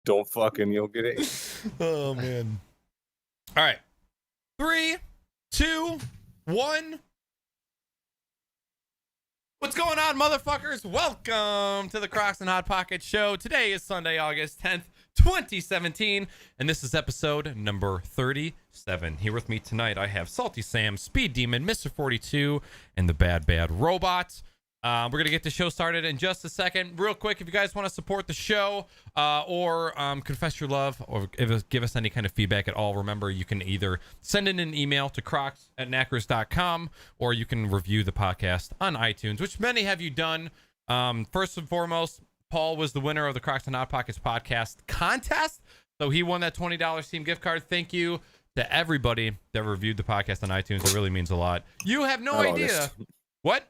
don't fucking, you'll get it. Oh, man. All right. 3, 2, 1. What's going on, motherfuckers? Welcome to the Crocs and Hot Pocket Show. Today is Sunday, August 10th, 2017, and this is episode number 37. Here with me tonight, I have SaltySam, SpeedDemon, MrFortyTwo, and the BadBadRobot. We're going to get the show started in just a second. Real quick, if you guys want to support the show or confess your love or give us any kind of feedback at all, remember you can either send in an email to crocs@naackers.com or you can review the podcast on iTunes, which many have you done. First and foremost, Paul was the winner of the Crocs and Hot Pockets podcast contest, so he won that $20 Steam gift card. Thank you to everybody that reviewed the podcast on iTunes. It really means a lot. You have no idea. August. What?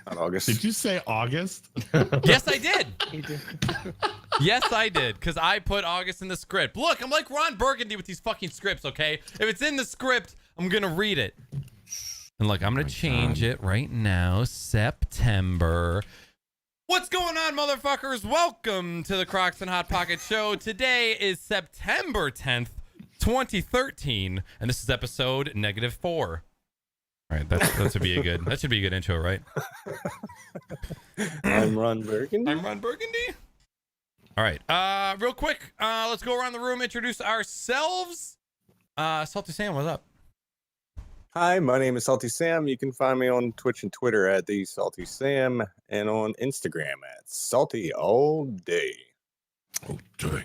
Not August. Did you say August? Yes, I did. Yes, I did, because I put August in the script. Look, I'm like Ron Burgundy with these fucking scripts, okay? If it's in the script, I'm going to read it. And look, I'm going to change it right now. September. What's going on, motherfuckers? Welcome to the Crocs and Hot Pocket Show. Today is September 10th, 2013, and this is episode -4. All right, that should be a good intro, right? I'm Ron Burgundy. I'm Ron Burgundy. All right, real quick, let's go around the room, introduce ourselves. SaltySam, what's up? Hi, my name is SaltySam. You can find me on Twitch and Twitter at the SaltySam and on Instagram at Salty All Day. Okay.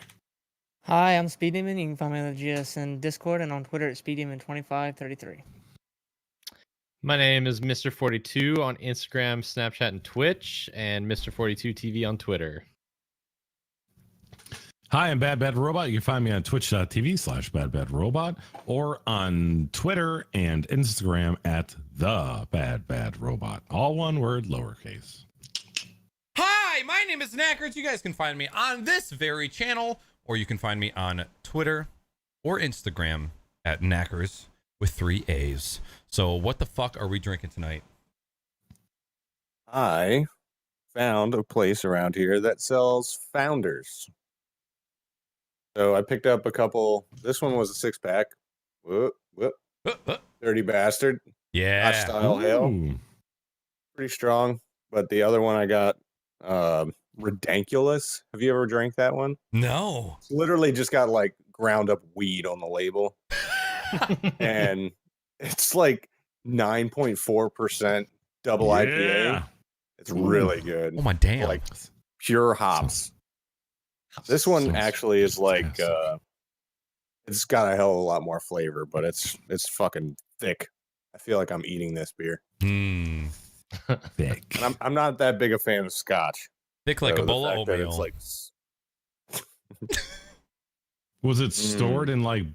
Hi, I'm SpeedDemon. You can find me on the GSN Discord and on Twitter at SpeedDemon2533. My name is MrFortyTwo on Instagram, Snapchat, and Twitch, and MrFortyTwo TV on Twitter. Hi, I'm BadBadRobot. You can find me on twitch.tv/BadBadRobot or on Twitter and Instagram at the BadBadRobot. All one word, lowercase. Hi, my name is Naaackers. You guys can find me on this very channel, or you can find me on Twitter or Instagram at Naaackers with 3 A's. So what the fuck are we drinking tonight? I found a place around here that sells Founders. So I picked up a couple. This one was a 6-pack. Whoop, whoop. Dirty Bastard. Yeah. Hot Style Hell. Ooh. Pretty strong. But the other one I got, Ridiculous. Have you ever drank that one? No. It's literally just got like ground up weed on the label. And it's like 9.4% double IPA. It's really good. Oh my damn. Like pure hops. This one actually is like it's got a hell of a lot more flavor, but it's fucking thick. I feel like I'm eating this beer. Thick. And I'm not that big a fan of scotch. Thick like So a the bowl of fact that oatmeal. it's like Was it stored in like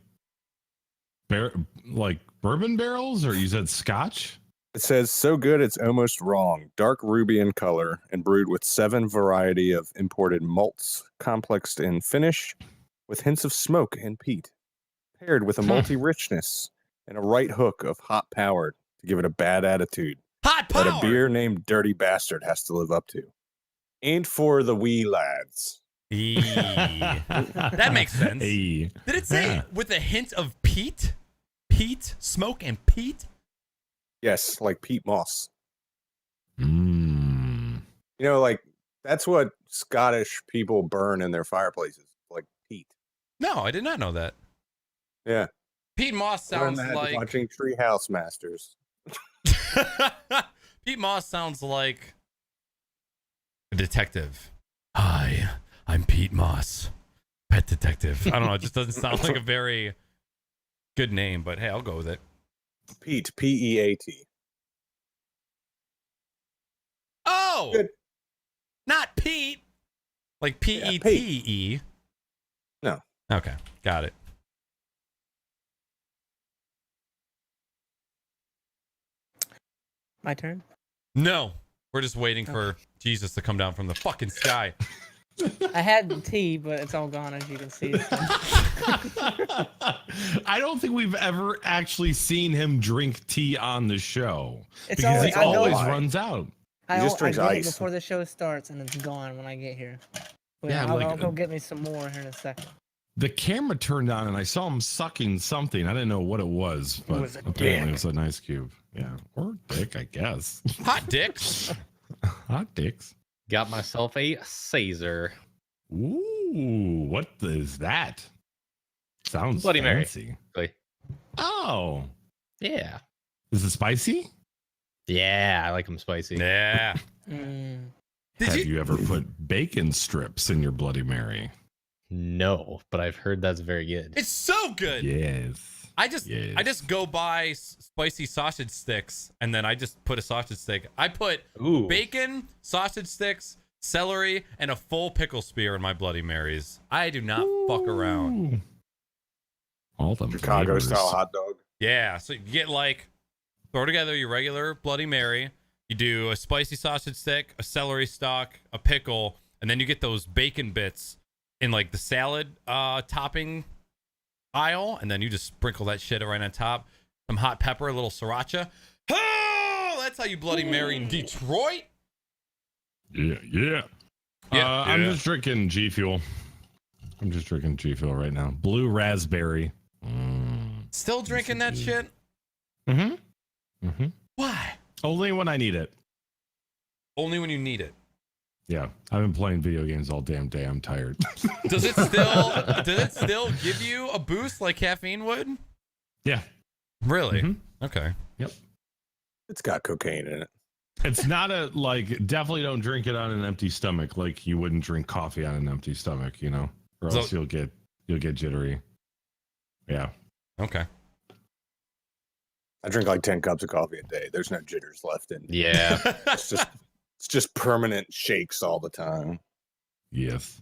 bourbon barrels, or you said scotch? it says so good it's almost wrong. Dark ruby in color and brewed with 7 variety of imported malts, complexed in finish with hints of smoke and peat, paired with a malty richness and a right hook of hot power to give it a bad attitude Hot that power. a beer named Dirty Bastard has to live up to. Ain't for the wee lads. That makes sense. Hey. Did it say Yeah. with a hint of peat? Peat? Smoke and peat? Yes, like peat moss. Mm. You know, like that's what Scottish people burn in their fireplaces, like peat. No, I did not know that. Yeah. Peat moss Learned sounds that like watching Treehouse Masters. Pete Moss sounds like a detective. Hi, I'm Pete Moss, pet detective. I don't know. It just doesn't sound like a very good name, but hey, I'll go with it. Pete, P-E-A-T. Oh, Good. not Pete. Like P-E-T-E. No. Okay, got it. My turn? No, we're just waiting for Jesus to come down from the fucking sky. I had tea, but it's all gone, as you can see. I don't think we've ever actually seen him drink tea on the show. It's because always- he I know always why. runs out. He just I drinks get it ice. before the show starts, and it's gone when I get here. Wait, Yeah, I'll go get me some more here in a second. The camera turned on and I saw him sucking something. I didn't know what it was, but was a apparently dick. it was an ice cube. Yeah, or dick, I guess. Hot dicks. Hot dicks. Got myself a Caesar. Ooh, what is that? Sounds Bloody Mary. fancy. Like, Oh, yeah. is it spicy? Yeah, I like them spicy. Yeah. Mm. Have you ever put bacon strips in your Bloody Mary? No, but I've heard that's very good. It's so good. Yes. I just go buy spicy sausage sticks and then I just put a sausage stick. I put Ooh. bacon, sausage sticks, celery, and a full pickle spear in my Bloody Marys. I do not fuck around. Ooh. All them Chicago flavors. style hot dog. Yeah, so you get like throw together your regular Bloody Mary. You do a spicy sausage stick, a celery stalk, a pickle, and then you get those bacon bits in like the salad topping aisle, and then you just sprinkle that shit right on top. Some hot pepper, a little sriracha. Oh, that's how you Bloody Mary in Detroit. Yeah. I'm just drinking G Fuel. I'm just drinking G Fuel right now. Blue raspberry. Still drinking that shit? Mm-hmm. Why? Only when I need it. Only when you need it. Yeah, I've been playing video games all damn day. I'm tired. Does it still give you a boost like caffeine would? Yeah. Really? Mhm. Okay. Yep. It's got cocaine in it. It's not definitely don't drink it on an empty stomach like you wouldn't drink coffee on an empty stomach, you know, or So- else you'll get jittery. Yeah. Okay. I drink like 10 cups of coffee a day. There's no jitters left in me. Yeah. It's just permanent shakes all the time. Yes.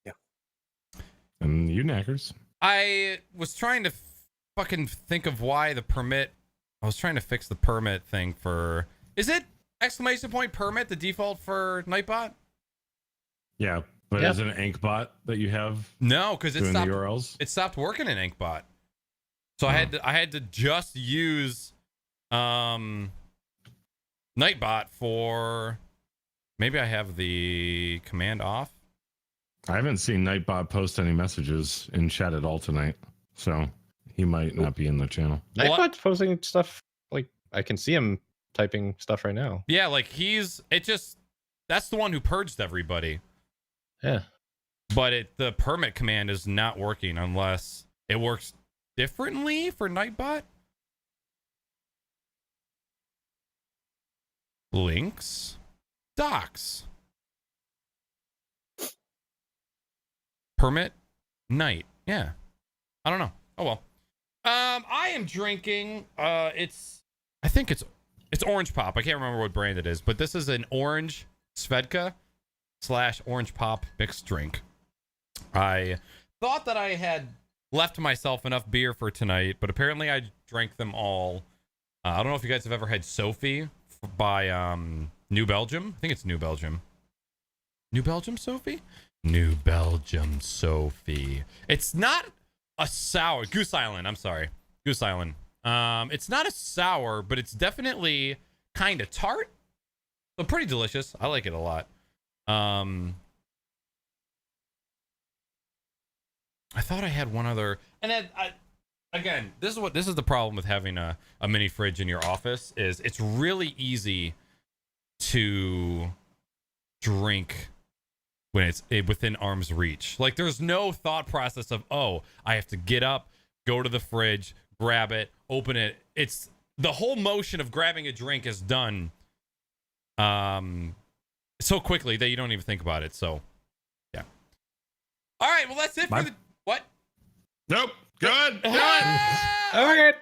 Yeah. And you Naaackers. I was trying to fucking think of why the permit. I was trying to fix the permit thing for. Is it exclamation point permit the default for Nightbot? Yeah, but Yeah. is it an Ankbot that you have No, because it doing stopped. the URLs? It stopped working in Inkbot, so I had to just use Nightbot for. Maybe I have the command off. I haven't seen Nightbot post any messages in chat at all tonight, so he might not be in the channel. Well, Nightbot's posting stuff. Like, I can see him typing stuff right now. Yeah, like that's the one who purged everybody. Yeah. But the permit command is not working unless it works differently for Nightbot. Links, docs, permit, night. Yeah, I don't know. Oh well. I am drinking. I think it's Orange Pop. I can't remember what brand it is, but this is an orange Svedka / Orange Pop mixed drink. I thought that I had left myself enough beer for tonight, but apparently I drank them all. I don't know if you guys have ever had Sophie by New Belgium. I think it's New Belgium. New Belgium Sophie? New Belgium Sophie. It's not a sour. Goose Island. I'm sorry. Goose Island. It's not a sour, but it's definitely kind of tart. So pretty delicious. I like it a lot. I thought I had one other, and then again, this is the problem with having a mini fridge in your office is it's really easy to drink when it's within arm's reach. Like there's no thought process of, oh, I have to get up, go to the fridge, grab it, open it. It's the whole motion of grabbing a drink is done so quickly that you don't even think about it. So yeah. All right, well that's it for the what? Nope. Good. Okay.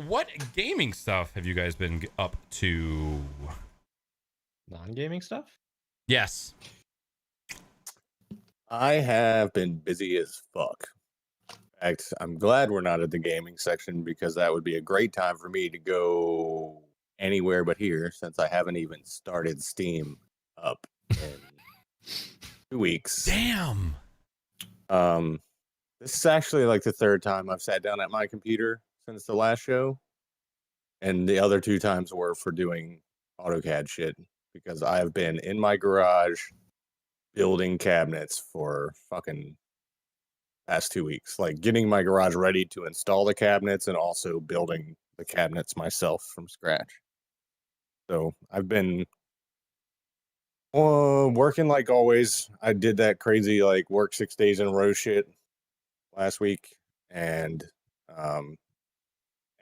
What gaming stuff have you guys been up to? Non-gaming stuff? Yes. I have been busy as fuck. In fact, I'm glad we're not at the gaming section because that would be a great time for me to go anywhere but here since I haven't even started Steam up in 2 weeks. Damn. This is actually like the third time I've sat down at my computer since the last show. And the other 2 times were for doing AutoCAD shit. because I have been in my garage building cabinets for fucking past 2 weeks, like getting my garage ready to install the cabinets and also building the cabinets myself from scratch. So I've been working like always. I did that crazy like work 6 days in a row shit last week, and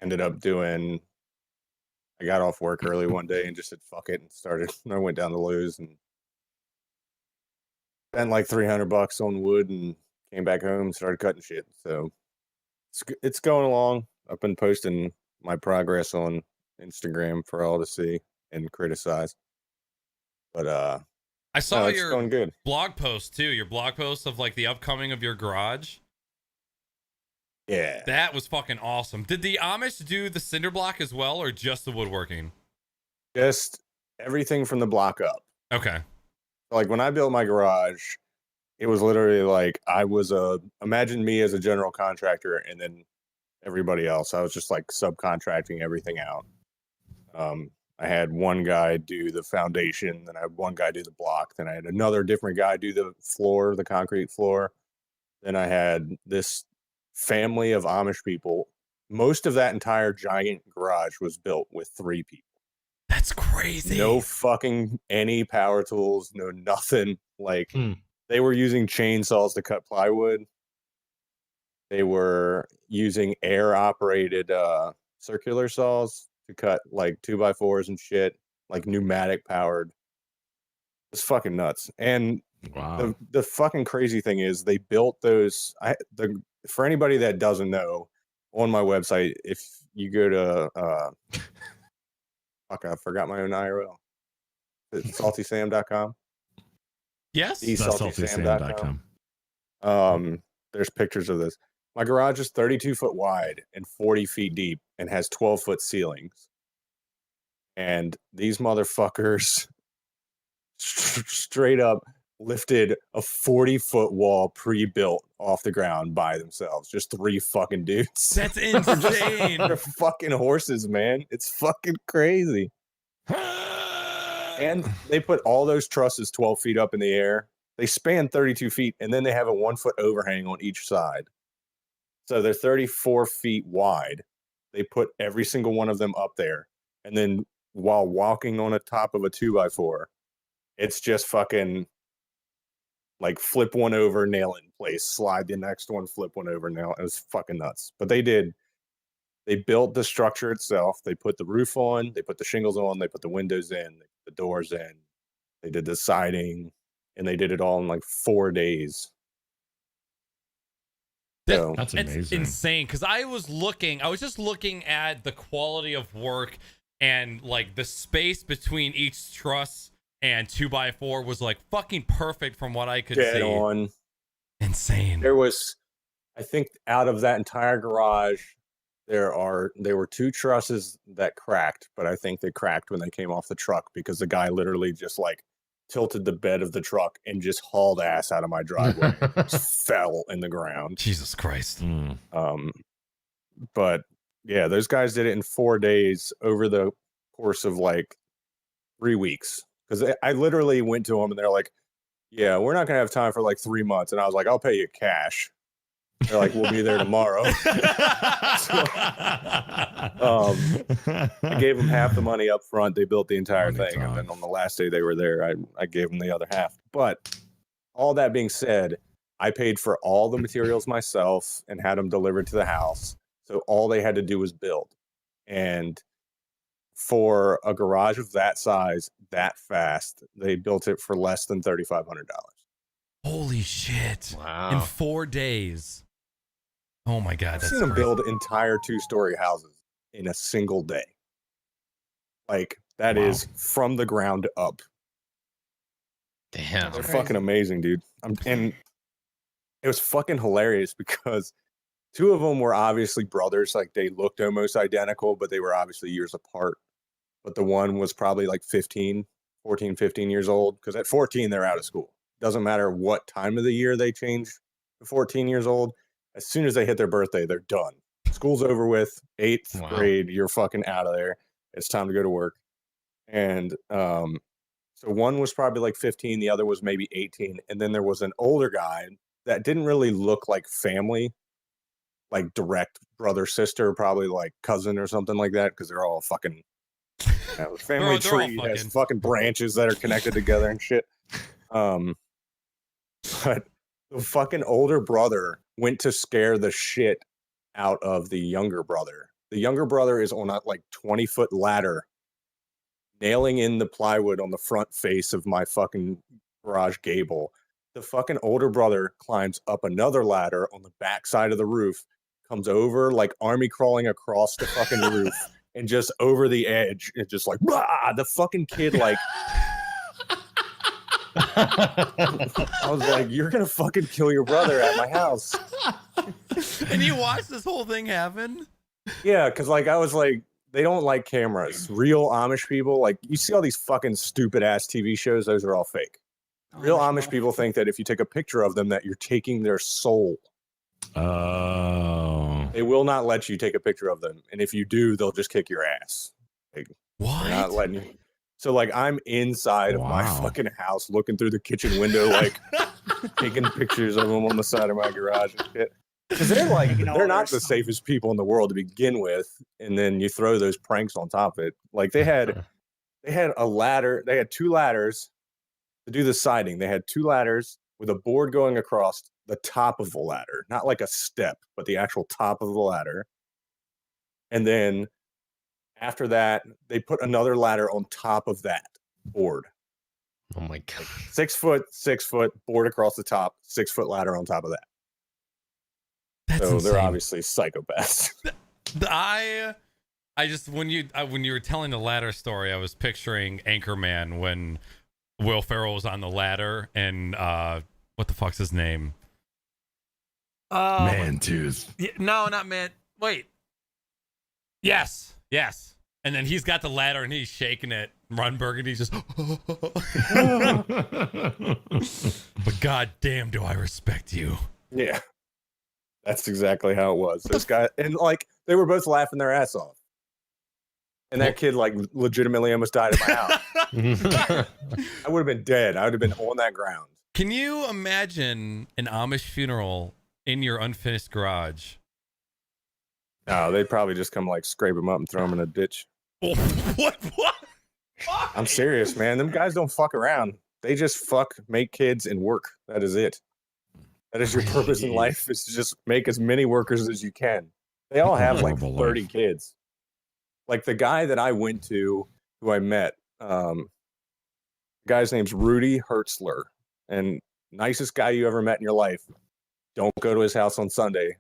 ended up doing. I got off work early one day and just said fuck it and started. I went down to Lowe's and spent like $300 on wood and came back home and started cutting shit. So it's going along. I've been posting my progress on Instagram for all to see and criticize. But I saw it's your going good. blog post too. Your blog post of like the upcoming of your garage. Yeah. That was fucking awesome. Did the Amish do the cinder block as well, or just the woodworking? Just everything from the block up. Okay. Like when I built my garage, it was literally like imagine me as a general contractor and then everybody else. I was just like subcontracting everything out. I had one guy do the foundation, then I had one guy do the block, then I had another different guy do the floor, the concrete floor. Then I had this family of Amish people. Most of that entire giant garage was built with 3 people. That's crazy. No fucking any power tools, no nothing. Like they were using chainsaws to cut plywood. They were using air operated circular saws to cut like 2x4s and shit, like pneumatic powered. It's fucking nuts. And Wow. the fucking crazy thing is they built those. For anybody that doesn't know, on my website, if you go to fuck, I forgot my own URL. It's SaltySam.com. Yes. SaltySam.com. There's pictures of this. My garage is 32 foot wide and 40 feet deep and has 12-foot ceilings. And these motherfuckers straight up lifted a 40-foot wall pre-built off the ground by themselves. Just 3 fucking dudes. That's insane. They're fucking horses, man. It's fucking crazy. And they put all those trusses 12 feet up in the air. They span 32 feet, and then they have a 1-foot overhang on each side. So they're 34 feet wide. They put every single one of them up there. And then while walking on the top of a 2x4, it's just fucking like flip one over, nail it in place, slide the next one, flip one over, nail it. It was fucking nuts. But they built the structure itself. They put the roof on, they put the shingles on, they put the windows in, they put the doors in, they did the siding, and they did it all in like 4 days. So, That's it's amazing. insane. Because I was just looking at the quality of work and like the space between each truss and 2x4 was like fucking perfect from what I could dead see. on. Insane. There was, I think, out of that entire garage, there were 2 trusses that cracked, but I think they cracked when they came off the truck because the guy literally just like tilted the bed of the truck and just hauled ass out of my driveway. Just fell in the ground. Jesus Christ. But yeah, those guys did it in 4 days over the course of like 3 weeks. Because I literally went to them and they're like, yeah, we're not going to have time for like 3 months. And I was like, I'll pay you cash. They're like, we'll be there tomorrow. I gave them half the money up front. They built the entire thing. And then on the last day they were there, I gave them the other half. But all that being said, I paid for all the materials myself and had them delivered to the house. So all they had to do was build. And for a garage of that size, that fast, they built it for less than $3,500. Holy shit. Wow. In 4 days. Oh my God. I've seen them build entire 2-story houses in a single day. Like, that is from the ground up. Damn. They're fucking amazing, dude. And it was fucking hilarious because 2 of them were obviously brothers. Like, they looked almost identical, but they were obviously years apart. But the one was probably like 14, 15 years old. Because at 14, they're out of school. Doesn't matter what time of the year they change to 14 years old. As soon as they hit their birthday, they're done. School's over with. 8th grade, you're fucking out of there. It's time to go to work. And So one was probably like 15, the other was maybe 18, and then there was an older guy that didn't really look like family, like direct brother sister, probably like cousin or something like that, because they're all fucking family They're all tree has fucking. fucking branches that are connected together and shit. But the fucking older brother went to scare the shit out of the younger brother. The younger brother is on a like 20-foot ladder, nailing in the plywood on the front face of my fucking garage gable. The fucking older brother climbs up another ladder on the back side of the roof, comes over like army crawling across the fucking roof, and just over the edge, it's just like, blah! The fucking kid like. I was like, you're gonna fucking kill your brother at my house. And you watched this whole thing happen? Yeah, because like I was like, they don't like cameras. Real Amish people, like you see all these fucking stupid ass TV shows, those are all fake. Real Amish people think that if you take a picture of them, that you're taking their soul. Oh. They will not let you take a picture of them, and if you do, they'll just kick your ass. Like, What? they're not letting you. So like I'm inside of my fucking house, looking through the kitchen window, like taking pictures of them on the side of my garage and shit. Because they're like, they're not the safest people in the world to begin with, and then you throw those pranks on top of it. Like they had a ladder. They had 2 ladders to do the siding. They had 2 ladders with a board going across the top of the ladder, not like a step, but the actual top of the ladder. And then after that, they put another ladder on top of that board. Oh my god! 6 foot, 6 foot board across the top, 6 foot ladder on top of that. That's so insane. they're obviously psychopaths. I just when you were telling the ladder story, I was picturing Anchorman when Will Ferrell was on the ladder and what the fuck's his name? Man-tooth. No, not man. Wait. Yes. And then he's got the ladder and he's shaking it. Ron Burgundy's just. But goddamn, do I respect you? Yeah, that's exactly how it was. This guy and like they were both laughing their ass off, and that kid like legitimately almost died at my house. I would have been dead. I would have been on that ground. Can you imagine an Amish funeral in your unfinished garage? No, they'd probably just come like scrape him up and throw him in a ditch. What? I'm serious, man. Them guys don't fuck around. They just fuck, make kids, and work. That is it. That is your purpose in life, is to just make as many workers as you can. They all have like 30 kids. Like the guy that I went to, who I met, the guy's name's Rudy Hertzler. And nicest guy you ever met in your life. Don't go to his house on Sunday.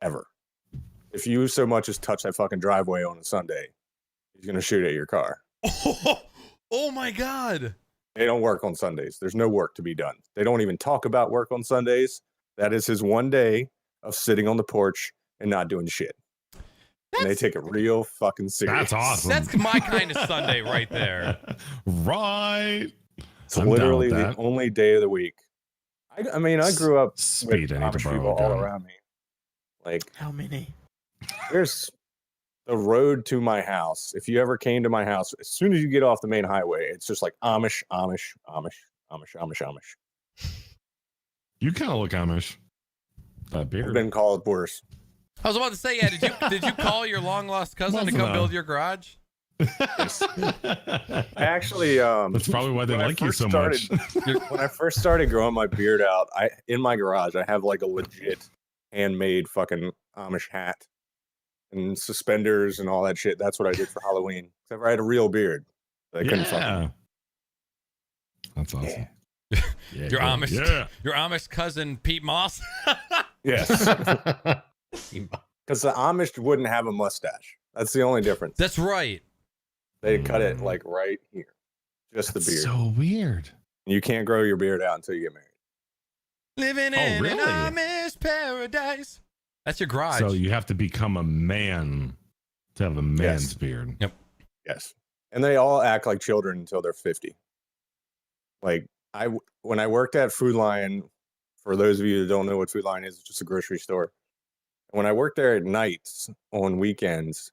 Ever. If you so much as touch that fucking driveway on a Sunday, he's going to shoot at your car. Oh my God. They don't work on Sundays. There's no work to be done. They don't even talk about work on Sundays. That is his one day of sitting on the porch and not doing shit. And they take it real fucking serious. That's awesome. That's my kind of Sunday right there. Right. It's literally the only day of the week. I mean, I grew up with Amish people all around me. Like, how many? There's the road to my house. If you ever came to my house, as soon as you get off the main highway, it's just like Amish. You kind of look Amish. That beard. I've been called worse. I was about to say, yeah. Did you call your long lost cousin to come build your garage? I actually, that's probably why they like you so much. When I first started growing my beard out, in my garage, I have like a legit handmade fucking Amish hat and suspenders and all that shit. That's what I did for Halloween. Except I had a real beard. I couldn't fucking. That's awesome. Yeah. Your Amish cousin Pete Moss. Yes. Because the Amish wouldn't have a mustache. That's the only difference. That's right. They cut it like right here. Just the beard. So weird. You can't grow your beard out until you get married. Living in an Amish paradise. That's your garage. So you have to become a man to have a man's beard. Yep. Yes. And they all act like children until they're 50. Like when I worked at Food Lion, for those of you that don't know what Food Lion is, it's just a grocery store. When I worked there at nights on weekends,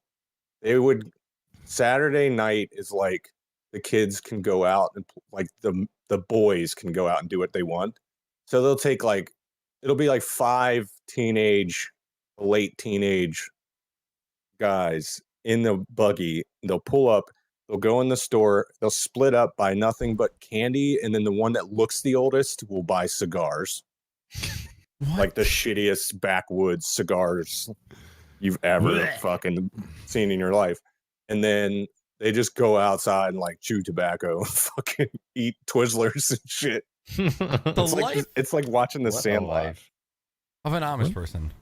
Saturday night is like the kids can go out and like the boys can go out and do what they want. So they'll take like it'll be like 5 late teenage guys in the buggy. They'll pull up, they'll go in the store, they'll split up, buy nothing but candy, and then the one that looks the oldest will buy cigars. What? Like the shittiest backwoods cigars you've ever fucking seen in your life. And then they just go outside and like chew tobacco and fucking eat Twizzlers and shit. It's like watching the Sandlot. Of an Amish person.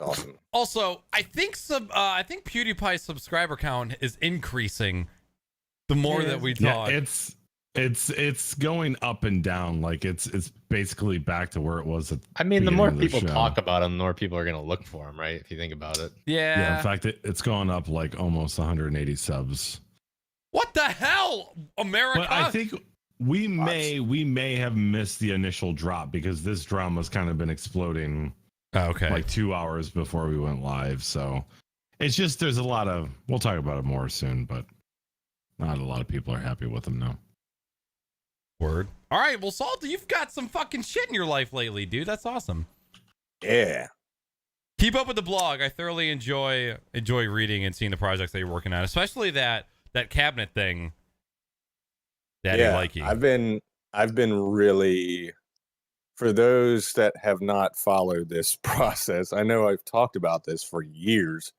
Awesome. Also, I think PewDiePie's subscriber count is increasing the more that we talk. Yeah, it's going up and down. Like it's basically back to where it was at I mean, the more beginning of people show. talk about him, the more people are going to look for him, right? If you think about it. Yeah. In fact, it's gone up like almost 180 subs. What the hell, America? But I think we may have missed the initial drop because this drama's kind of been exploding. Okay. Like 2 hours before we went live. So it's just there's a lot of we'll talk about it more soon, but not a lot of people are happy with them now. Word. All right, well, Salty, you've got some fucking shit in your life lately, dude. That's awesome. Yeah. Keep up with the blog. I thoroughly enjoy reading and seeing the projects that you're working on, especially that cabinet thing. Daddy likey. I've been really, for those that have not followed this process, I know I've talked about this for years,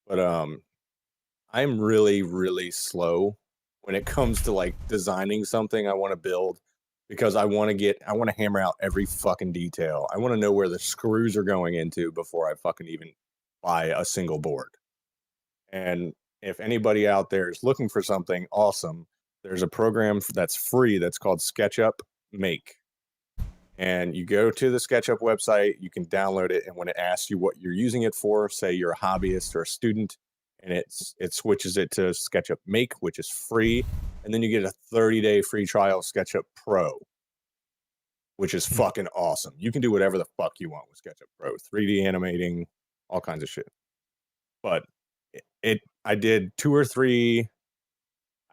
but I'm really, really slow when it comes to like designing something I want to build, because I want to hammer out every fucking detail. I want to know where the screws are going into before I fucking even buy a single board. And if anybody out there is looking for something awesome, there's a program that's free that's called SketchUp Make. And you go to the SketchUp website, you can download it, and when it asks you what you're using it for, say you're a hobbyist or a student, and it switches it to SketchUp Make, which is free, and then you get a 30-day free trial of SketchUp Pro, which is fucking awesome. You can do whatever the fuck you want with SketchUp Pro, 3D animating, all kinds of shit. But I did 2 or 3.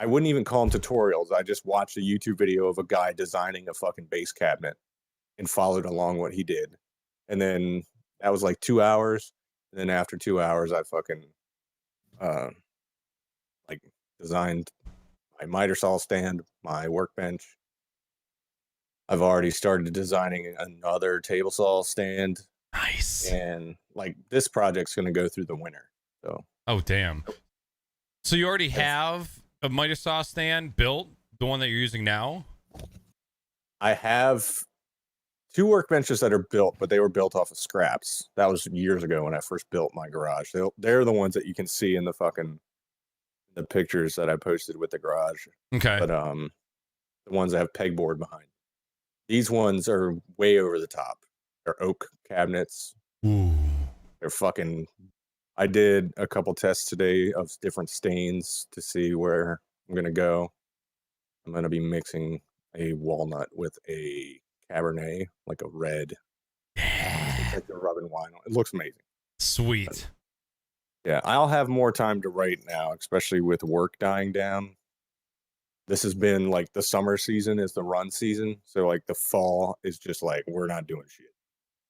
I wouldn't even call them tutorials. I just watched a YouTube video of a guy designing a fucking base cabinet and followed along what he did. And then that was like 2 hours. And then after 2 hours, I fucking like designed my miter saw stand, my workbench. I've already started designing another table saw stand. Nice. And like this project's going to go through the winter. So. Oh, damn. So you already have a miter saw stand built, the one that you're using now? I have 2 workbenches that are built, but they were built off of scraps. That was years ago when I first built my garage. They're the ones that you can see in the pictures that I posted with the garage. Okay. But the ones that have pegboard behind. These ones are way over the top. They're oak cabinets. Ooh. They're fucking. I did a couple tests today of different stains to see where I'm gonna go. I'm gonna be mixing a walnut with a Cabernet, like a red. Yeah. It's like they're rubbing wine on. It looks amazing. Sweet. Yeah, I'll have more time to write now, especially with work dying down. This has been like the summer season is the run season. So like the fall is just like, we're not doing shit.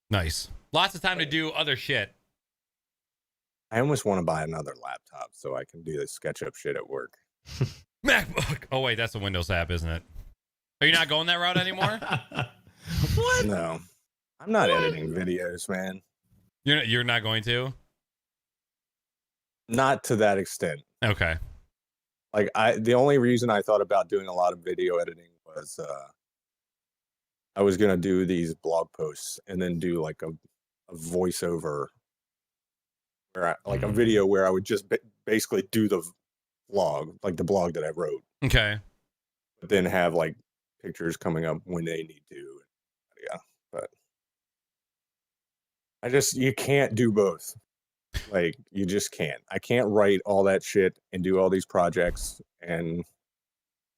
Nice. Lots of time to do other shit. I almost want to buy another laptop so I can do the SketchUp shit at work. MacBook. Oh, wait, that's a Windows app, isn't it? Are you not going that route anymore? What? No, I'm not editing videos, man. You're not going to? Not to that extent. Okay. Like the only reason I thought about doing a lot of video editing was I was gonna do these blog posts and then do like a voiceover, where a video where I would just basically do the vlog, like the blog that I wrote. Okay. But then have like pictures coming up when they need to. Yeah, but you can't do both. Like you just can't. I can't write all that shit and do all these projects and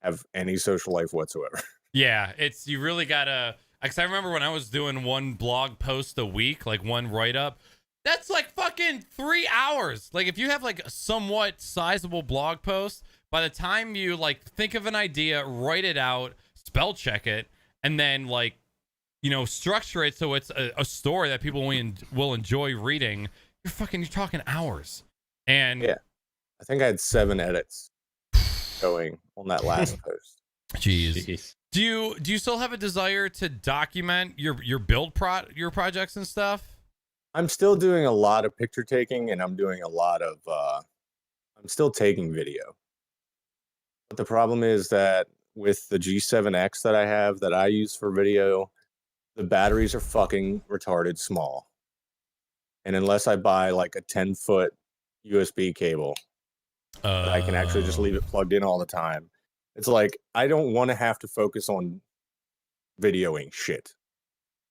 have any social life whatsoever. Yeah, you really gotta. Because I remember when I was doing one blog post a week, like one write up, that's like fucking 3 hours. Like if you have like a somewhat sizable blog post, by the time you like think of an idea, write it out, spell check it, and then like, you know, structure it so it's a story that people will enjoy reading, you're talking hours. And Yeah. I think I had 7 edits going on that last post. Jeez. Do you still have a desire to document your your projects and stuff? I'm still doing a lot of picture taking, and I'm doing a lot of I'm still taking video. But the problem is that with the G7X that I have that I use for video, the batteries are fucking retarded small. And unless I buy like a 10-foot USB cable, that I can actually just leave it plugged in all the time. It's like, I don't want to have to focus on videoing shit.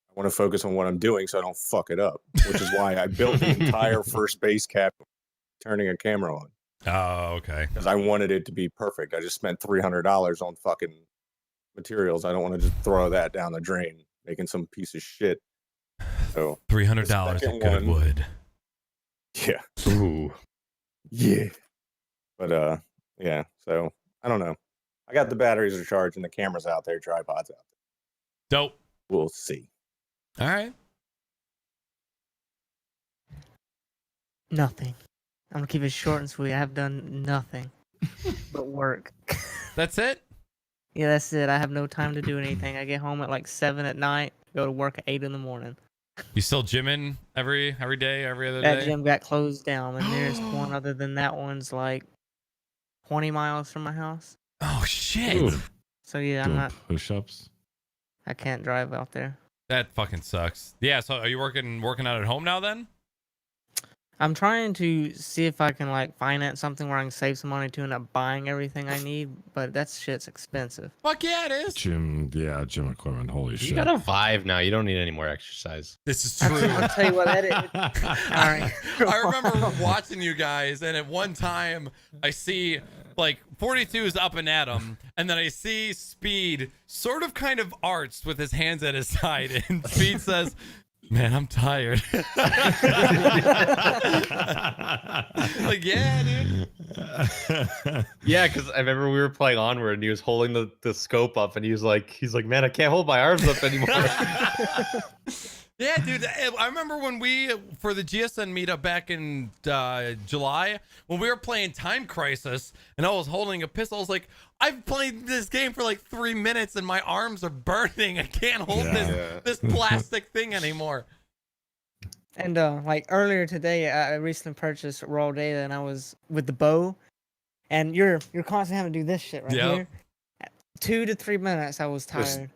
I want to focus on what I'm doing so I don't fuck it up, which is why I built the entire first base cap turning a camera on. Oh, okay. Because I wanted it to be perfect. I just spent $300 on fucking materials. I don't want to just throw that down the drain making some piece of shit. So $300 of good wood. Yeah. Ooh. Yeah. But yeah, so I don't know. I got the batteries are charged and the cameras out there, tripods out there. Dope. We'll see. All right. Nothing. I'm gonna keep it short and sweet. I have done nothing but work. That's it? Yeah, that's it. I have no time to do anything. I get home at like 7 at night, go to work at 8 in the morning. You still gymming every day, every other That day? gym got closed down, and there's one other than that one's like 20 miles from my house. Oh shit. Ooh. So yeah, I'm Doing not. push-ups. I can't drive out there. That fucking sucks. Yeah, so are you working out at home now then? I'm trying to see if I can like finance something where I can save some money to end up buying everything I need, but that shit's expensive. Fuck yeah, it is. Gym equipment. Holy You shit. got a vibe now. You don't need any more exercise. This is I'll true. tell you what, that is. All right. I remember watching you guys, and at one time I see like 42 is up and at him, and then I see Speed sort of kind of arched with his hands at his side, and Speed says, "Man, I'm tired." Like, yeah, dude. Yeah, because I remember we were playing Onward and he was holding the scope up and he's like, man, I can't hold my arms up anymore. Yeah, dude. I remember when we, for the GSN meetup back in July, when we were playing Time Crisis and I was holding a pistol, I was like, I've played this game for like 3 minutes and my arms are burning. I can't hold this plastic thing anymore. And like earlier today, I recently purchased raw data, and I was with the bow, and you're constantly having to do this shit right here. 2 to 3 minutes, I was tired.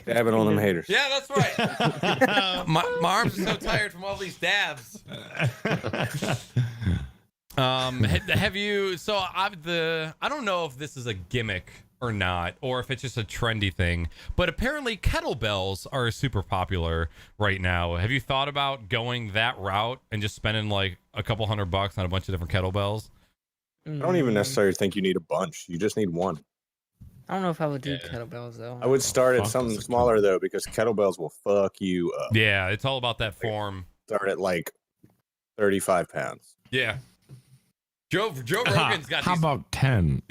Dab it on them haters. Yeah, that's right. my arms are so tired from all these dabs. Have you? So I don't know if this is a gimmick or not, or if it's just a trendy thing, but apparently kettlebells are super popular right now. Have you thought about going that route and just spending like a couple $100 on a bunch of different kettlebells? I don't even necessarily think you need a bunch. You just need one. I don't know if I would do kettlebells though. I would start at fuck something is a smaller though, because kettlebells will fuck you up. Yeah, it's all about that form. Start at like 35 pounds. Yeah. Joe Rogan's got How these, about 10?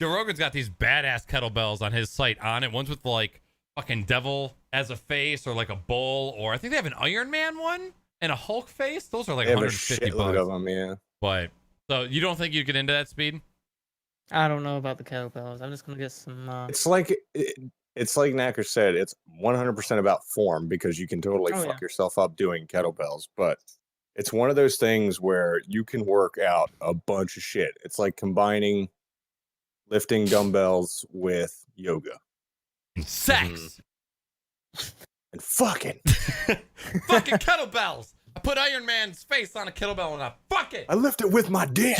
Joe Rogan's got these badass kettlebells on his site on it. One's with like fucking devil as a face, or like a bull, or I think they have an Iron Man one and a Hulk face. Those are like They have a 150 shitload bucks. of them, yeah. But so you don't think you'd get into that, Speed? I don't know about the kettlebells. I'm just gonna get some. It's like Naaackers said, it's 100% about form, because you can totally Oh, fuck yeah. yourself up doing kettlebells, but it's one of those things where you can work out a bunch of shit. It's like combining lifting dumbbells with yoga Sex. and fucking. Fucking kettlebells. I put Iron Man's face on a kettlebell and I fuck it. I lift it with my dick.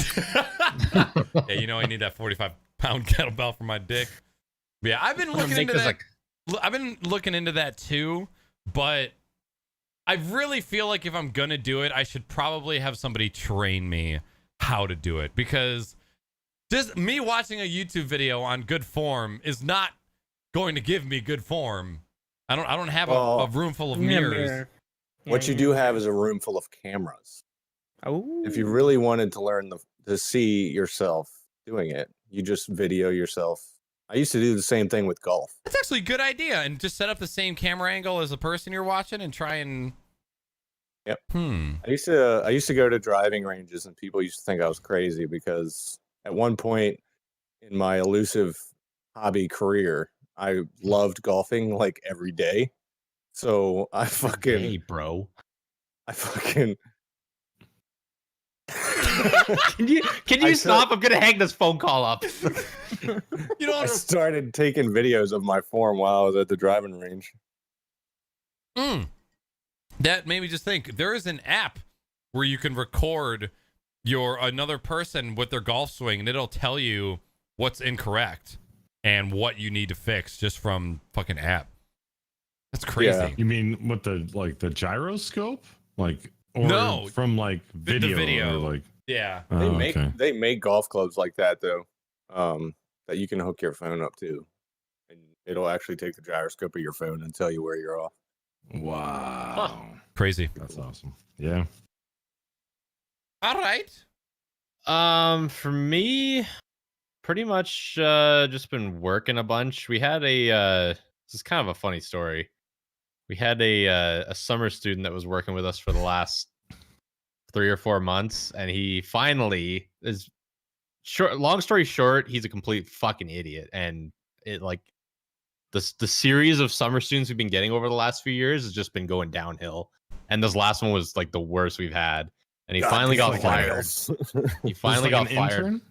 Yeah, you know I need that 45-pound kettlebell for my dick. Yeah, I've been looking into that. I've been looking into that too, but I really feel like if I'm gonna do it, I should probably have somebody train me how to do it, because just me watching a YouTube video on good form is not going to give me good form. I don't have a room full of mirrors. What you do have is a room full of cameras. Oh. If you really wanted to learn to see yourself doing it. You just video yourself. I used to do the same thing with golf. That's actually a good idea. And just set up the same camera angle as the person you're watching and try and. Yep. Hmm. I used to go to driving ranges, and people used to think I was crazy because at one point in my elusive hobby career, I loved golfing like every day. So I fucking, Hey, bro. I fucking. Can you stop? I'm gonna hang this phone call up. You know, I started taking videos of my form while I was at the driving range. That made me just think there is an app where you can record another person with their golf swing, and it'll tell you what's incorrect and what you need to fix just from fucking app. That's crazy. Yeah. You mean with the gyroscope, or No, from like video, the video. or like Yeah. They make golf clubs like that though, that you can hook your phone up to, and it'll actually take the gyroscope of your phone and tell you where you're off. Wow, Crazy. that's awesome. Yeah. All right. For me, pretty much just been working a bunch. We had this is kind of a funny story. We had a summer student that was working with us for the last 3 or 4 months, and he finally is long story short, he's a complete fucking idiot. And it like the series of summer students we've been getting over the last few years has just been going downhill. And this last one was like the worst we've had. And he finally got fired. He finally got fired. Intern?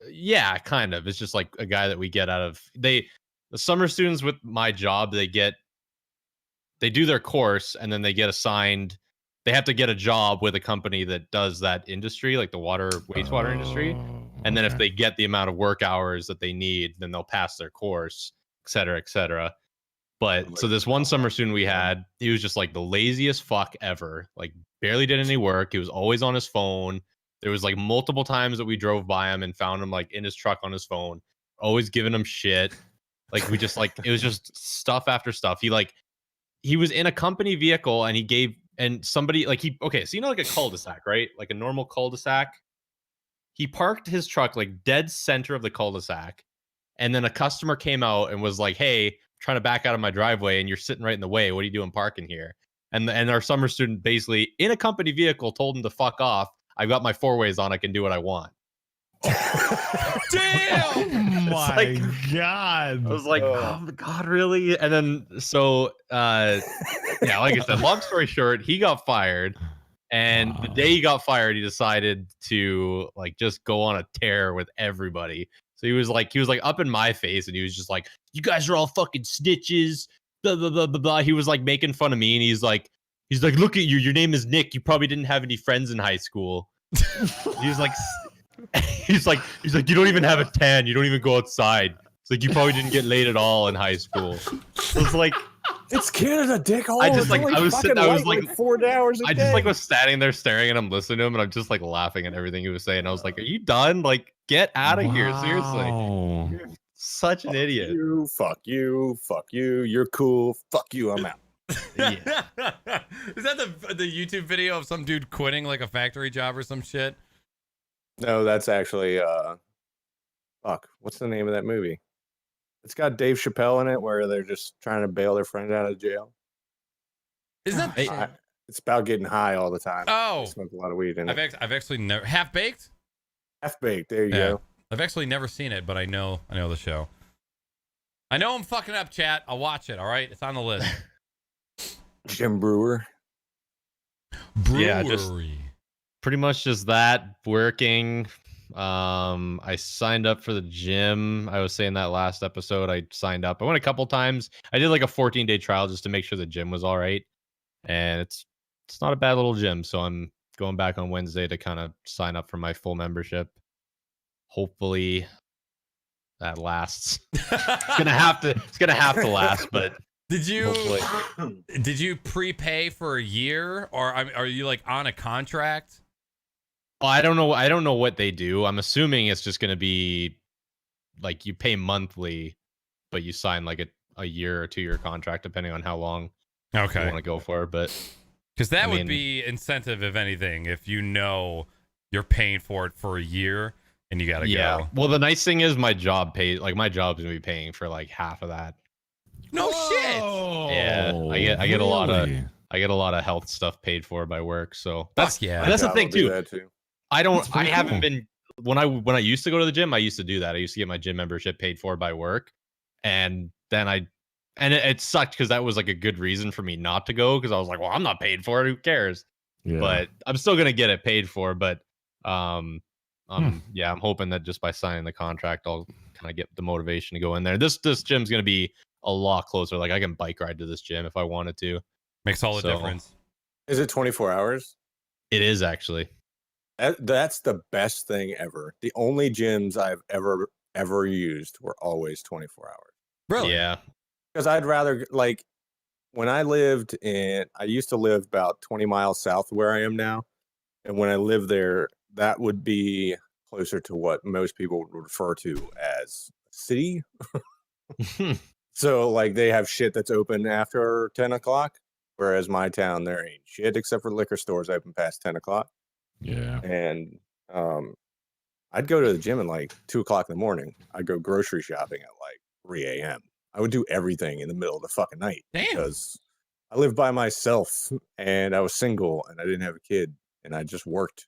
Yeah, kind of. It's just like a guy that we get out of the summer students with my job. They do their course, and then they get assigned. They have to get a job with a company that does that industry, like the wastewater industry. And then if they get the amount of work hours that they need, then they'll pass their course, et cetera, et cetera. But so this one summer student we had, he was just like the laziest fuck ever. Like barely did any work. He was always on his phone. There was like multiple times that we drove by him and found him like in his truck on his phone, always giving him shit. Like we just like, it was just stuff after stuff. He was in a company vehicle, and somebody like so you know, like a cul-de-sac, right? Like a normal cul-de-sac. He parked his truck like dead center of the cul-de-sac. And then a customer came out and was like, "Hey, I'm trying to back out of my driveway and you're sitting right in the way. What are you doing parking here?" And our summer student basically in a company vehicle told him to fuck off. "I've got my 4-ways on. I can do what I want." Damn! My God. I was like, oh my God, really? And then yeah, like I said, long story short, he got fired. And the day he got fired, he decided to like just go on a tear with everybody. So he was like up in my face, and he was just like, "You guys are all fucking snitches." Blah blah blah blah blah. He was like making fun of me, and he's like, "Look at you. Your name is Nick. You probably didn't have any friends in high school." He was like, he's like, "You don't even have a tan. You don't even go outside. It's like you probably didn't get laid at all in high school." I was like, "It's Canada, dickhole." I just like I was like 4 hours a day. I just like was standing there staring at him, listening to him, and I'm just like laughing at everything he was saying. I was like, "Are you done? Like, get out of here, seriously." You're such an idiot. Fuck you. You're cool. Fuck you. I'm out. Yeah. Is that the YouTube video of some dude quitting like a factory job or some shit? No, that's actually fuck. What's the name of that movie? It's got Dave Chappelle in it, where they're just trying to bail their friend out of jail. Isn't that? It's about getting high all the time. Oh, They smoke a lot of weed in it. I've actually never Half Baked. Half Baked. There you go. I've actually never seen it, but I know the show. I know I'm fucking up, chat. I'll watch it. All right, it's on the list. Jim Brewer. Brewery. Yeah, just pretty much just that working. I signed up for the gym. I was saying that last episode. I signed up. I went a couple times. I did like a 14-day trial just to make sure the gym was all right. And it's not a bad little gym. So I'm going back on Wednesday to kind of sign up for my full membership. Hopefully that lasts. It's gonna have to last, but Did hopefully. you prepay for a year, or are you like on a contract? Well, I don't know what they do. I'm assuming it's just gonna be like you pay monthly, but you sign like a year or 2-year contract depending on how long you want to go for. But because that would be incentive, if anything, if you know you're paying for it for a year and you gotta Yeah. go. Well, the nice thing is my job pays. Like my job's gonna be paying for like half of that. No shit. Yeah, I get a lot of really? I get a lot of health stuff paid for by work. So Fuck yeah. that's the Yeah, thing I'll do too. that too. I That's I pretty haven't cool. been when I used to go to the gym. I used to do that. I used to get my gym membership paid for by work, and then it sucked because that was like a good reason for me not to go because I was like, well, I'm not paid for it. Who cares? Yeah. But I'm still gonna get it paid for. But Hmm. yeah, I'm hoping that just by signing the contract, I'll kind of get the motivation to go in there. This gym's gonna be a lot closer. Like I can bike ride to this gym if I wanted to. Makes all the So- difference. Is it 24 hours? It is actually. That's the best thing ever. The only gyms I've ever used were always 24 hours. Really? Yeah. Because I'd rather, like, when I used to live about 20 miles south of where I am now. And when I lived there, that would be closer to what most people would refer to as a city. So, like, they have shit that's open after 10 o'clock. Whereas my town, there ain't shit except for liquor stores open past 10 o'clock. Yeah. And I'd go to the gym at like 2 o'clock in the morning. I'd go grocery shopping at like 3 a.m. I would do everything in the middle of the fucking night. Damn. Because I lived by myself and I was single and I didn't have a kid and I just worked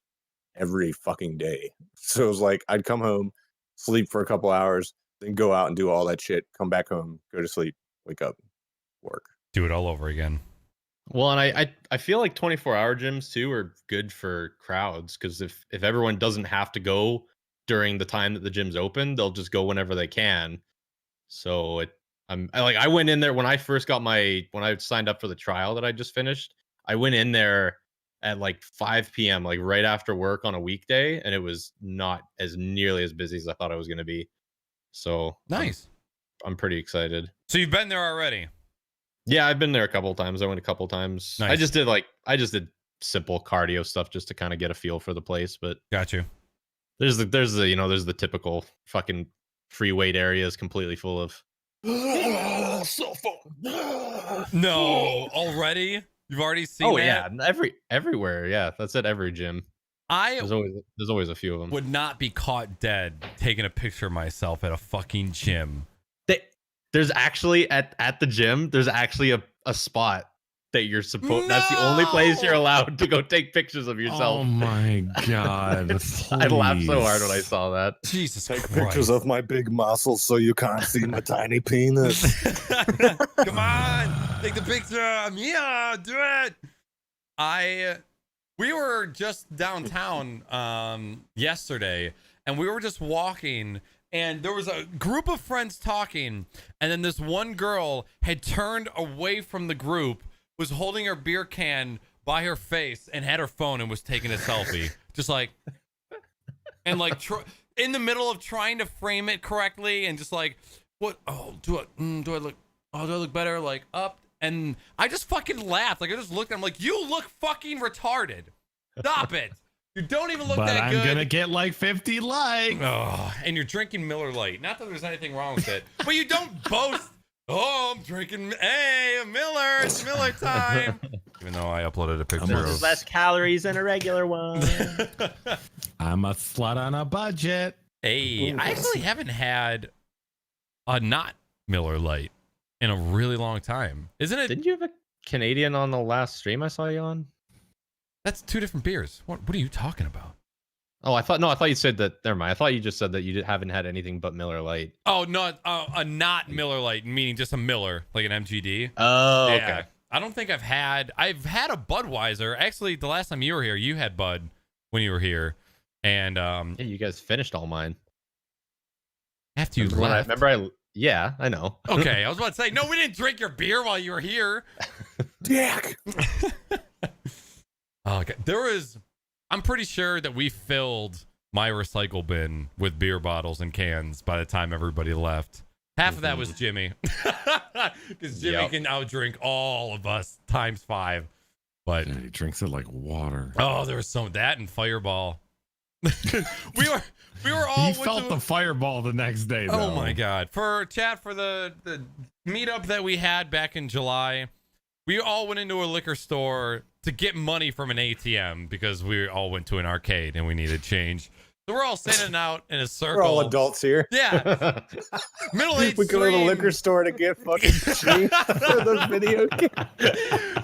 every fucking day. So it was like I'd come home, sleep for a couple hours, then go out and do all that shit, come back home, go to sleep, wake up, work. Do it all over again. Well, and I feel like 24-hour gyms too are good for crowds because if everyone doesn't have to go during the time that the gym's open, they'll just go whenever they can. So I went in there when I first got when I signed up for the trial that I just finished. I went in there at like 5 p.m. like right after work on a weekday, and it was not as nearly as busy as I thought it was going to be. So Nice. I'm pretty excited. So you've been there already. Yeah, I've been there a couple of times. I went a couple of times. Nice. I just did simple cardio stuff just to kind of get a feel for the place. But Got you. there's the typical fucking free weight areas completely full of cell phone. No, already? You've already seen Oh that? yeah, everywhere. Yeah, that's at every gym. I There's always a few of them. would not be caught dead taking a picture of myself at a fucking gym. There's actually at the gym. There's actually a spot that you're supposed. That's the only place you're No! allowed to go take pictures of yourself. Oh my god! I laughed so hard when I please. saw that. Jesus Take Christ. pictures of my big muscles so you can't see my tiny penis. Come on, take the picture. Yeah, do it. We were just downtown yesterday, and we were just walking, and there was a group of friends talking, and then this one girl had turned away from the group, was holding her beer can by her face, and had her phone and was taking a selfie, just like, and like in the middle of trying to frame it correctly, and just like, what? Oh, do I look better? Like up. And I just fucking laughed. Like I just looked at him like, you look fucking retarded. Stop it. You don't even look But that I'm good. gonna get like 50 likes. Oh, and you're drinking Miller Lite. Not that there's anything wrong with it, but you don't boast. Oh, I'm drinking. Hey, a Miller. It's Miller time. Even though I uploaded a picture Almost of. Less calories than a regular one. I'm a slut on a budget. Hey, I actually haven't had a not Miller Lite in a really long time. Isn't it? Didn't you have a Canadian on the last stream I saw you on? That's two different beers. What are you talking about? Oh, I thought you said that. Never mind. I thought you just said that you haven't had anything but Miller Lite. Oh, no, a not Miller Lite, meaning just a Miller, like an MGD. Oh, Yeah. okay. I don't think I've had a Budweiser. Actually, the last time you were here, you had Bud when you were here. And Yeah, you guys finished all mine. after you Remember left. Yeah, I know. Okay, I was about to say, no, we didn't drink your beer while you were here. Dick. Oh, okay. I'm pretty sure that we filled my recycle bin with beer bottles and cans by the time everybody left. Half of that was Jimmy. Because Jimmy Yep. can outdrink all of us times 5. But Yeah, he drinks it like water. oh, there was that and Fireball. we were all He felt the fireball the next day. Oh though. my god. For the meetup that we had back in July, we all went into a liquor store to get money from an ATM because we all went to an arcade and we needed change. So we're all standing out in a circle. We're all adults here. Yeah. Middle-aged We go to the stream. liquor store to get fucking cheap for those video games.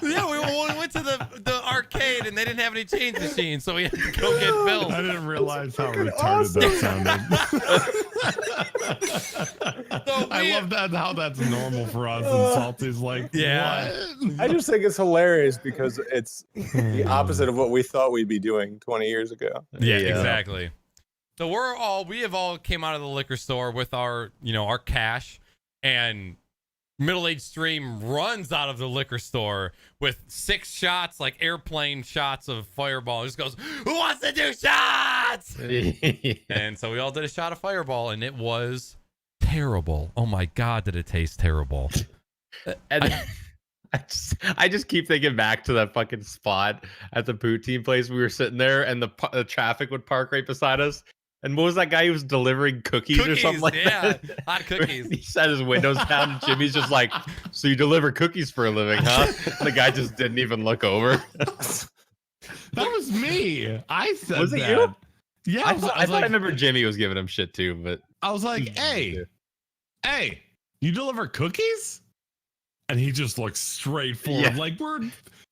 Yeah, we went to the arcade and they didn't have any change machines, so we had to go get bills. I didn't realize how retarded awesome. that sounded. So I love that how that's normal for us. And Salty's like, Yeah. what? I just think it's hilarious because it's the opposite of what we thought we'd be doing 20 years ago. Yeah, exactly. So we have all came out of the liquor store with our cash, and middle-aged stream runs out of the liquor store with 6 shots, like airplane shots of Fireball. He just goes, "Who wants to do shots?" And so we all did a shot of Fireball, and it was terrible. Oh my God, did it taste terrible? And I just keep thinking back to that fucking spot at the poutine place. We were sitting there, and the traffic would park right beside us. And what was that guy who was delivering cookies or something like that? Hot cookies. He set his windows down, and Jimmy's just like, "So you deliver cookies for a living, huh?" And the guy just didn't even look over. That was me. I said Was it that. you? Yeah, I thought I remember Jimmy was giving him shit too, but I was like, hey, you deliver cookies? And he just looked straight forward. Yeah. Like, we're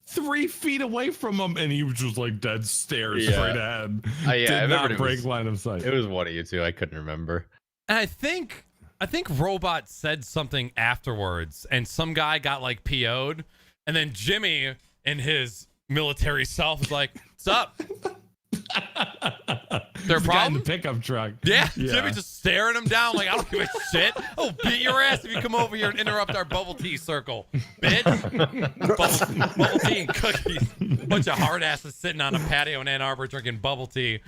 3 feet away from him, and he was just like dead stare Yeah. straight ahead. I Did remember not it break was- line of sight. it was one of you two. I couldn't remember. And I think Robot said something afterwards, and some guy got like PO'd, and then Jimmy in his military self was like, "What's up?" Their The guy in problem? the pickup truck. Yeah, Jimmy just staring him down like, "I don't give a shit. I'll beat your ass if you come over here and interrupt our bubble tea circle, bitch." Bubble tea and cookies. Bunch of hard asses sitting on a patio in Ann Arbor drinking bubble tea.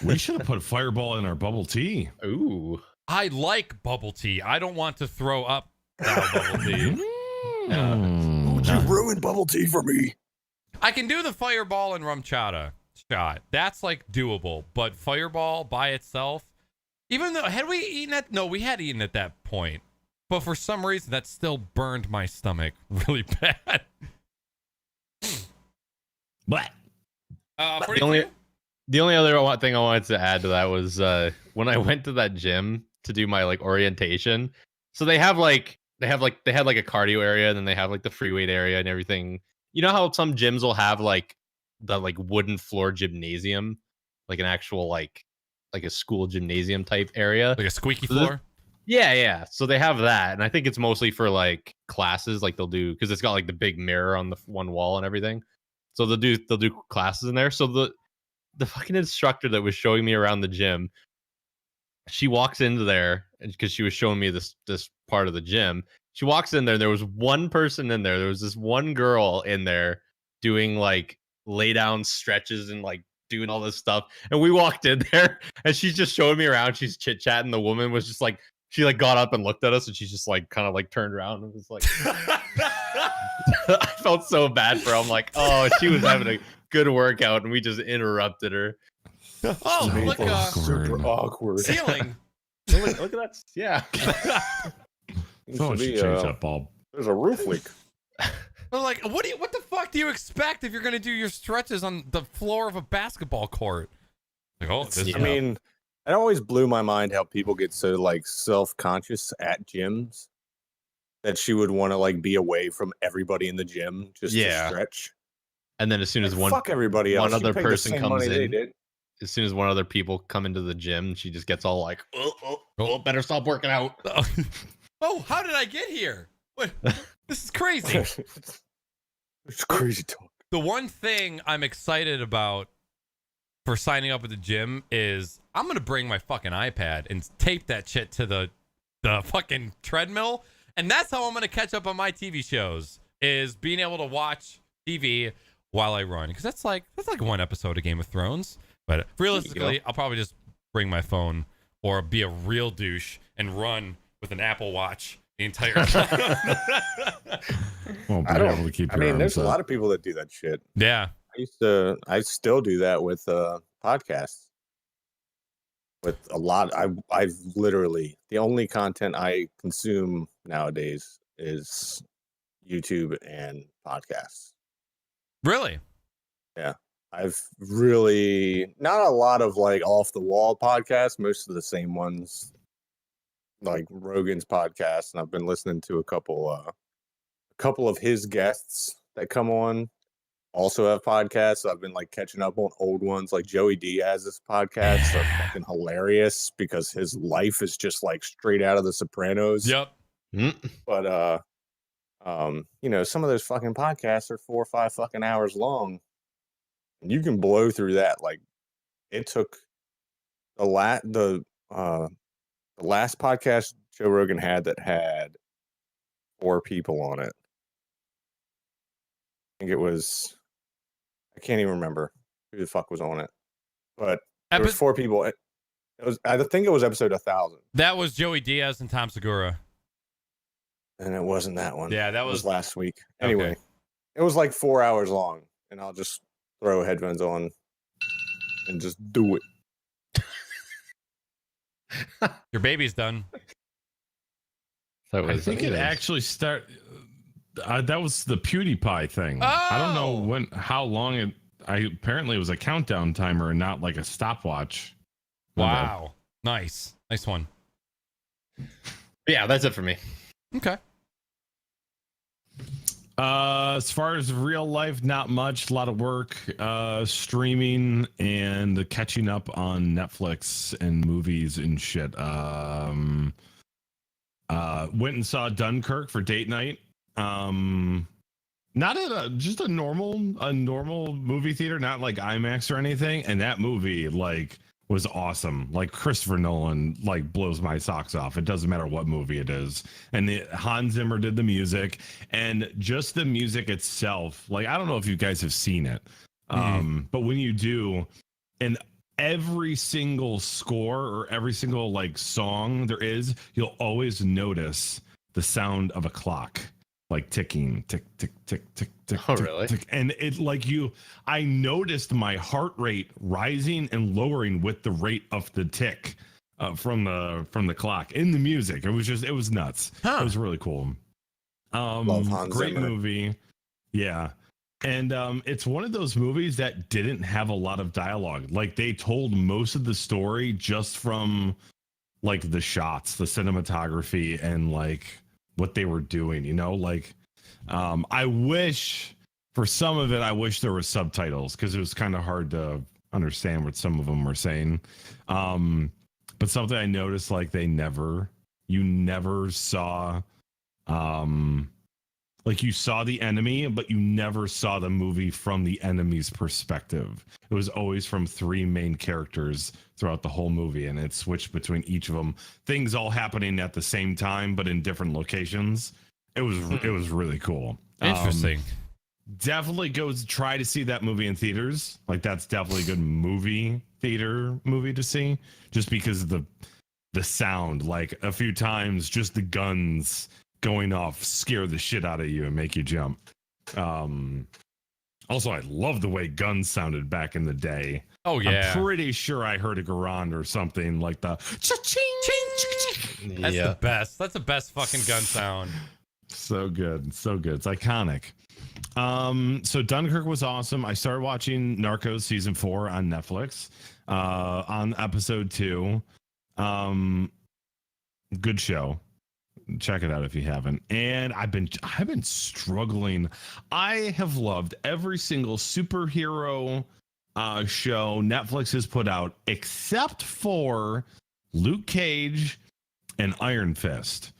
We should have put Fireball in our bubble tea. Ooh. I like bubble tea. I don't want to throw up now bubble tea. You ruined bubble tea for me. I can do the Fireball and rum chata shot. That's like doable. But Fireball by itself, even though had we eaten it? No, we had eaten at that point. But for some reason, that still burned my stomach really bad. But The only other thing I wanted to add to that was when I went to that gym to do my like orientation. So they had like a cardio area, and then they have like the free weight area and everything. You know how some gyms will have like the like wooden floor gymnasium, like an actual like a school gymnasium type area, Like a squeaky floor. Yeah. So they have that, and I think it's mostly for like classes, like they'll do because it's got like the big mirror on the one wall and everything. So they'll do classes in there. So the fucking instructor that was showing me around the gym, she walks into there because she was showing me this part of the gym. She walks in there. There was one person in there. There was this one girl in there doing like lay down stretches and like doing all this stuff. And we walked in there, and she's just showing me around. She's chit chatting. The woman was just like, she like got up and looked at us, and she's just like kind of like turned around and was like, I felt so bad for her. I'm like, oh, she was having a good workout, and we just interrupted her. Oh, look, Super awkward. ceiling. Look at that. Yeah. someone should change that bulb. There's a roof leak. But like, what the fuck do you expect if you're gonna do your stretches on the floor of a basketball court? Like, oh, this I mean, it always blew my mind how people get so like self-conscious at gyms that she would want to like be away from everybody in the gym just Yeah. to stretch. And then as soon as Like, fuck everybody else. one You other paid the person same comes money they in, did. as soon as one other people come into the gym, she just gets all like, oh, better stop working out. oh, how did I get here? What? This is crazy. It's crazy talk. The one thing I'm excited about for signing up at the gym is I'm gonna bring my fucking iPad and tape that shit to the fucking treadmill, and that's how I'm gonna catch up on my TV shows, is being able to watch TV while I run, because that's like one episode of Game of Thrones. But realistically, I'll probably just bring my phone or be a real douche and run with an Apple Watch the entire time. Won't be able to keep I your mean, arms there's a up. lot of people that do that shit. Yeah. I still do that with podcasts. With a lot, I've literally, the only content I consume nowadays is YouTube and podcasts. Really? I've really not a lot of like off the wall podcasts, most of the same ones, like Rogan's podcast, and I've been listening to a couple of his guests that come on also have podcasts. So I've been like catching up on old ones, like Joey Diaz's podcasts are fucking hilarious because his life is just like straight out of The Sopranos. Yep. But you know, some of those fucking podcasts are 4 or 5 fucking hours long. And you can blow through that. Like it took the last podcast Joe Rogan had that had 4 people on it. I think it was, I can't even remember who the fuck was on it, but there was 4 people. It was, I think it was episode 1000. That was Joey Diaz and Tom Segura. And it wasn't that one. Yeah, that It was last week. Anyway, Okay. It was like 4 hours long, and I'll just throw headphones on and just do it. Your baby's done. I think it actually that was the PewDiePie thing. I don't know how long it. Apparently it was a countdown timer and not like a stopwatch. Wow, nice one. Yeah, that's it for me. Okay. As far as real life, not much. A lot of work, streaming and catching up on Netflix and movies and shit. Went and saw Dunkirk for date night. Not at just a normal movie theater, not like IMAX or anything. And that movie like was awesome. Like Christopher Nolan like blows my socks off. It doesn't matter what movie it is. And Hans Zimmer did the music, and just the music itself. Like I don't know if you guys have seen it, but when you do, and every single score or every single like song there is, you'll always notice the sound of a clock. Like ticking, tick, tick, tick, tick, tick. Oh, tick, really? Tick. And it like I noticed my heart rate rising and lowering with the rate of the tick from the clock in the music. It was nuts. Huh. It was really cool. Love Hans Great Zimmer. movie. Yeah. And it's one of those movies that didn't have a lot of dialogue. Like they told most of the story just from like the shots, the cinematography, and like what they were doing, you know, like I wish for some of it, I wish there were subtitles because it was kind of hard to understand what some of them were saying. But something I noticed, like you never saw, like you saw the enemy, but you never saw the movie from the enemy's perspective. It was always from 3 main characters throughout the whole movie, and it switched between each of them. Things all happening at the same time, but in different locations. It was really cool. Interesting. Definitely try to see that movie in theaters. Like that's definitely a good theater movie to see, just because of the sound. Like a few times, just the guns going off scare the shit out of you and make you jump. Also, I love the way guns sounded back in the day. Oh yeah. I'm pretty sure I heard a Garand or something like the cha-ching. That's the best. That's the best fucking gun sound. So good. So good. It's iconic. So Dunkirk was awesome. I started watching Narcos season 4 on Netflix, on episode 2. Good show. Check it out if you haven't. And I've been struggling. I have loved every single superhero show Netflix has put out except for Luke Cage and Iron Fist.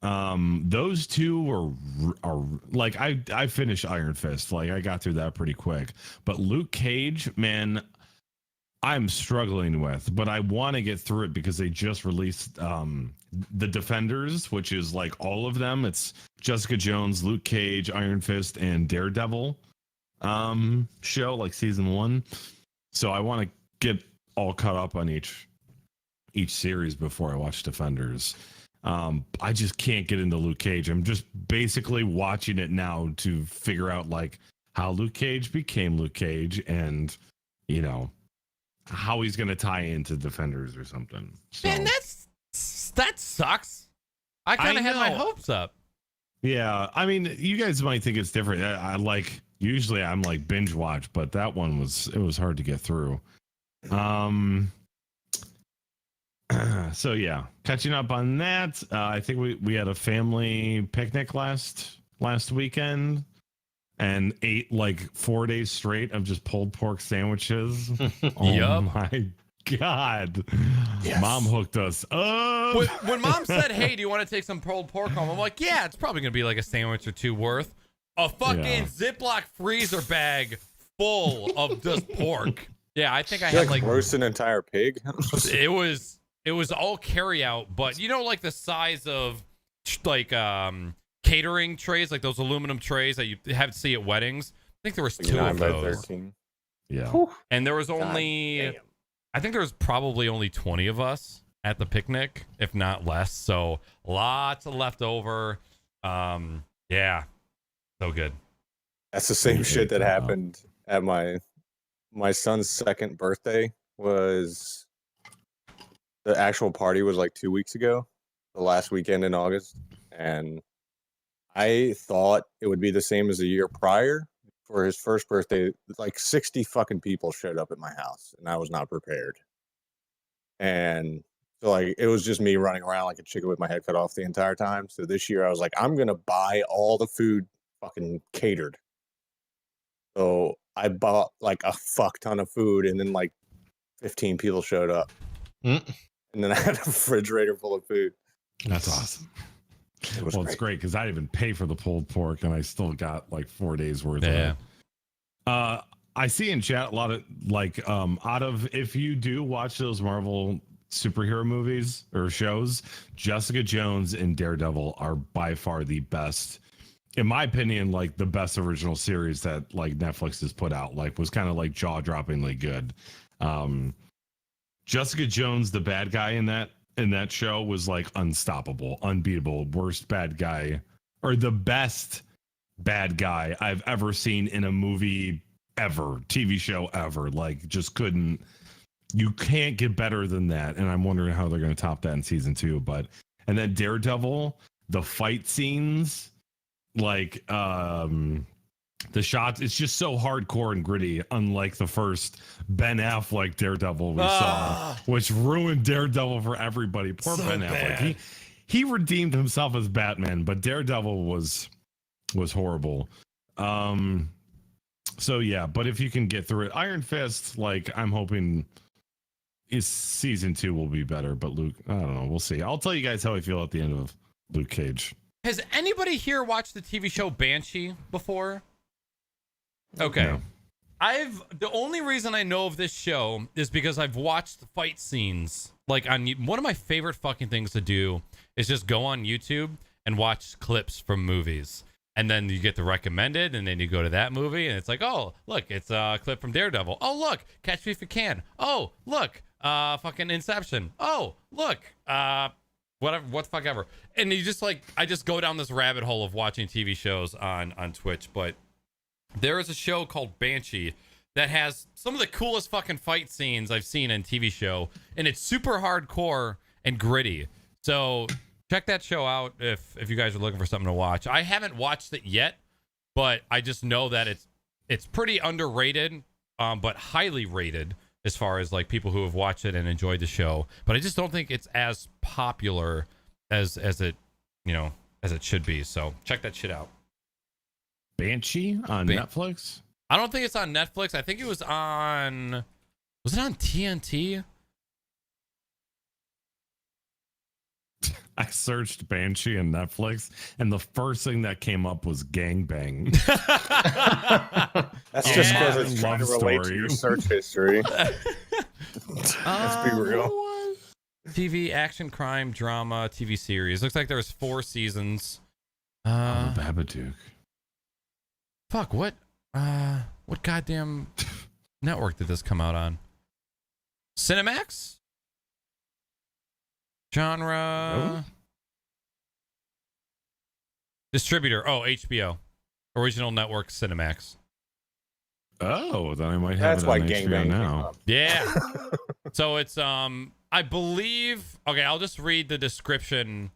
Those two are like I finished Iron Fist. Like I got through that pretty quick. But Luke Cage, man, I'm struggling with, but I want to get through it because they just released the Defenders, which is like all of them. It's Jessica Jones, Luke Cage, Iron Fist, and Daredevil show, like season 1. So I want to get all caught up on each series before I watch Defenders. I just can't get into Luke Cage. I'm just basically watching it now to figure out like how Luke Cage became Luke Cage and, you know, how he's going to tie into Defenders or something. So, Man, that sucks. I kind of had my know. hopes up. Yeah, I mean, you guys might think it's different. I like Usually I'm like binge watch, but that one was hard to get through. So yeah, catching up on that. I think we had a family picnic last weekend and ate like 4 days straight of just pulled pork sandwiches. Oh Yup. my God. Yes. Mom hooked us up. When Mom said, "Hey, do you want to take some pulled pork home?" I'm like, "Yeah, it's probably gonna be like a sandwich or two worth." A fucking Ziploc freezer bag full of just pork. Yeah, I think I You had like roast an entire pig. it was all carry out, but you know, like the size of like catering trays, like those aluminum trays that you have to see at weddings. I think there was 2 9 of by those, 13. Yeah. and there was only I think there was probably only 20 of us at the picnic, if not less. So lots of leftover. Yeah, so good. That's the same shit that happened at my son's second birthday. Was the actual party was like 2 weeks ago, the last weekend in August, and I thought it would be the same as the year prior. For his first birthday, like 60 fucking people showed up at my house, and I was not prepared. And so, like, it was just me running around like a chicken with my head cut off the entire time. So this year, I was like, I'm gonna buy all the food fucking catered. So I bought like a fuck ton of food, and then like 15 people showed up, and then I had a refrigerator full of food. That's awesome. Well, it's great because I didn't even pay for the pulled pork, and I still got like 4 days worth of it. I see in chat a lot of like out of, if you do watch those Marvel superhero movies or shows, Jessica Jones and Daredevil are by far the best, in my opinion, like the best original series that like Netflix has put out. Like, was kind of like jaw-droppingly good. Jessica Jones, the bad guy in that show, was like unstoppable, unbeatable, worst bad guy, or the best bad guy I've ever seen in a movie ever, TV show ever. Like, just couldn't, you can't get better than that. And I'm wondering how they're going to top that in season 2. But, and then Daredevil, the fight scenes, like the shots, it's just so hardcore and gritty, unlike the first Ben Affleck Daredevil we saw, which ruined Daredevil for everybody. Poor Ben Affleck. He redeemed himself as Batman, but Daredevil was horrible. So yeah, but if you can get through it, Iron Fist, like, I'm hoping season 2 will be better. But Luke, I don't know, we'll see. I'll tell you guys how I feel at the end of Luke Cage. Has anybody here watched the TV show Banshee before? Okay. No. The only reason I know of this show is because I've watched the fight scenes. Like, on one of my favorite fucking things to do is just go on YouTube and watch clips from movies. And then you get the recommended, and then you go to that movie, and it's like, oh, look, it's a clip from Daredevil. Oh, look, Catch Me If You Can. Oh, look, fucking Inception. Oh, look, whatever, what the fuck ever. And you just like, I just go down this rabbit hole of watching TV shows on Twitch. But there is a show called Banshee that has some of the coolest fucking fight scenes I've seen in TV show, and it's super hardcore and gritty. So check that show out if you guys are looking for something to watch. I haven't watched it yet, but I just know that it's pretty underrated, but highly rated as far as like people who have watched it and enjoyed the show. But I just don't think it's as popular as it, as it should be. So check that shit out. Banshee on Netflix? I don't think it's on Netflix. I think it was it on TNT? I searched Banshee and Netflix, and the first thing that came up was gangbang. That's just because it's trying to relate to your search history. Let's be real. TV, action, crime, drama, TV series. Looks like there was 4 seasons. The Babadook. Fuck, what goddamn network did this come out on? Cinemax? Genre? Distributor. Oh, HBO. Original network, Cinemax. Oh, then I might have That's it why on HBO now. Yeah. So it's I believe, okay, I'll just read the description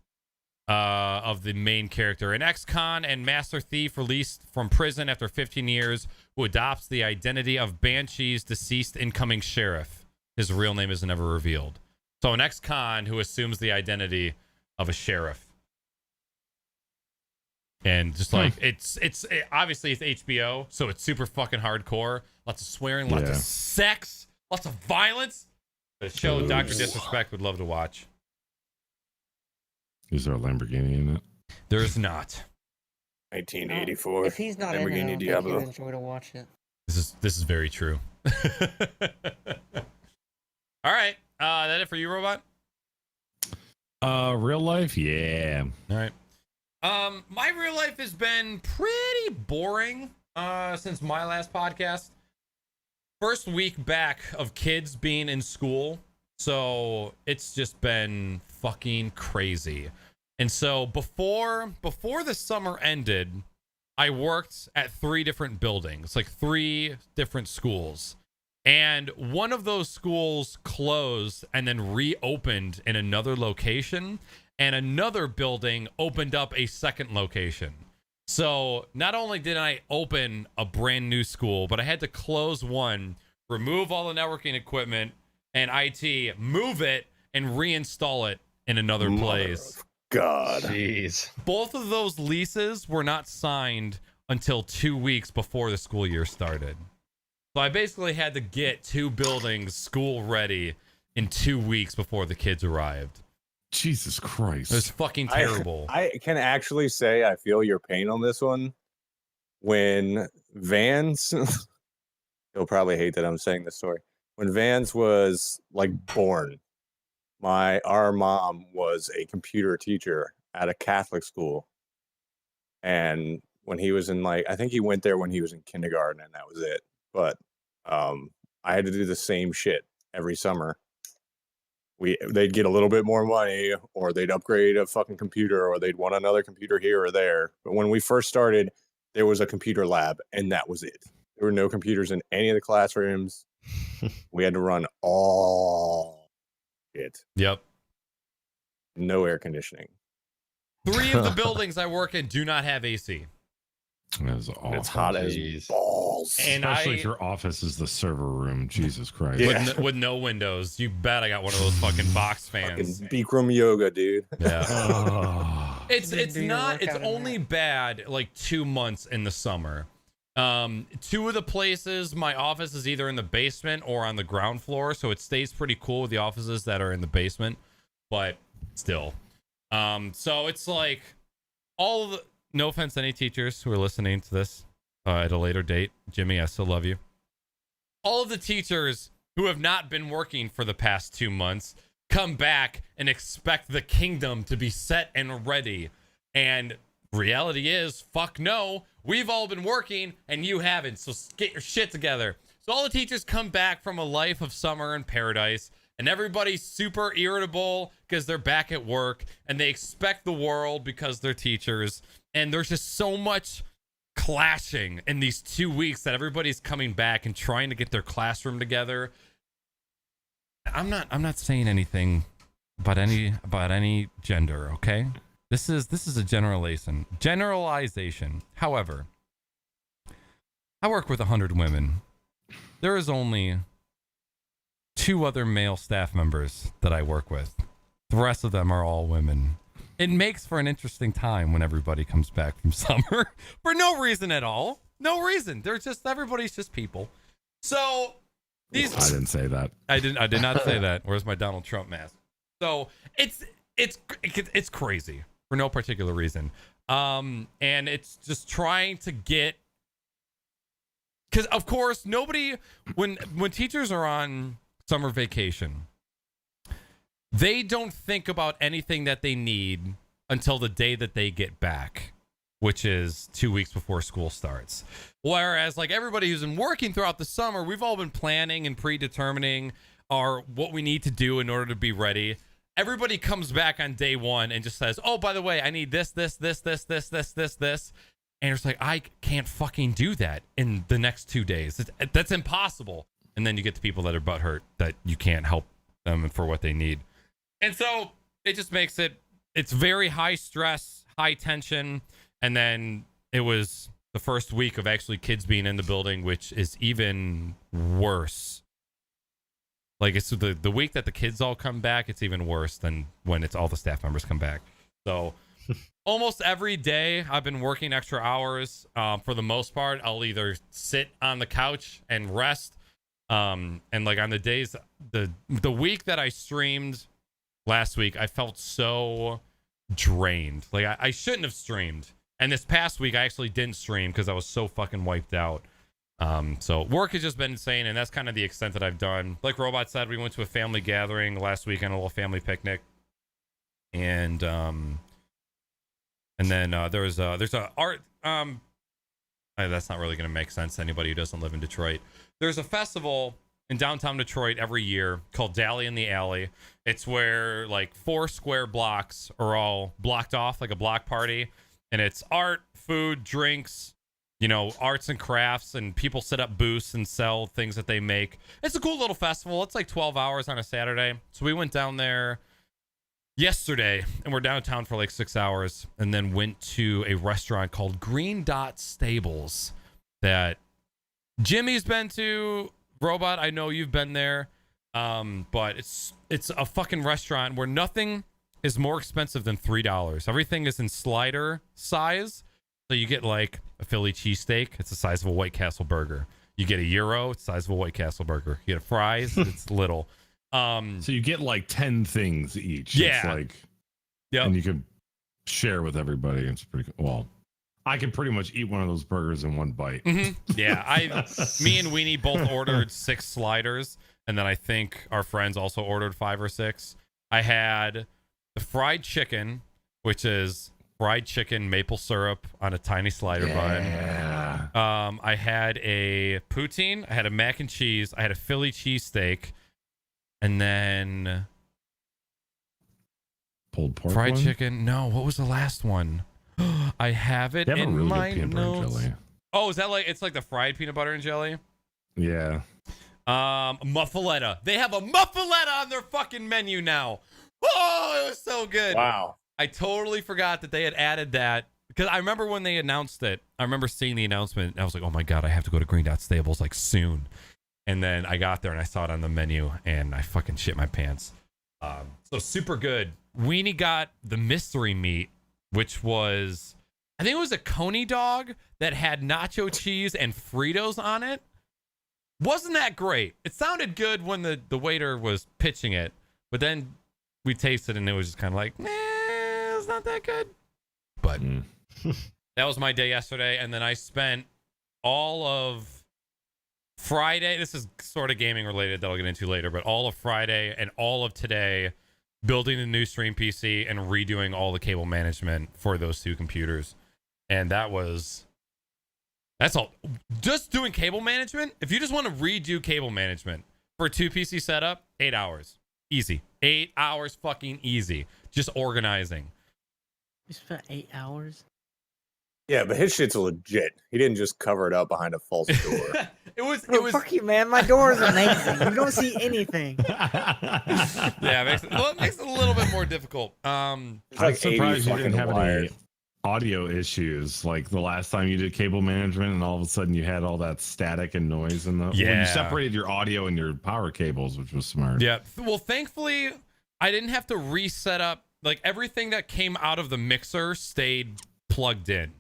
of the main character. An ex-con and master thief released from prison after 15 years who adopts the identity of Banshee's deceased incoming sheriff. His real name is never revealed. So an ex-con who assumes the identity of a sheriff. And just like, obviously it's HBO, so it's super fucking hardcore. Lots of swearing, lots of sex, lots of violence. The show Dr. Disrespect would love to watch. Is there a Lamborghini in it? There is not. 1984. If he's not in it, I Lamborghini don't think Diablo. you'd enjoy to watch it. This is very true. All right. That it for you, Robot? Real life? Yeah. All right. My real life has been pretty boring since my last podcast. First week back of kids being in school, so it's just been fucking crazy. And so before the summer ended, I worked at 3 different buildings, like 3 different schools. And one of those schools closed and then reopened in another location, and another building opened up a second location. So not only did I open a brand new school, but I had to close one, remove all the networking equipment and IT, move it, and reinstall it in another place. God. Jeez. Both of those leases were not signed until 2 weeks before the school year started. So I basically had to get 2 buildings school ready in 2 weeks before the kids arrived. Jesus Christ. It was fucking terrible. I can actually say I feel your pain on this one. When Vans, he'll probably hate that I'm saying this story. When Vans was like born, our mom was a computer teacher at a Catholic school. And when he was in I think he went there when he was in kindergarten and that was it. But I had to do the same shit every summer. They'd get a little bit more money, or they'd upgrade a fucking computer, or they'd want another computer here or there. But when we first started, there was a computer lab, and that was it. There were no computers in any of the classrooms. We had to run all it. Yep. No air conditioning. 3 of the buildings I work in do not have AC. That is awful. It's hot as balls. And Especially if your office is the server room. Jesus Christ. Yeah. with no windows. You bet I got one of those fucking box fans. Fucking Bikram yoga, dude. Yeah. Oh. It's Do your not, it's workout in only there. bad like 2 months in the summer. 2 of the places, my office is either in the basement or on the ground floor, so it stays pretty cool with the offices that are in the basement, but still. So it's like all of the, no offense to any teachers who are listening to this at a later date. Jimmy, I still love you. All of the teachers who have not been working for the past 2 months come back and expect the kingdom to be set and ready. And reality is, fuck no, we've all been working and you haven't. So get your shit together. So all the teachers come back from a life of summer in paradise, and everybody's super irritable because they're back at work, and they expect the world because they're teachers. And there's just so much clashing in these 2 weeks that everybody's coming back and trying to get their classroom together. I'm not saying anything about any gender, okay? This is a generalization. However, I work with 100 women. There is only 2 other male staff members that I work with. The rest of them are all women. It makes for an interesting time when everybody comes back from summer for no reason at all. No reason. Everybody's just people. So these I didn't say that. I did not say that. Where's my Donald Trump mask? So it's crazy for no particular reason. And it's just trying to get, because of course nobody, when teachers are on summer vacation, they don't think about anything that they need until the day that they get back, which is 2 weeks before school starts. Whereas like everybody who's been working throughout the summer, we've all been planning and predetermining what we need to do in order to be ready. Everybody comes back on day 1 and just says, oh, by the way, I need this. And it's like, I can't fucking do that in the next 2 days. That's impossible. And then you get the people that are butthurt that you can't help them for what they need. And so it just makes it it's very high stress, high tension, and then it was the first week of actually kids being in the building, which is even worse. Like, it's the week that the kids all come back, it's even worse than when it's all the staff members come back. So almost every day I've been working extra hours. For the most part, I'll either sit on the couch and rest. And like on the days, the week that I streamed last week, I felt so drained. Like I shouldn't have streamed. And this past week I actually didn't stream because I was so fucking wiped out. So work has just been insane, and that's kind of the extent that I've done. Like Robot said, we went to a family gathering last week on a little family picnic. And then there's a art that's not really going to make sense to anybody who doesn't live in Detroit. There's a festival in downtown Detroit every year called Dally in the Alley. It's where like 4 square blocks are all blocked off like a block party, and it's art, food, drinks, arts and crafts, and people set up booths and sell things that they make. It's a cool little festival. It's like 12 hours on a Saturday. So we went down there yesterday, and we're downtown for like 6 hours, and then went to a restaurant called Green Dot Stables that Jimmy's been to. Robot, I know you've been there, but it's a fucking restaurant where nothing is more expensive than $3. Everything is in slider size, so you get like a Philly cheesesteak, it's the size of a White Castle burger. You get a Euro, it's the size of a White Castle burger. You get a fries, it's little. So you get like 10 things each. Yeah. It's like, yep. And you can share with everybody. It's pretty cool. Well, I can pretty much eat one of those burgers in one bite. Mm-hmm. Yeah, me and Weenie both ordered 6 sliders, and then I think our friends also ordered 5 or 6. I had the fried chicken, which is fried chicken, maple syrup on a tiny slider bun. I had a poutine, I had a mac and cheese, I had a Philly cheesesteak, and then pulled pork fried one? chicken. No, what was the last one? I have it in really my good peanut butter and notes. jelly. Oh, is that like it's like the fried peanut butter and jelly? Yeah. Muffaletta. They have a muffaletta on their fucking menu now. Oh, it was so good. Wow. I totally forgot that they had added that, because I remember when they announced it. I remember seeing the announcement, and I was like, oh my god, I have to go to Green Dot Stables like soon. And then I got there and I saw it on the menu, and I fucking shit my pants. So super good. Weenie got the mystery meat, which was, I think it was a coney dog that had nacho cheese and Fritos on it. Wasn't that great? It sounded good when the waiter was pitching it, but then we tasted it and it was just kind of like, nah, it's not that good. But that was my day yesterday, and then I spent all of Friday, this is sort of gaming related that I'll get into later, but all of Friday and all of today building a new stream PC and redoing all the cable management for those 2 computers. And that's all. Just doing cable management, if you just want to redo cable management for a 2 PC setup, 8 hours. Easy. 8 hours fucking easy. Just organizing. You spent 8 hours? Yeah, but his shit's legit. He didn't just cover it up behind a false door. It was Fuck you, man. My door is amazing. You don't see anything. yeah, it makes it a little bit more difficult. I'm like 80 surprised you didn't fucking have any wires. audio issues like the last time you did cable management, and all of a sudden you had all that static and noise in the when Yeah. you separated your audio and your power cables, which was smart. Yeah. Well, thankfully, I didn't have to reset up. Like, everything that came out of the mixer stayed plugged in.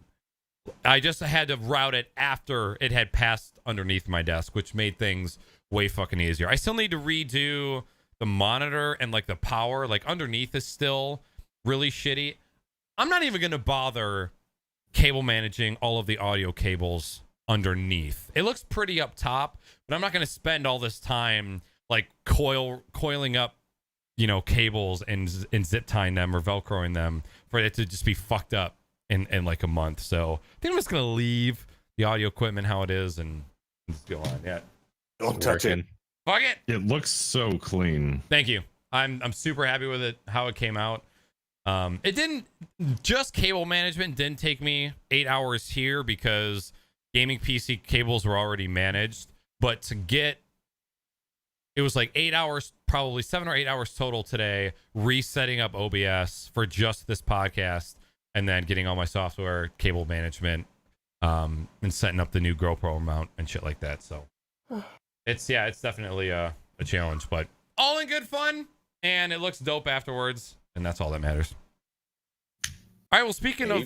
I just had to route it after it had passed underneath my desk, which made things way fucking easier. I still need to redo the monitor, and like the power, like underneath is still really shitty. I'm not even going to bother cable managing all of the audio cables underneath. It looks pretty up top, but I'm not going to spend all this time like coiling up, cables and zip tying them or Velcroing them for it to just be fucked up in like a month. So I think I'm just going to leave the audio equipment how it is and just go on. Yeah. Don't touch it. Fuck it. It looks so clean. Thank you. I'm super happy with it, how it came out. It didn't, just cable management didn't take me 8 hours here because gaming PC cables were already managed, but to get it was like 8 hours, probably 7 or 8 hours total today, resetting up OBS for just this podcast, and then getting all my software, cable management, and setting up the new GoPro mount and shit like that. So it's definitely a challenge, but all in good fun, and it looks dope afterwards, and that's all that matters. All right, well, speaking of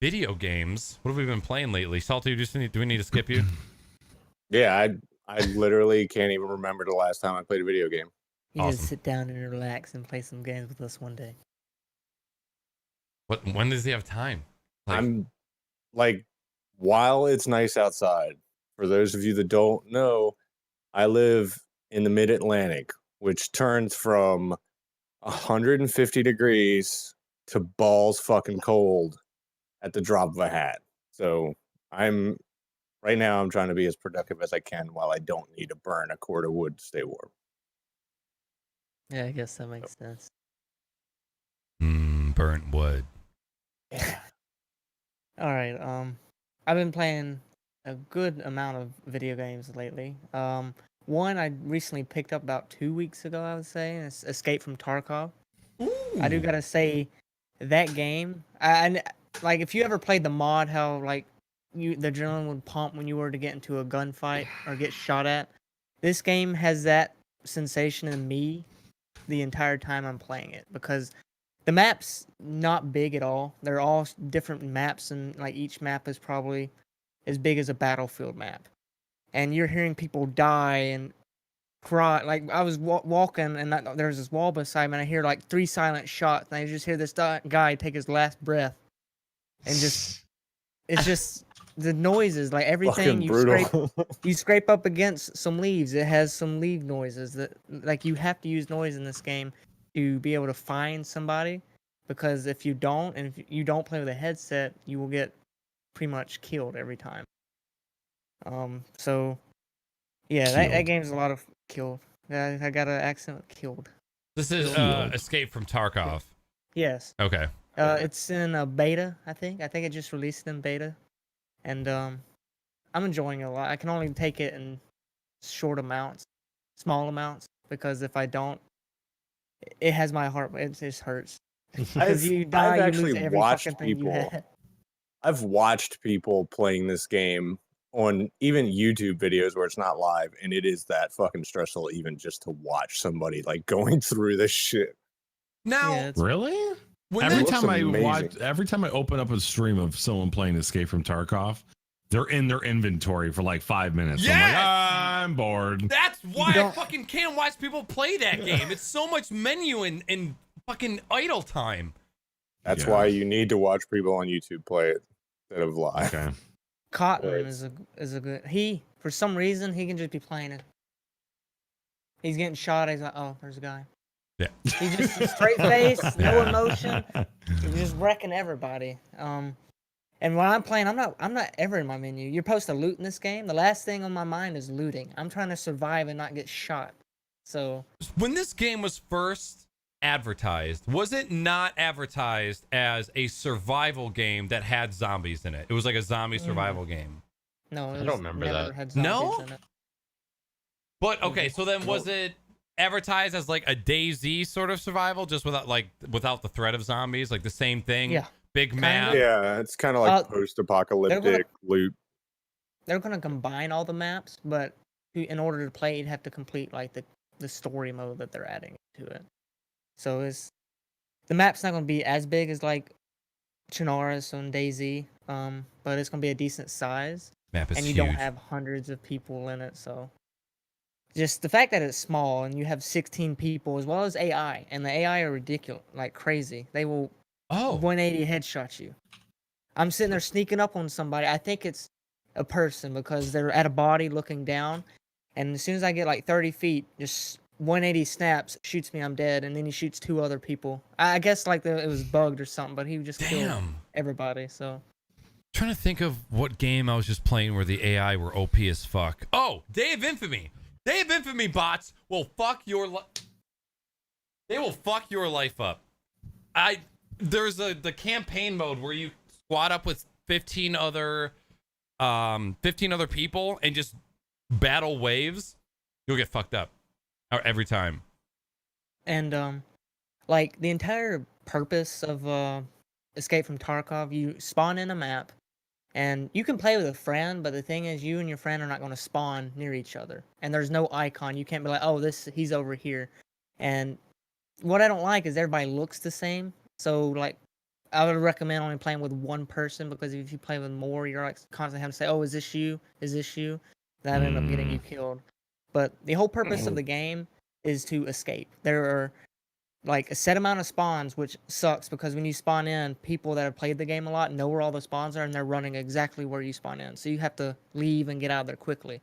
video games, what have we been playing lately? Salty, do we need to skip you? Yeah, I literally can't even remember the last time I played a video game. You Awesome. just sit down and relax and play some games with us one day. When does he have time? I'm like, while it's nice outside, for those of you that don't know, I live in the mid-Atlantic, which turns from 150 degrees to balls fucking cold at the drop of a hat. So right now I'm trying to be as productive as I can while I don't need to burn a cord of wood to stay warm. Yeah, I guess that makes sense. Burnt wood. Yeah. All right. I've been playing a good amount of video games lately. One I recently picked up about 2 weeks ago, I would say. And it's Escape from Tarkov. I do gotta say, that game. I like, if you ever played the mod, how like the adrenaline would pump when you were to get into a gunfight or get shot at. This game has that sensation in me the entire time I'm playing it, because the map's not big at all. They're all different maps, and like each map is probably as big as a battlefield map. And you're hearing people die and cry. Like, I was walking, and there was this wall beside me, and I hear like 3 silent shots, and I just hear this guy take his last breath, and just it's just the noises, like everything you scrape up against some leaves. It has some leaf noises that, like, you have to use noise in this game to be able to find somebody, because if you don't, and if you don't play with a headset, you will get pretty much killed every time. So yeah, that game's a lot of killed. I got an accent, killed. This is Escape from Tarkov. Yes. Okay. It's in a beta, I think. I think it just released in beta, and I'm enjoying it a lot. I can only take it in short amounts, small amounts, because if I don't, it has my heart. It just hurts. Because you die, I've you lose actually every watched fucking thing you people. had. I've watched people playing this game on even YouTube videos where it's not live, and it is that fucking stressful even just to watch somebody like going through this shit. Now, Yeah, Really? when Every looks time I amazing. every time I open up a stream of someone playing Escape from Tarkov, they're in their inventory for like 5 minutes. Yes! I'm like, I'm bored. that's why I fucking can't watch people play that game. It's so much menu and fucking idle time. That's Yeah. why you need to watch people on YouTube play it instead of live. Okay. Cotton Right. is a good. He, for some reason, he can just be playing it. He's getting shot. He's like, oh, there's a guy. Yeah. He's just a straight face, no Yeah. emotion. He's just wrecking everybody. And when I'm playing, I'm not ever in my menu. You're supposed to loot in this game. The last thing on my mind is looting. I'm trying to survive and not get shot. So When this game was first advertised, was it not advertised as a survival game that had zombies in it? It was like a zombie survival game. no, I don't remember never that. had No? zombies in it. But okay, so then was it advertised as like a DayZ sort of survival, just without the threat of zombies, like the same thing? Yeah. Big Kinda. map. Yeah, it's kind of like post-apocalyptic loot. They're gonna combine all the maps, but in order to play, you'd have to complete like the story mode that they're adding to it. So the map's not gonna be as big as like Chernarus on DayZ, but it's gonna be a decent size, Map is and you huge. don't have hundreds of people in it. So just the fact that it's small and you have 16 people as well as AI, and the AI are ridiculous, like crazy. They will 180 headshot you. I'm sitting there sneaking up on somebody. I think it's a person because they're at a body looking down, and as soon as I get like 30 feet, just 180 snaps, shoots me, I'm dead, and then he shoots 2 other people. I guess like it was bugged or something, but he just killed Damn. everybody. So Trying to think of what game I was just playing where the AI were OP as fuck. Oh, Day of Infamy. Day of Infamy bots will fuck your They will fuck your life up. There's the campaign mode where you squad up with 15 other people and just battle waves. You'll get fucked up. Every time. And like the entire purpose of Escape from Tarkov, you spawn in a map, and you can play with a friend, but the thing is, you and your friend are not going to spawn near each other, and there's no icon. You can't be like, oh, he's over here. And what I don't like is everybody looks the same. So like, I would recommend only playing with one person, because if you play with more, you're like constantly having to say, "Oh, is this you? Is this you?" That end up getting you killed. But the whole purpose of the game is to escape. There are like a set amount of spawns, which sucks because when you spawn in, people that have played the game a lot know where all the spawns are, and they're running exactly where you spawn in. So you have to leave and get out of there quickly.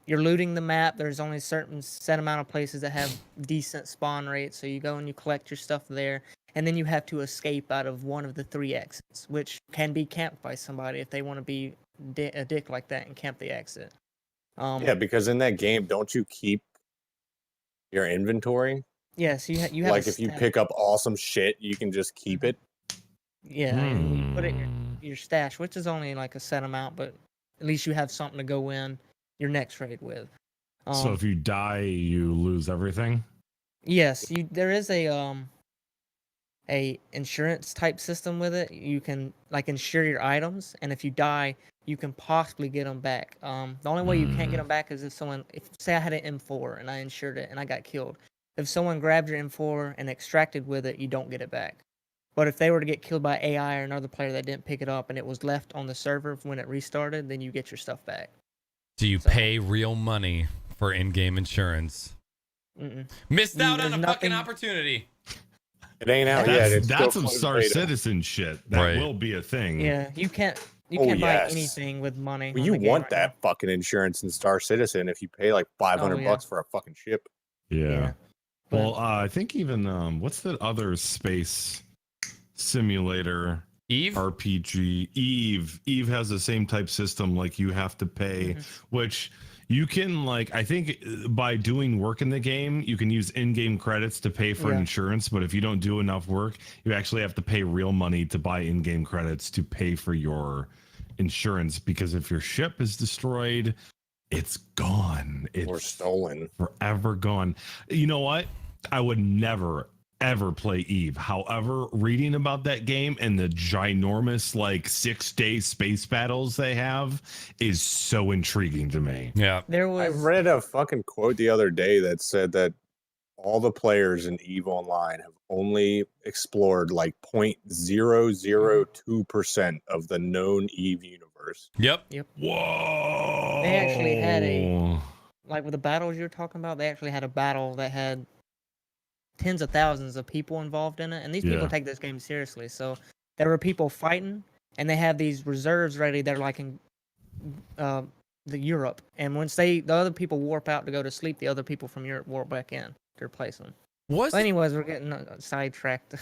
You're looting the map. There's only a certain set amount of places that have decent spawn rates, so you go and you collect your stuff there, and then you have to escape out of one of the 3 exits, which can be camped by somebody if they want to be a dick like that and camp the exit. Yeah, because in that game, don't you keep your inventory? Yes, you have Like if you pick up awesome shit, you can just keep it. Yeah, and you put it in your stash, which is only like a set amount, but at least you have something to go in your next raid with. So if you die, you lose everything. Yes, there is a insurance type system with it. You can like insure your items, and if you die, you can possibly get them back. The only way you can't get them back is if say I had an M4 and I insured it and I got killed. If someone grabbed your M4 and extracted with it, you don't get it back. But if they were to get killed by AI or another player that didn't pick it up and it was left on the server when it restarted, then you get your stuff back. Do you pay real money for in-game insurance? Missed out on a fucking opportunity. It ain't out yet. That's some Star Citizen shit. That will be a thing. Yeah, you can't buy anything with money. Well, you want that fucking insurance in Star Citizen if you pay like $500 for a fucking ship. Yeah. Well, I think even what's that other space simulator? Eve RPG. Eve has the same type system. Like you have to pay, which you can like. I think by doing work in the game, you can use in-game credits to pay for insurance. But if you don't do enough work, you actually have to pay real money to buy in-game credits to pay for your insurance. Because if your ship is destroyed, it's gone. It's stolen. Forever gone. You know what? I would never, ever play Eve. However, reading about that game and the ginormous like 6-day space battles they have is so intriguing to me. Yeah. I read a fucking quote the other day that said that all the players in Eve Online have only explored like 0.002% of the known Eve universe. Yep. Whoa. They actually had like with the battles you were talking about, they actually had a battle that had tens of thousands of people involved in it, and these people take this game seriously. So there were people fighting, and they have these reserves ready. They're like in the Europe, and once the other people warp out to go to sleep, the other people from Europe warp back in to replace them. Anyways, we're getting sidetracked.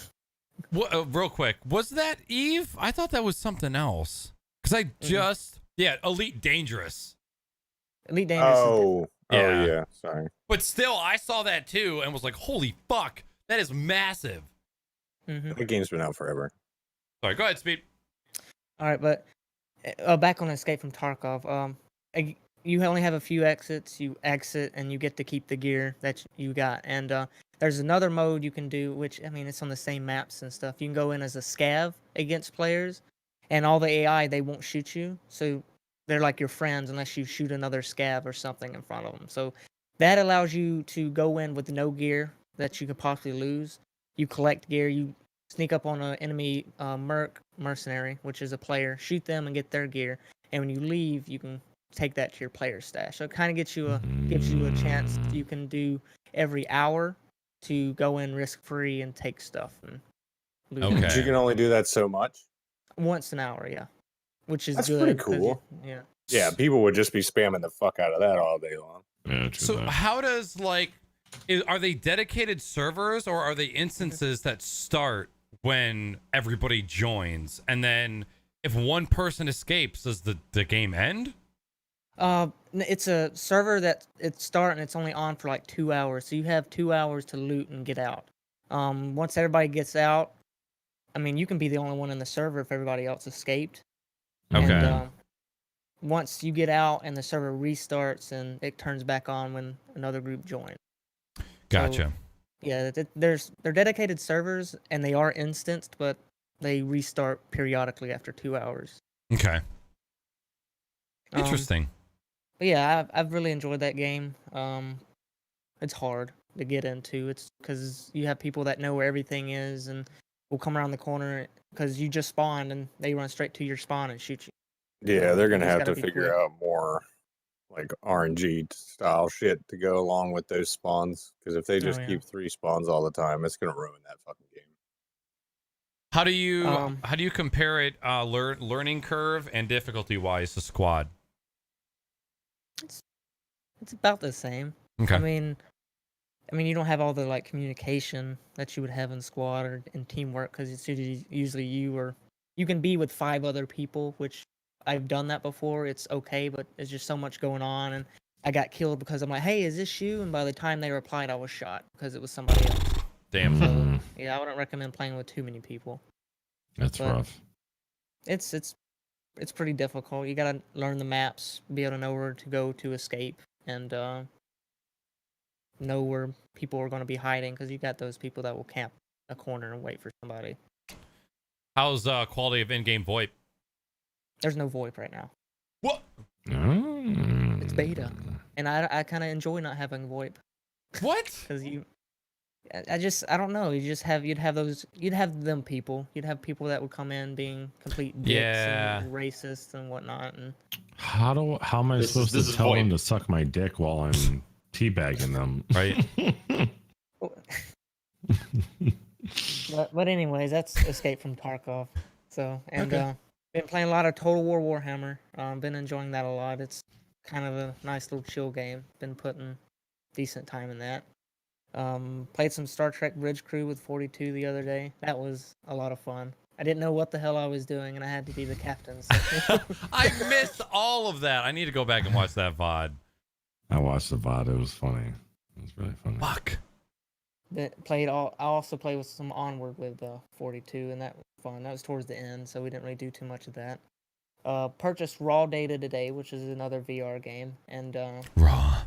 Real quick, was that Eve? I thought that was something else. Because I just Elite Dangerous. Elite Dangerous. Yeah. Sorry. But still, I saw that too and was like, holy fuck, that is massive. The game's been out forever. Sorry, go ahead, Speed. All right, but back on Escape from Tarkov. You only have a few exits. You exit and you get to keep the gear that you got. And there's another mode you can do, which, I mean, it's on the same maps and stuff. You can go in as a scav against players, and all the AI, they won't shoot you. So they're like your friends unless you shoot another scav or something in front of them. So that allows you to go in with no gear that you could possibly lose. You collect gear. You sneak up on an enemy mercenary, which is a player, shoot them and get their gear. And when you leave, you can take that to your player stash. So it kind of gives you a chance you can do every hour to go in risk-free and take stuff. And loot. But you can only do that so much? Once an hour, yeah. Which is That's good. pretty cool. Yeah, people would just be spamming the fuck out of that all day long. Yeah, so how does are they dedicated servers, or are they instances that start when everybody joins, and then if one person escapes, does the game end? It's a server that it's starting. It's only on for like 2 hours, so you have 2 hours to loot and get out. Once everybody gets out, I mean, you can be the only one in the server if everybody else escaped. Okay. And, once you get out and the server restarts, and it turns back on when another group joins. Gotcha. Yeah, they're dedicated servers and they are instanced, but they restart periodically after 2 hours. Okay. Um, Interesting. But yeah, I've really enjoyed that game. It's hard to get into. It's because you have people that know where everything is and will come around the corner because you just spawned and they run straight to your spawn and shoot you. Yeah, they're You gonna just have gotta to be figure quick. out more like RNG style shit to go along with those spawns. Because if they just yeah. keep 3 spawns all the time, it's gonna ruin that fucking game. How do you Um, compare it learning curve and difficulty wise to squad? It's about the same. Okay. I mean, you don't have all the like communication that you would have in squad or in teamwork because it's usually you can be with 5 other people, which I've done that before. It's okay, but there's just so much going on, and I got killed because I'm like, "Hey, is this you?" And by the time they replied, I was shot because it was somebody else. Damn. So yeah, I wouldn't recommend playing with too many people. That's But rough. It's pretty difficult. You gotta learn the maps, be able to know where to go to escape, and know where people are going to be hiding because you got those people that will camp a corner and wait for somebody. How's quality of in-game VoIP? There's no VoIP right now. What? It's beta, and I kind of enjoy not having VoIP What? because I don't know. You'd have them people. You'd have people that would come in being complete dicks Yeah. and racist and whatnot. And How am I supposed to tell them to suck my dick while I'm teabagging them? Right. but anyways, that's Escape from Tarkov. So and Okay. been playing a lot of Total War Warhammer. Been enjoying that a lot. It's kind of a nice little chill game. Been putting decent time in that. Played some Star Trek Bridge Crew with 42 the other day. That was a lot of fun. I didn't know what the hell I was doing, and I had to be the captain. So. I missed all of that. I need to go back and watch that VOD. I watched the VOD. It was funny. It was really funny. Fuck. I also played with some Onward with 42, and that was fun. That was towards the end, so we didn't really do too much of that. Purchased Raw Data today, which is another VR game, and Raw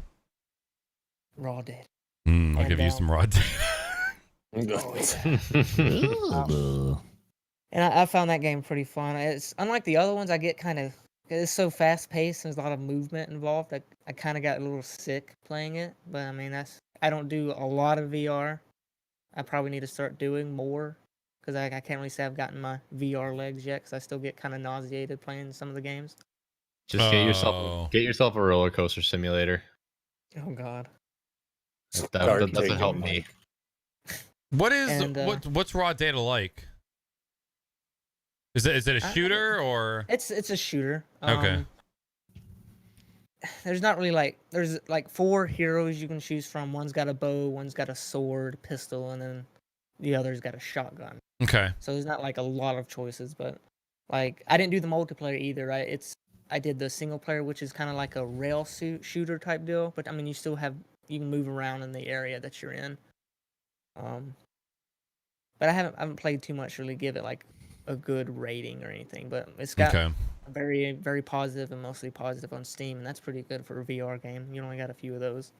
Data. I'll give you some raw data. And I found that game pretty fun. It's unlike the other ones. It's so fast paced. There's a lot of movement involved. I kind of got a little sick playing it, but I mean I don't do a lot of VR. I probably need to start doing more because I can't really say I've gotten my VR legs yet because I still get kind of nauseated playing some of the games. Just get yourself a roller coaster simulator. Oh God. That doesn't help me. What is And, what's raw data like? Is it a shooter or? It's a shooter. Okay. There's not really there's 4 heroes you can choose from. One's got a bow, one's got a sword, pistol, and then the other's got a shotgun. Okay. So there's not a lot of choices, but I didn't do the multiplayer either, right? I did the single player, which is kind of like a rail shooter type deal, but I mean you can move around in the area that you're in. But I haven't played too much to really give it a good rating or anything, but it's got very, very positive and mostly positive on Steam, and that's pretty good for a VR game. You only got a few of those.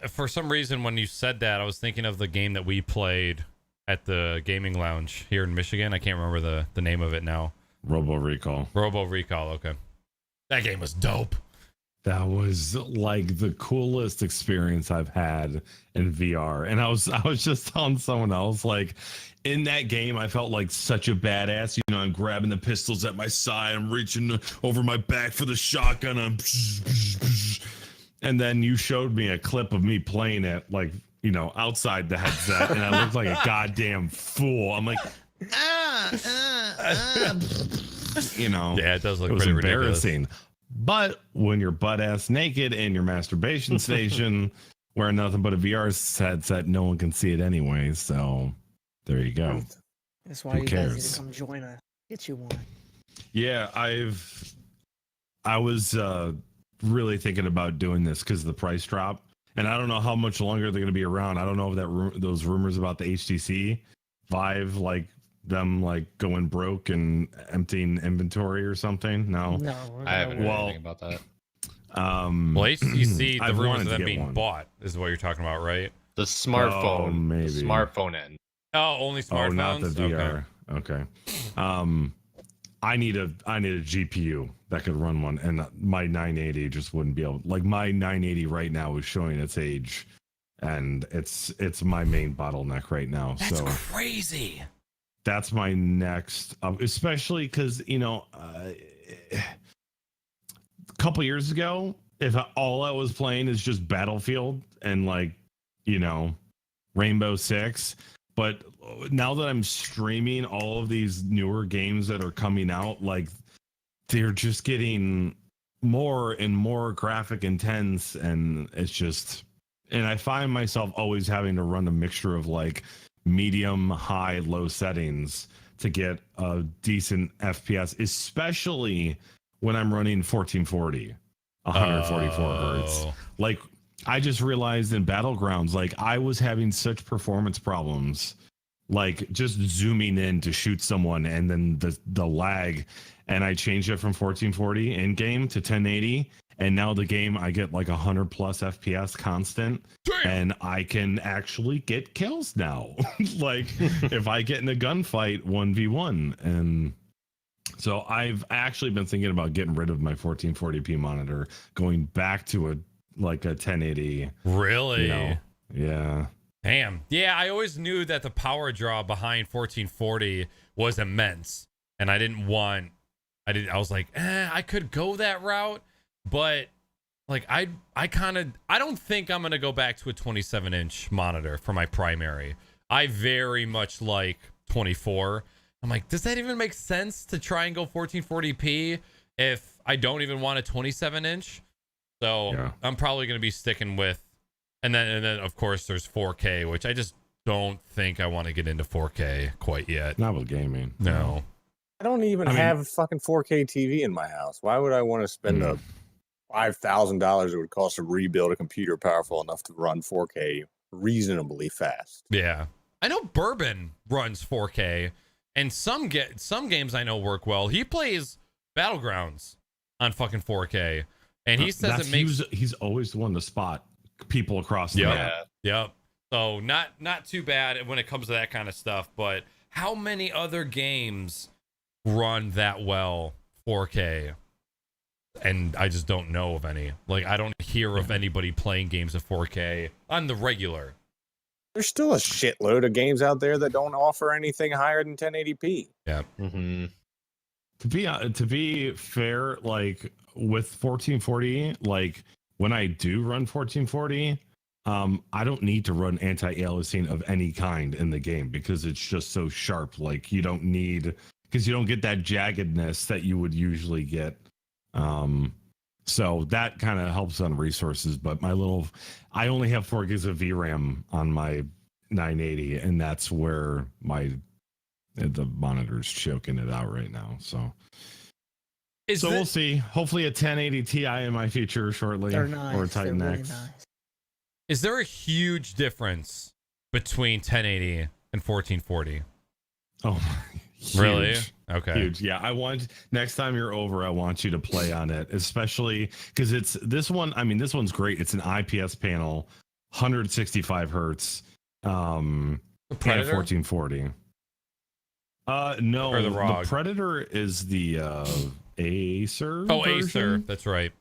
For some reason, when you said that, I was thinking of the game that we played at the gaming lounge here in Michigan. I can't remember the name of it now. Robo Recall. Okay. That game was dope. That was like the coolest experience I've had in VR. And I was just telling someone else, in that game, I felt like such a badass. I'm grabbing the pistols at my side. I'm reaching over my back for the shotgun. And then you showed me a clip of me playing it, outside the headset. And I looked like a goddamn fool. I'm like, Yeah, it does look it was pretty embarrassing. ridiculous. But when you're butt ass naked in your masturbation station, wearing nothing but a VR headset, no one can see it anyway. So there you go. That's why Who you guys need cares? to come join us. Get you one. Yeah, I was really thinking about doing this because of the price drop, and I don't know how much longer they're going to be around. I don't know if those rumors about the HTC Vive, them going broke and emptying inventory or something. No, No, I haven't heard Well, anything about that. Well, HTC, the I've rumors wanted of to them get being one. bought is what you're talking about, right? The smartphone, maybe. smartphone end. Oh, only smartphones. Oh, not the Okay. VR. Okay. I need a GPU that could run one, and my 980 just wouldn't be able. Like my 980 right now is showing its age, and it's my main bottleneck right now. That's so crazy. that's my next, especially because a couple years ago, if all I was playing is just Battlefield and Rainbow Six, but now that I'm streaming all of these newer games that are coming out, like they're just getting more and more graphic intense, and it's just, and I find myself always having to run a mixture of like medium, high, low settings to get a decent FPS, especially when I'm running 1440, 144 hertz. Like I just realized in Battlegrounds, like I was having such performance problems, like just zooming in to shoot someone and then the lag, and I changed it from 1440 in game to 1080, and now the game I get like 100 plus FPS constant. Damn. And I can actually get kills now. Like if I get in a gunfight 1v1. And so I've actually been thinking about getting rid of my 1440p monitor, going back to a 1080. Really? Yeah. Damn. Yeah, I always knew that the power draw behind 1440 was immense, and I was like, I could go that route, but like I don't think I'm gonna go back to a 27-inch monitor for my primary. I very much like 24. I'm like, does that even make sense to try and go 1440p if I don't even want a 27-inch? So Yeah. I'm probably gonna be sticking with, and then of course there's 4K, which I just don't think I want to get into 4K quite yet. Not with gaming. No. I don't even have a fucking 4K TV in my house. Why would I want to spend the $5,000 it would cost to rebuild a computer powerful enough to run 4K reasonably fast? Yeah. I know Bourbon runs 4K, and some games I know work well. He plays Battlegrounds on fucking 4K, and he says it makes he's always the one to spot people across the map. Yep. So not too bad when it comes to that kind of stuff, but how many other games run that well 4K? And I just don't know of any. Like I don't hear of anybody playing games at 4K on the regular. There's still a shitload of games out there that don't offer anything higher than 1080p. Yeah. Mm-hmm. To be fair, like with 1440, like when I do run 1440, I don't need to run anti-aliasing of any kind in the game because it's just so sharp. Like you don't need, because you don't get that jaggedness that you would usually get. So that kind of helps on resources, but I only have 4 gigs of VRAM on my 980, and that's where the monitor's choking it out right now. So we'll see. Hopefully a 1080 Ti in my future shortly, They're nice. or a Titan They're X. really nice. Is there a huge difference between 1080 and 1440? Oh, huge. Really? Okay. Huge. Yeah, I want next time you're over, I want you to play on it, especially because it's this one. I mean, this one's great. It's an IPS panel, 165 hertz, The and Predator? 1440. No, Or the ROG? Predator is the Acer. Oh, version. Acer. That's right.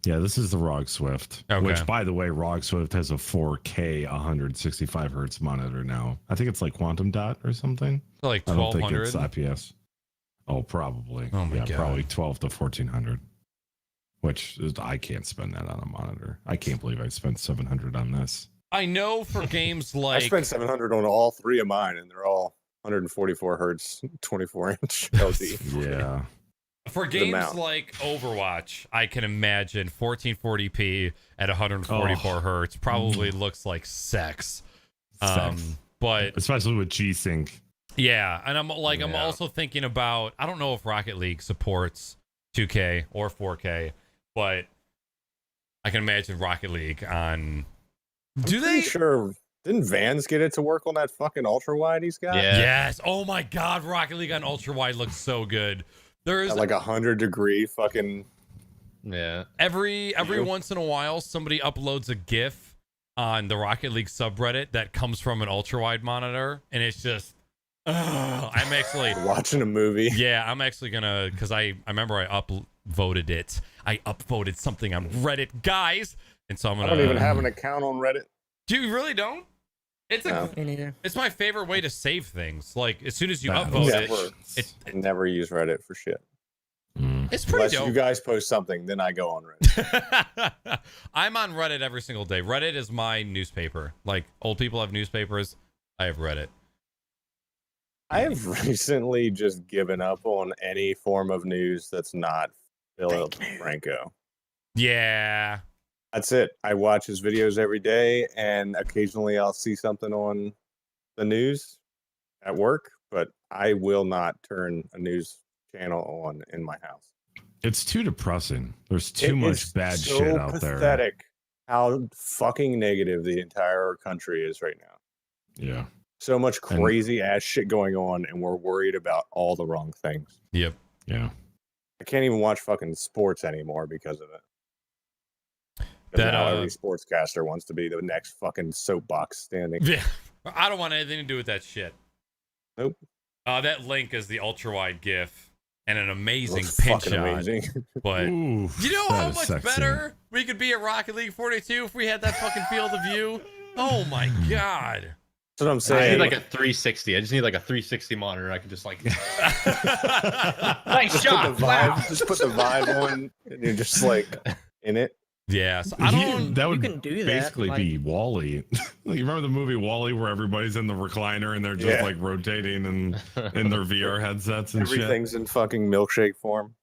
Yeah, this is the ROG Swift. Okay. Which, by the way, ROG Swift has a 4K 165 hertz monitor now. I think it's like Quantum Dot or something. Like I don't think 1200. it's IPS. Oh, probably. Oh my God. Probably 12 to 1400. Which is, I can't spend that on a monitor. I can't believe I spent 700 on this. I know for games like I spent 700 on all 3 of mine, and they're all 144 hertz, 24-inch LD. Yeah. for the games amount. like Overwatch, I can imagine 1440p at 144 hertz probably looks like sex. But Especially with G-Sync. yeah, and I'm Yeah. also thinking about, I don't know if Rocket League supports 2K or 4K, but I can imagine Rocket League on. Do they? Pretty sure. Didn't Vans get it to work on that fucking ultra wide he's got? Yeah. Yes. Oh my God, Rocket League on ultra wide looks so good. There is At like 100-degree fucking Yeah. Every once in a while, somebody uploads a GIF on the Rocket League subreddit that comes from an ultra wide monitor, and it's just, I'm actually Watching a movie. Yeah, I'm actually gonna, because I remember I upvoted it. I upvoted something on Reddit, guys, and so I'm gonna. I don't even have an account on Reddit. Do you really don't? No. Me neither. It's my favorite way to save things. Like as soon as you Nah, upvote Never, it, never use Reddit for shit. it's pretty Unless dope. you guys post something, then I go on Reddit. I'm on Reddit every single day. Reddit is my newspaper. Like old people have newspapers, I have Reddit. I have recently just given up on any form of news that's not Philip Franco. Yeah. That's it. I watch his videos every day, and occasionally I'll see something on the news at work, but I will not turn a news channel on in my house. It's too depressing. There's too It much is bad so shit out there. pathetic how fucking negative the entire country is right now. Yeah. So much crazy ass shit going on, and we're worried about all the wrong things. Yep. Yeah. I can't even watch fucking sports anymore because of it. 'Cause That, now every sportscaster wants to be the next fucking soapbox standing. Yeah. I don't want anything to do with that shit. Nope. That link is the ultra wide GIF and an amazing Looks pinch fucking shot. amazing. But Ooh, you know that how is much sexy. better we could be at Rocket League 42 if we had that fucking field of view? Oh my god. That's what I'm I saying. need like a 360. I just need like a 360 monitor. I can just like. Nice just shot. Put the Wow. vibe, just put the vibe on, and you're just like in it. Yeah, so I don't. That would can do that, basically like- be Wall-E. Like, you remember the movie Wall-E where everybody's in the recliner and they're just Yeah. like rotating and in their VR headsets and Everything's in fucking milkshake form.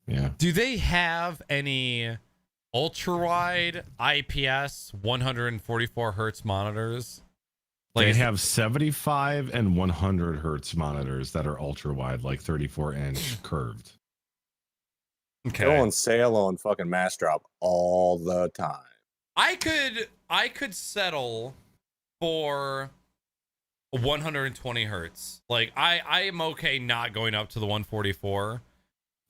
shit? Yeah. Do they have any ultra wide IPS 144 hertz monitors? They is- have 75 and 100 hertz monitors that are ultra wide, like 34-inch curved. Okay. Go on sale on fucking Mass Drop all the time. I could settle for 120 hertz. Like I am okay not going up to the 144.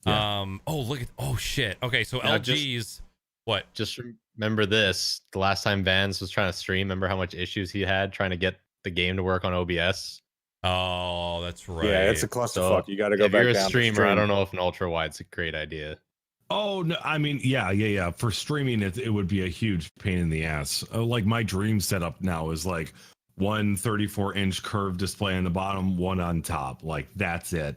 Yeah. Oh shit. Okay, so Now LG's what? Just remember this: the last time Vans was trying to stream, remember how much issues he had trying to get the game to work on OBS? Oh, that's right. Yeah, it's a clusterfuck. You got to go if back you're a down to streamer, I stream. don't know if an ultra wide's a great idea. Oh no! I mean, yeah. For streaming, it would be a huge pain in the ass. Like my dream setup now is like one 34-inch curved display on the bottom, one on top. Like that's it.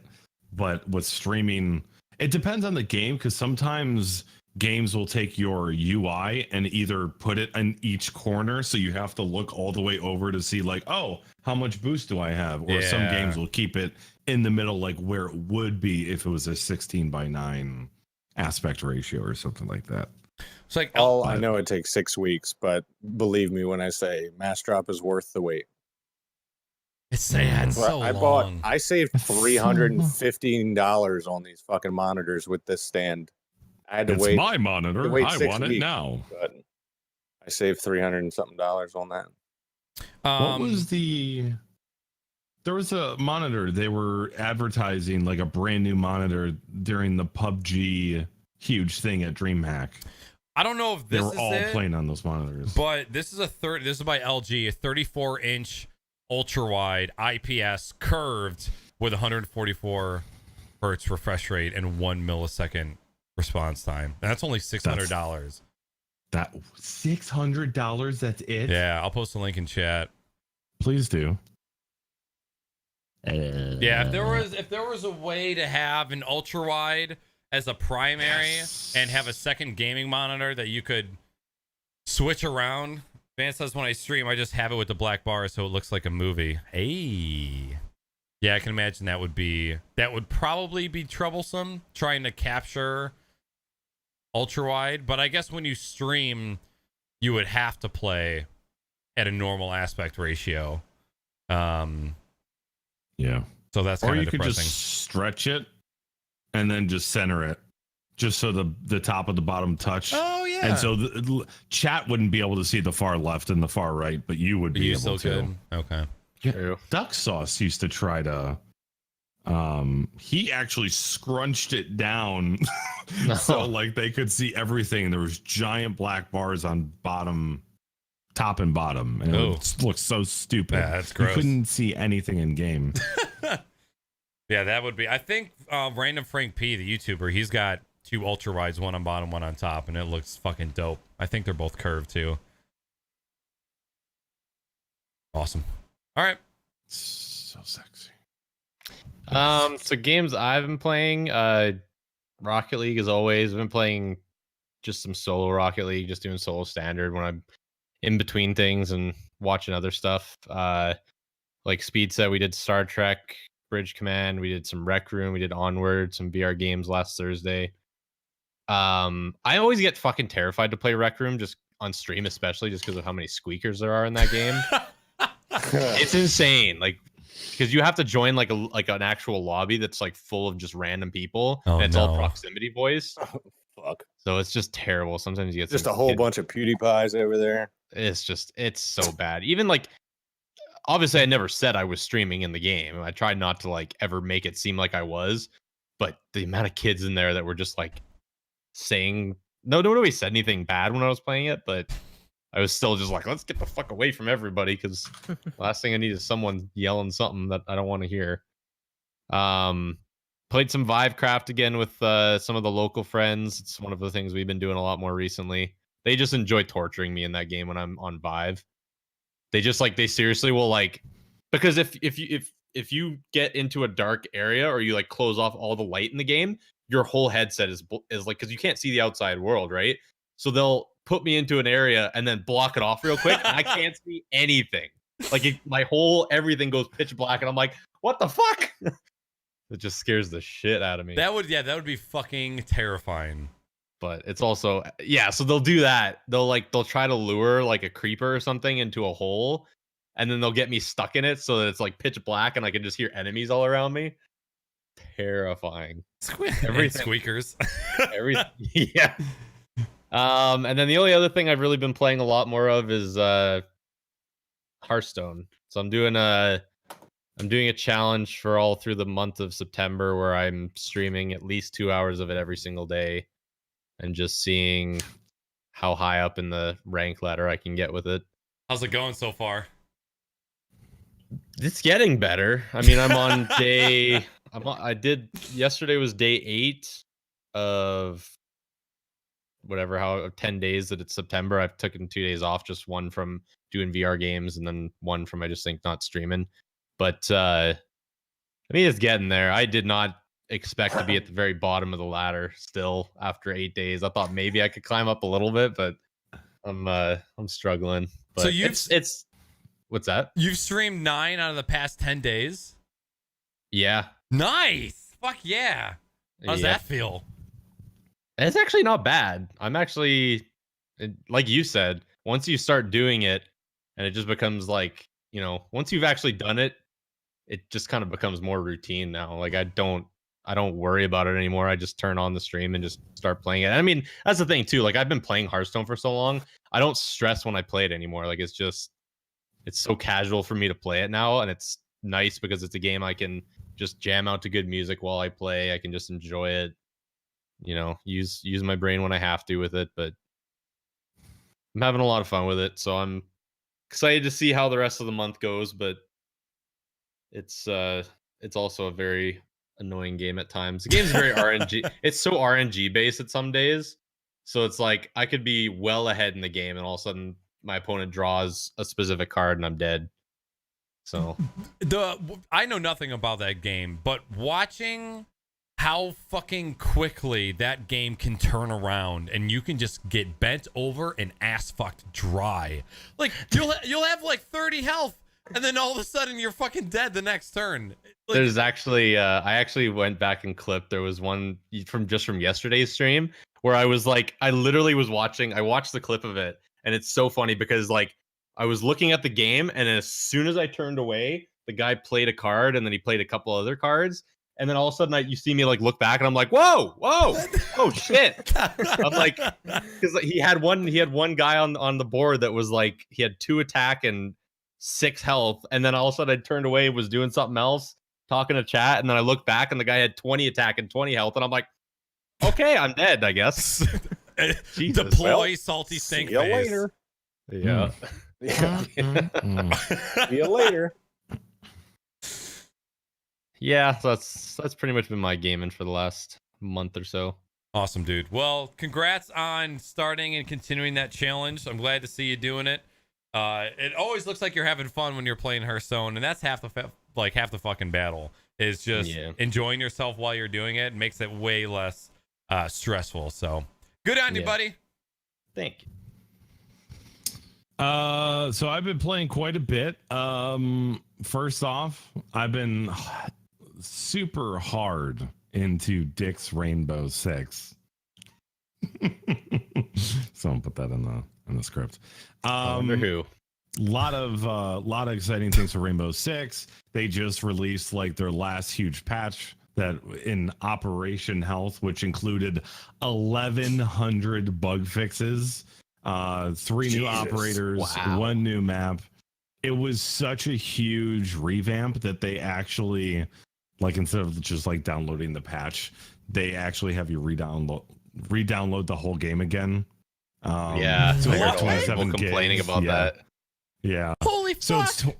But with streaming, it depends on the game because sometimes games will take your UI and either put it in each corner, so you have to look all the way over to see like, oh, how much boost do I have? Or some Yeah. games will keep it in the middle, like where it would be if it was a 16:9 aspect ratio or something like that. It's like I know it takes 6 weeks, but believe me when I say Mass Drop is worth the wait. it's sad. Well, So I saved $315 on these fucking monitors with this stand. I had to It's wait, my monitor. wait I 6 want it weeks. now. but I saved $300 and something on that. What was there was a monitor they were advertising, like a brand new monitor during the PUBG huge thing at DreamHack. I don't know if They this were is all it, playing on those monitors. but this is this is by LG, a 34-inch ultra wide IPS curved with 144 hertz refresh rate and 1 millisecond response time. And that's only $600. That $600, that's it? Yeah, I'll post a link in chat. Please do. Yeah, if there was a way to have an ultra wide as a primary and have a second gaming monitor that you could switch around. Vance says when I stream, I just have it with the black bar so it looks like a movie. Hey. Yeah, I can imagine that would probably be troublesome trying to capture ultra wide, but I guess when you stream you would have to play at a normal aspect ratio. Yeah. So that's Or kind you of could depressing. just stretch it and then just center it, just so the top of the bottom touch. Oh yeah. And so the chat wouldn't be able to see the far left and the far right, but you would be you able still to. could? Okay. Yeah. True. Duck Sauce used to try to He actually scrunched it down No. so like they could see everything. And there was giant black bars on top and bottom, and Oh. it looked so stupid. Yeah, that's You gross. couldn't see anything in game. Yeah, that would be. I think Random Frank P, the YouTuber, he's got 2 ultra wides, one on bottom, one on top, and it looks fucking dope. I think they're both curved too. Awesome. All right. So sexy. So games I've been playing, Rocket League as always. I've been playing just some solo Rocket League, just doing solo standard when I'm in between things and watching other stuff. Like Speed said, we did Star Trek Bridge Command, we did some Rec Room, we did Onward, some VR games last Thursday. I always get fucking terrified to play Rec Room just on stream, especially just because of how many squeakers there are in that game. It's insane. Like, because you have to join like an actual lobby that's like full of just random people, Oh, and it's no. all proximity voice. Fuck. So it's just terrible. Sometimes you get Just some a whole kid- bunch of PewDiePies over there. It's so bad. Even like, obviously, I never said I was streaming in the game. I tried not to like ever make it seem like I was, but the amount of kids in there that were just like saying nobody said anything bad when I was playing it, but I was still just like, let's get the fuck away from everybody, because last thing I need is someone yelling something that I don't want to hear. Played some Vivecraft again with some of the local friends. It's one of the things we've been doing a lot more recently. They just enjoy torturing me in that game when I'm on Vive. They just like, they seriously will like, because if you get into a dark area or you like close off all the light in the game, your whole headset is like, because you can't see the outside world, right? So they'll put me into an area and then block it off real quick, and I can't see anything. Like my whole everything goes pitch black, and I'm like, what the fuck? It just scares the shit out of me. That would be fucking terrifying. But it's also, yeah, so they'll do that. They'll try to lure like a creeper or something into a hole, and then they'll get me stuck in it so that it's like pitch black and I can just hear enemies all around me. Terrifying. Everything. Squeakers. Everything. Yeah. And then the only other thing I've really been playing a lot more of is Hearthstone. So I'm doing a challenge for all through the month of September where I'm streaming at least 2 hours of it every single day and just seeing how high up in the rank ladder I can get with it. How's it going so far? It's getting better. I mean, I'm on yesterday was day 8 of whatever, 10 days that it's September. I've taken 2 days off, just one from doing VR games and then one from I just think not streaming. But I mean, it's getting there. I did not expect to be at the very bottom of the ladder still after 8 days. I thought maybe I could climb up a little bit, but I'm struggling. But So it's what's that? You've streamed 9 out of the past 10 days? Yeah. Nice. Fuck yeah. How's Yeah. that feel? It's actually not bad. I'm actually, like you said, once you start doing it and it just becomes like, once you've actually done it, it just kind of becomes more routine now. Like I don't worry about it anymore. I just turn on the stream and just start playing it. I mean, that's the thing too. Like I've been playing Hearthstone for so long. I don't stress when I play it anymore. Like it's so casual for me to play it now. And it's nice because it's a game I can just jam out to good music while I play. I can just enjoy it. Use my brain when I have to with it, but I'm having a lot of fun with it, so I'm excited to see how the rest of the month goes, but it's also a very annoying game at times. The game's very RNG. It's so RNG based at some days. So it's like I could be well ahead in the game and all of a sudden my opponent draws a specific card and I'm dead. So I know nothing about that game, but watching how fucking quickly that game can turn around and you can just get bent over and ass fucked dry. Like you'll have like 30 health and then all of a sudden you're fucking dead the next turn. Like, there's actually I actually went back and clipped. There was one from yesterday's stream where I was like, I watched the clip of it, and it's so funny because like I was looking at the game and as soon as I turned away, the guy played a card and then he played a couple other cards. And then all of a sudden, you see me like look back, and I'm like, "Whoa, oh shit!" I'm like, because he had one guy on the board that was like he had 2 attack and 6 health, and then all of a sudden I turned away and was doing something else, talking to chat, and then I look back and the guy had 20 attack and 20 health, and I'm like, okay, I'm dead, I guess. Jesus. Deploy salty stink See you face. later. Yeah. See you later. Yeah, so that's pretty much been my gaming for the last month or so. Awesome, dude. Well, congrats on starting and continuing that challenge. I'm glad to see you doing it. It always looks like you're having fun when you're playing Hearthstone, and that's half the fucking battle is just enjoying yourself while you're doing it. It makes it way less stressful. So good on you, buddy. Thank you. So I've been playing quite a bit. First off, I've been super hard into Dick's Rainbow Six. Someone put that in the script. I wonder who. Lot of exciting things for Rainbow Six. They just released like their last huge patch that in Operation Health, which included 1,100 bug fixes, 3 new operators, 1 new map. It was such a huge revamp that they actually, like, instead of just like downloading the patch, they actually have you re-download the whole game again. So like a lot of people complaining about that. Yeah. Holy fuck! So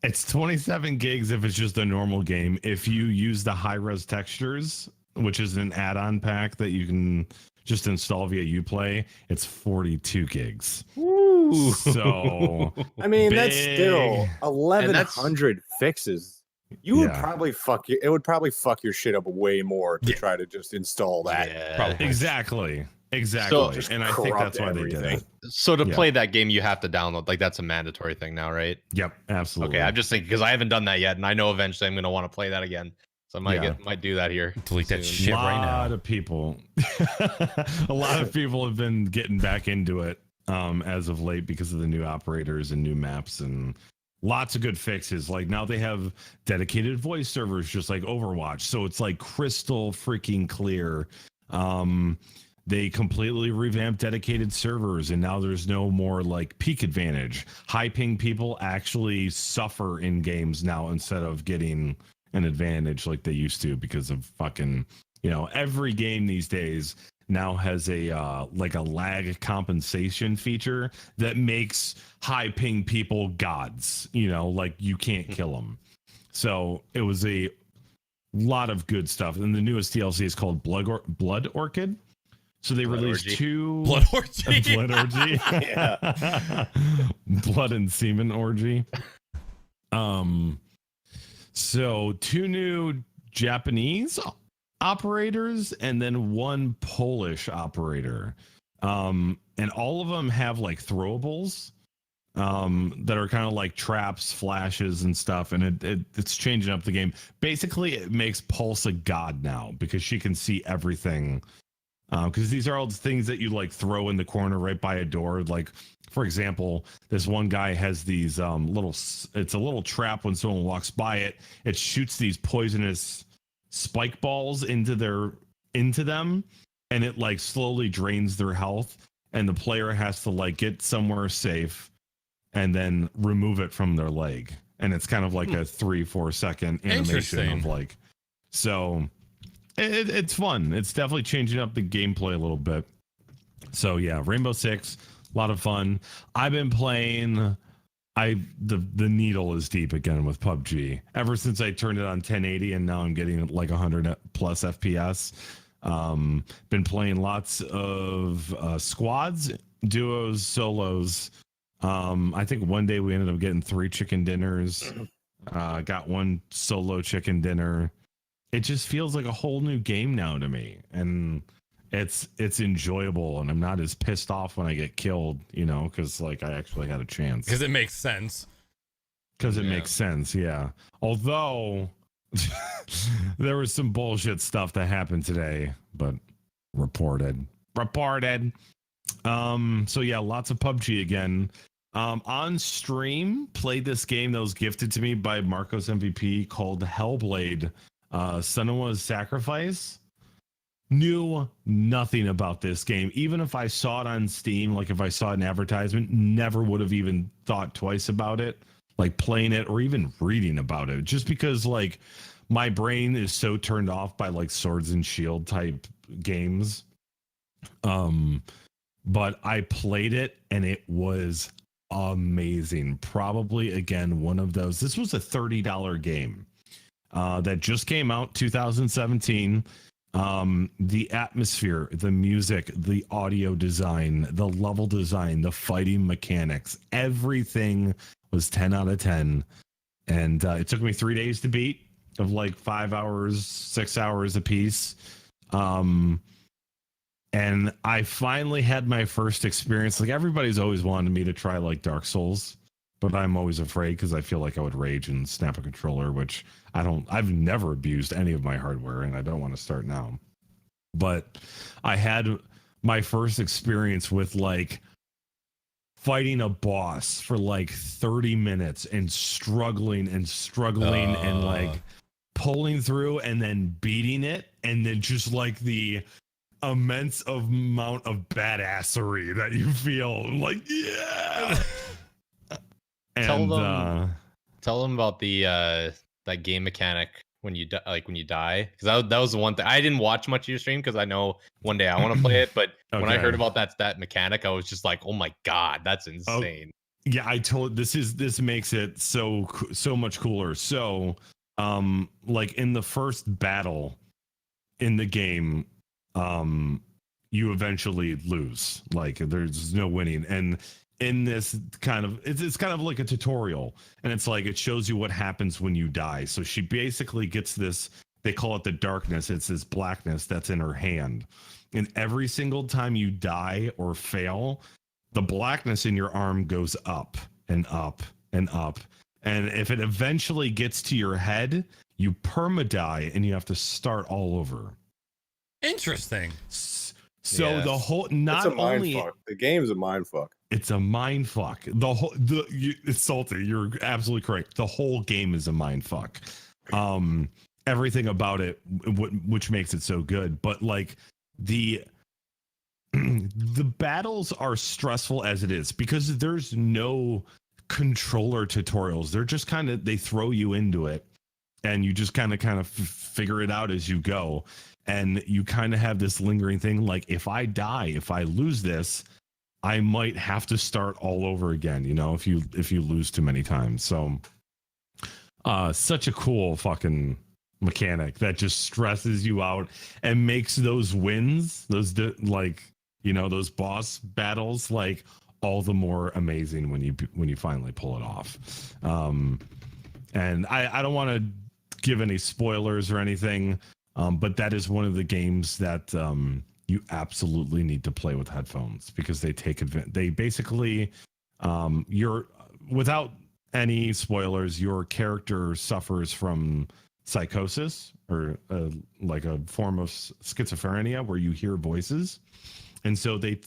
it's 27 gigs if it's just a normal game. If you use the high-res textures, which is an add-on pack that you can just install via Uplay, it's 42 gigs. Ooh. So I mean, that's still 1,100 fixes. You would probably it would probably fuck your shit up way more to try to just install that. Yeah, probably. Exactly. So And I think that's why they did it. So to play that game, you have to download. Like, that's a mandatory thing now, right? Yep, absolutely. Okay, I'm just thinking because I haven't done that yet, and I know eventually I'm going to want to play that again. So I might do that here. Delete that shit right now. A lot of people have been getting back into it as of late because of the new operators and new maps and lots of good fixes. Like now they have dedicated voice servers just like Overwatch. So it's like crystal freaking clear. They completely revamped dedicated servers, and now there's no more like peak advantage. High ping people actually suffer in games now instead of getting an advantage like they used to because of fucking, every game these days now has a like a lag compensation feature that makes high ping people gods, like you can't kill them. So it was a lot of good stuff. And the newest DLC is called Blood Orchid. So they released 2 Blood Orgy. Blood Orgy. Yeah. Blood and Semen Orgy. So 2 new Japanese operators and then 1 Polish operator. And all of them have like throwables that are kind of like traps, flashes, and stuff. And it's changing up the game. Basically, it makes Pulse a god now because she can see everything. Because these are all the things that you like throw in the corner right by a door. Like, for example, this one guy has these it's a little trap when someone walks by it. It shoots these poisonous spike balls into them, and it like slowly drains their health. And the player has to like get somewhere safe and then remove it from their leg. And it's kind of like a 3-4 second animation of like, so. It's fun. It's definitely changing up the gameplay a little bit. So yeah, Rainbow Six, a lot of fun. I've been playing. The needle is deep again with PUBG. Ever since I turned it on 1080, and now I'm getting like 100 plus FPS. Been playing lots of squads, duos, solos. I think one day we ended up getting 3 chicken dinners. Got 1 solo chicken dinner. It just feels like a whole new game now to me, and it's enjoyable, and I'm not as pissed off when I get killed, because like I actually had a chance. Because it makes sense. Makes sense, yeah. Although there was some bullshit stuff that happened today, but reported. So yeah, lots of PUBG again. On stream, played this game that was gifted to me by Marcos MVP called Hellblade. Senua's Sacrifice. Knew nothing about this game. Even if I saw it on Steam, like if I saw an advertisement, never would have even thought twice about it, like playing it or even reading about it. Just because like my brain is so turned off by like Swords and Shield type games. But I played it and it was amazing. Probably again one of those. This was a $30 game that just came out 2017. The atmosphere, the music, the audio design, the level design, the fighting mechanics, everything was 10 out of 10. And it took me 3 days to beat, of like 5 hours, 6 hours a piece. And I finally had my first experience. Like, everybody's always wanted me to try like Dark Souls, but I'm always afraid because I feel like I would rage and snap a controller, which I've never abused any of my hardware and I don't want to start now. But I had my first experience with like fighting a boss for like 30 minutes and struggling and like pulling through and then beating it, and then just like the immense amount of badassery that you feel. Like, yeah. And tell them about the that game mechanic when you when you die, because that was the one thing I didn't watch much of your stream because I know one day I want to play it, but when I heard about that mechanic, I was just like, oh my god, that's insane. Yeah, this makes it so much cooler. So like in the first battle in the game, you eventually lose. Like, there's no winning. And in this kind of, it's kind of like a tutorial, and it's like it shows you what happens when you die. So she basically gets this, they call it the darkness, it's this blackness that's in her hand, and every single time you die or fail, the blackness in your arm goes up and up and up, and if it eventually gets to your head, you perma-die and you have to start all over. Interesting. So Yes. the whole, It's not a mind only fuck. The game's a mind fuck. it's a mind fuck. It's Salty. You're absolutely correct. The whole game is a mind fuck. Everything about it, which makes it so good. But like the battles are stressful as it is because there's no controller tutorials. They're just kind of, they throw you into it, and you just kind of figure it out as you go. And you kind of have this lingering thing, like, if I die, if I lose this, I might have to start all over again, you know, if you lose too many times. So such a cool fucking mechanic that just stresses you out and makes those wins, those those boss battles, like, all the more amazing when you finally pull it off. And I don't want to give any spoilers or anything, but that is one of the games that you absolutely need to play with headphones, because they take advantage. They basically, without any spoilers, your character suffers from psychosis, or like a form of schizophrenia where you hear voices. And so they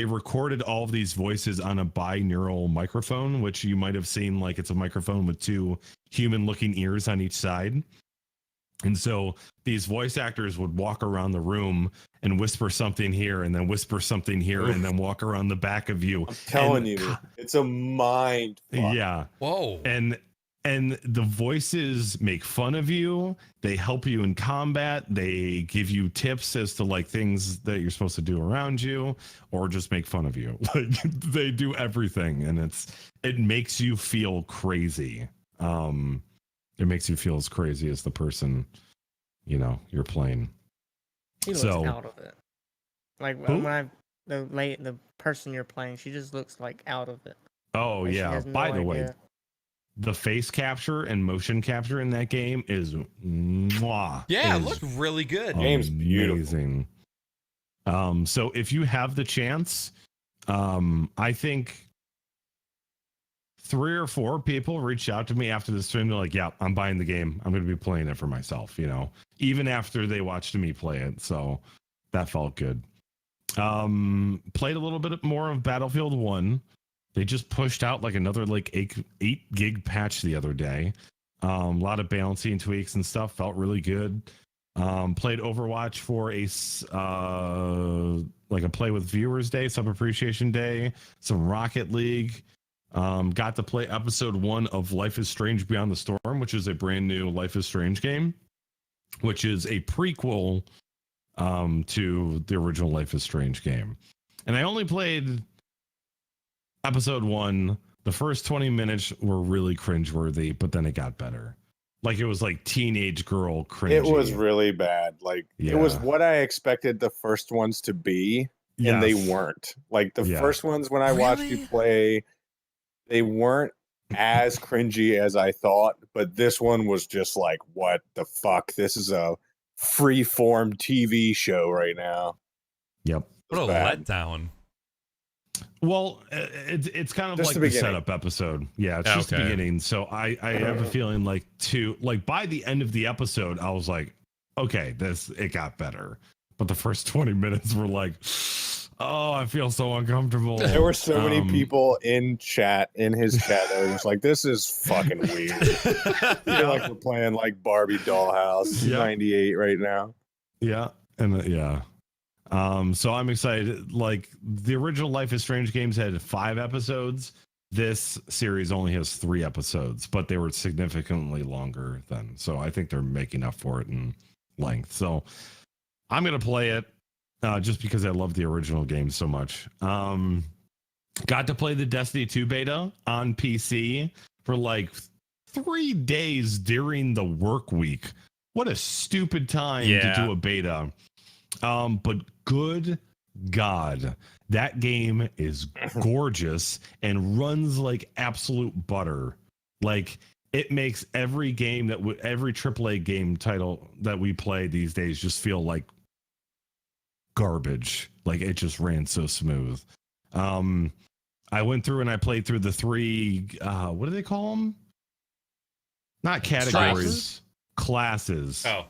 recorded all of these voices on a binaural microphone, which you might have seen, like, it's a microphone with two human looking ears on each side. And so these voice actors would walk around the room and whisper something here, and then whisper something here, and then walk around the back of you. I'm telling you, it's a mind fuck. Yeah. Whoa. And the voices make fun of you. They help you in combat. They give you tips as to, like, things that you're supposed to do around you, or just make fun of you. Like, they do everything, and it makes you feel crazy. It makes you feel as crazy as the person, you're playing. He looks out of it. Like, when the person you're playing, she just looks like out of it. Oh, like, yeah. By the way, the face capture and motion capture in that game is mwah. Yeah, it looked really good. Game's amazing. So if you have the chance, I think 3 or 4 people reached out to me after the stream. They're like, yeah, I'm buying the game. I'm going to be playing it for myself, even after they watched me play it. So that felt good. Played a little bit more of Battlefield 1. They just pushed out like another 8 gig patch the other day. A lot of balancing tweaks and stuff. Felt really good. Played Overwatch for a play with viewers day, sub appreciation day, some Rocket League. Got to play episode 1 of Life is Strange Beyond the Storm, which is a brand new Life is Strange game, which is a prequel to the original Life is Strange game. And I only played episode 1. The first 20 minutes were really cringeworthy, but then it got better. Like, it was like teenage girl cringy. It was really bad. Like, Yeah. it was what I expected the first ones to be, and they weren't. Like, the first ones when I watched you play, they weren't as cringy as I thought, but this one was just like, what the fuck? This is a free-form TV show right now. Yep. What a bad. letdown. Well, it's kind of Just like the the beginning. setup episode. Yeah, it's just the Okay. beginning. So I have a feeling like by the end of the episode, I was like, okay, it got better. But the first 20 minutes were like, oh, I feel so uncomfortable. There were so many people in his chat that were just like, this is fucking weird. I feel like we're playing like Barbie Dollhouse 98 right now. Yeah. And yeah. So I'm excited. Like, the original Life is Strange games had 5 episodes. This series only has 3 episodes, but they were significantly longer than. So I think they're making up for it in length. So I'm going to play it just because I love the original game so much. Got to play the Destiny 2 beta on PC for like 3 days during the work week. What a stupid time to do a beta. But good God, that game is gorgeous and runs like absolute butter. Like, it makes every game every AAA game title that we play these days just feel like garbage. Like, it just ran so smooth. I went through and I played through the 3 what do they call them? Not categories, classes. Oh,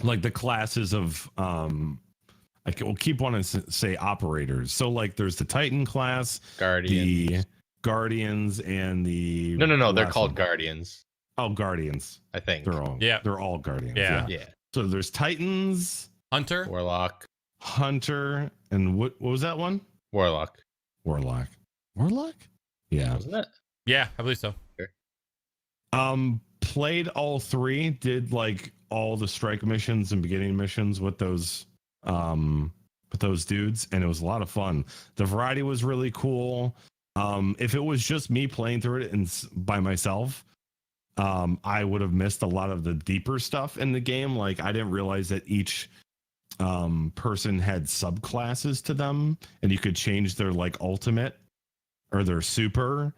Like the classes of I will keep wanting to say operators. So like there's the Titan class, the Guardians, and the No, they're last called one. Guardians, Oh, Guardians. I think. They're all Guardians. Yeah. Yeah. So there's Titans, Hunter. Warlock. Hunter, and what was that one? Warlock. Warlock. Yeah. Wasn't it? Yeah, I believe so. Played all 3, did like all the strike missions and beginning missions with those dudes, and it was a lot of fun. The variety was really cool. If it was just me playing through it and by myself, I would have missed a lot of the deeper stuff in the game. Like, I didn't realize that each person had subclasses to them, and you could change their like ultimate or their super.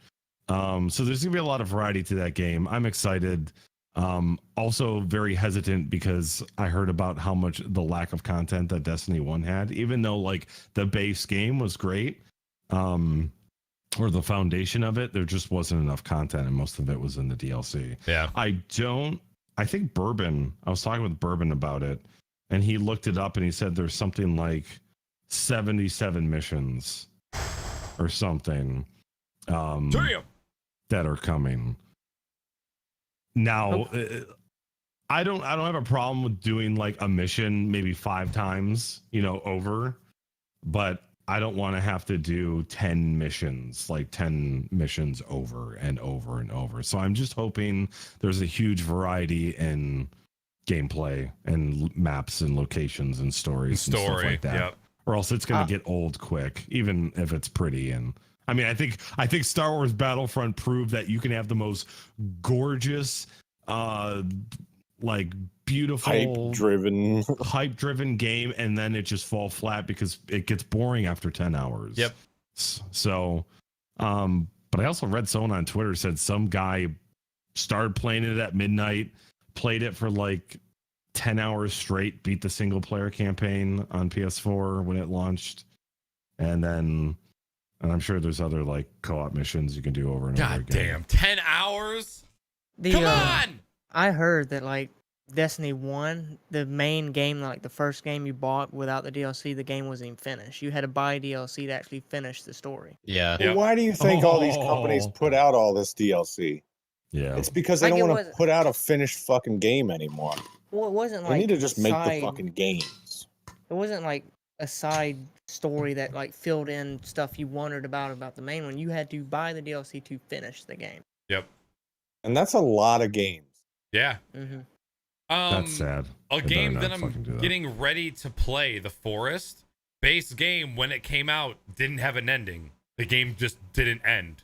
So there's gonna be a lot of variety to that game. I'm excited. Also very hesitant because I heard about how much the lack of content that Destiny 1 had, even though like the base game was great, or the foundation of it, there just wasn't enough content, and most of it was in the DLC. Yeah. I think Bourbon, I was talking with Bourbon about it, and he looked it up and he said there's something like 77 missions or something that are coming. Now, I don't have a problem with doing like a mission maybe 5 times, over, but I don't want to have to do 10 missions over and over and over. So I'm just hoping there's a huge variety in gameplay and maps and locations and stories and stuff like that. Yep. Or else it's going to get old quick, even if it's pretty. And I mean, I think Star Wars Battlefront proved that you can have the most gorgeous, like beautiful, hype driven game, and then it just fall flat because it gets boring after 10 hours. Yep. So, but I also read someone on Twitter said some guy started playing it at midnight, played it for like 10 hours straight, beat the single player campaign on PS4 when it launched, and I'm sure there's other like co-op missions you can do over and over God again. damn, 10 hours? Come on! I heard that like Destiny 1, the main game, like the first game you bought without the DLC, the game wasn't even finished. You had to buy DLC to actually finish the story. Yeah. Yep. Why do you think all these companies put out all this DLC? Yeah. It's because they Like, don't it want to was- put out a finished fucking game anymore. Well, it wasn't They like need to just make the side- fucking games. It wasn't like a side story that like filled in stuff you wondered about the main one. You had to buy the DLC to finish the game. Yep. And that's a lot of games. Yeah. Mm-hmm. That's sad. A They game better that not fucking do I'm that. getting ready to play, The Forest, base game when it came out didn't have an ending. The game just didn't end.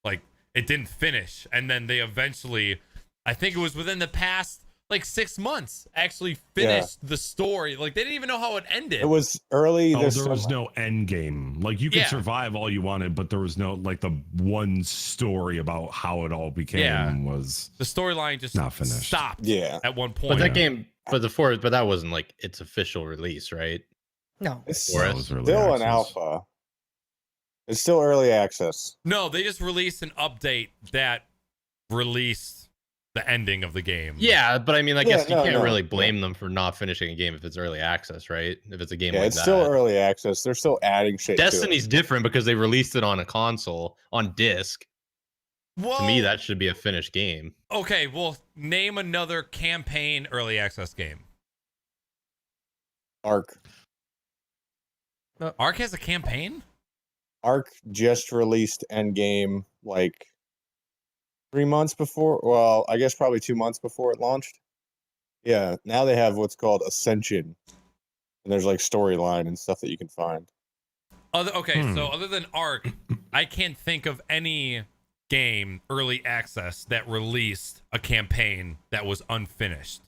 Like it didn't finish. And then they eventually, I think it was within the past like 6 months, actually finished the story. Like they didn't even know how it ended. It was early. Oh, this there was summer. no end game. Like you could Yeah. survive all you wanted, but there was no like the one story about how it all became was The storyline just not finished. stopped Yeah. at one point. But that game, but that wasn't like its official release, right? No. It's Forest. That was early still an access. alpha. It's still early access. No, they just released an update that released the ending of the game. Yeah, but I mean, I Yeah, guess you no, can't no, really yeah. blame them for not finishing a game if it's early access, right? If it's a game Yeah, like it's that. still early access. They're still adding shit. Destiny's to different because they released it on a console on disc. Well, To me, that should be a finished game. okay. Well, name another campaign early access game. it. Arc. Ark has a campaign? Arc just released Endgame like 3 months before. Well, I guess probably 2 months before it launched. Yeah, now they have what's called Ascension, and there's like storyline and stuff that you can find. So other than Ark, I can't think of any game early access that released a campaign that was unfinished.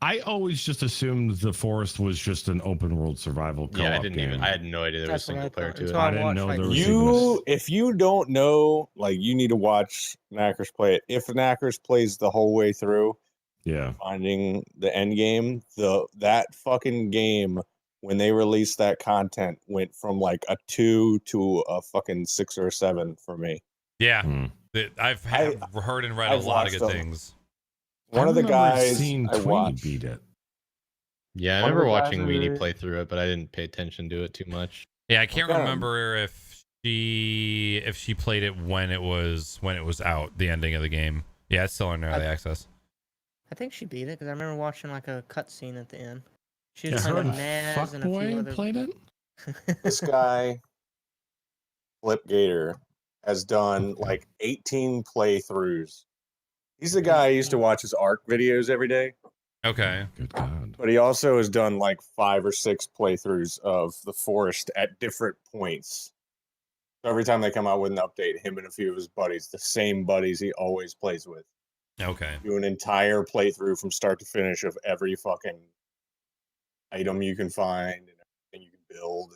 I always just assumed The Forest was just an open world survival co-op Yeah, I didn't game. even. I had no idea there was That's what I single player thought. to That's it. why I didn't watched, know like, there was even a If you don't know, like, you need to watch Naaackers play it. If Naaackers plays the whole way through, Yeah. finding the end game, that fucking game, when they released that content, went from like a 2 to a fucking 6 or a 7 for me. Yeah, Hmm. I've heard and read I've a lot of good watched them. things. One I of the remember guys seeing I Tweety watched. beat it. Yeah, I One of remember the watching guys Weenie are- play through it, but I didn't pay attention to it too much. Yeah, I can't Okay. remember if she played it when it was out, the ending of the game. Yeah, it's still in early access. I think she beat it because I remember watching like a cutscene at the end. She Yeah, was her playing and with Naz and a few Fuckboy other. played it? This guy, Flip Gator, has done like 18 playthroughs. He's the guy I used to watch his Arc videos every day, Okay. Good God. but he also has done like 5 or 6 playthroughs of The Forest at different points. So every time they come out with an update, him and a few of his buddies, the same buddies he always plays with, Okay. do an entire playthrough from start to finish of every fucking item you can find and everything you can build.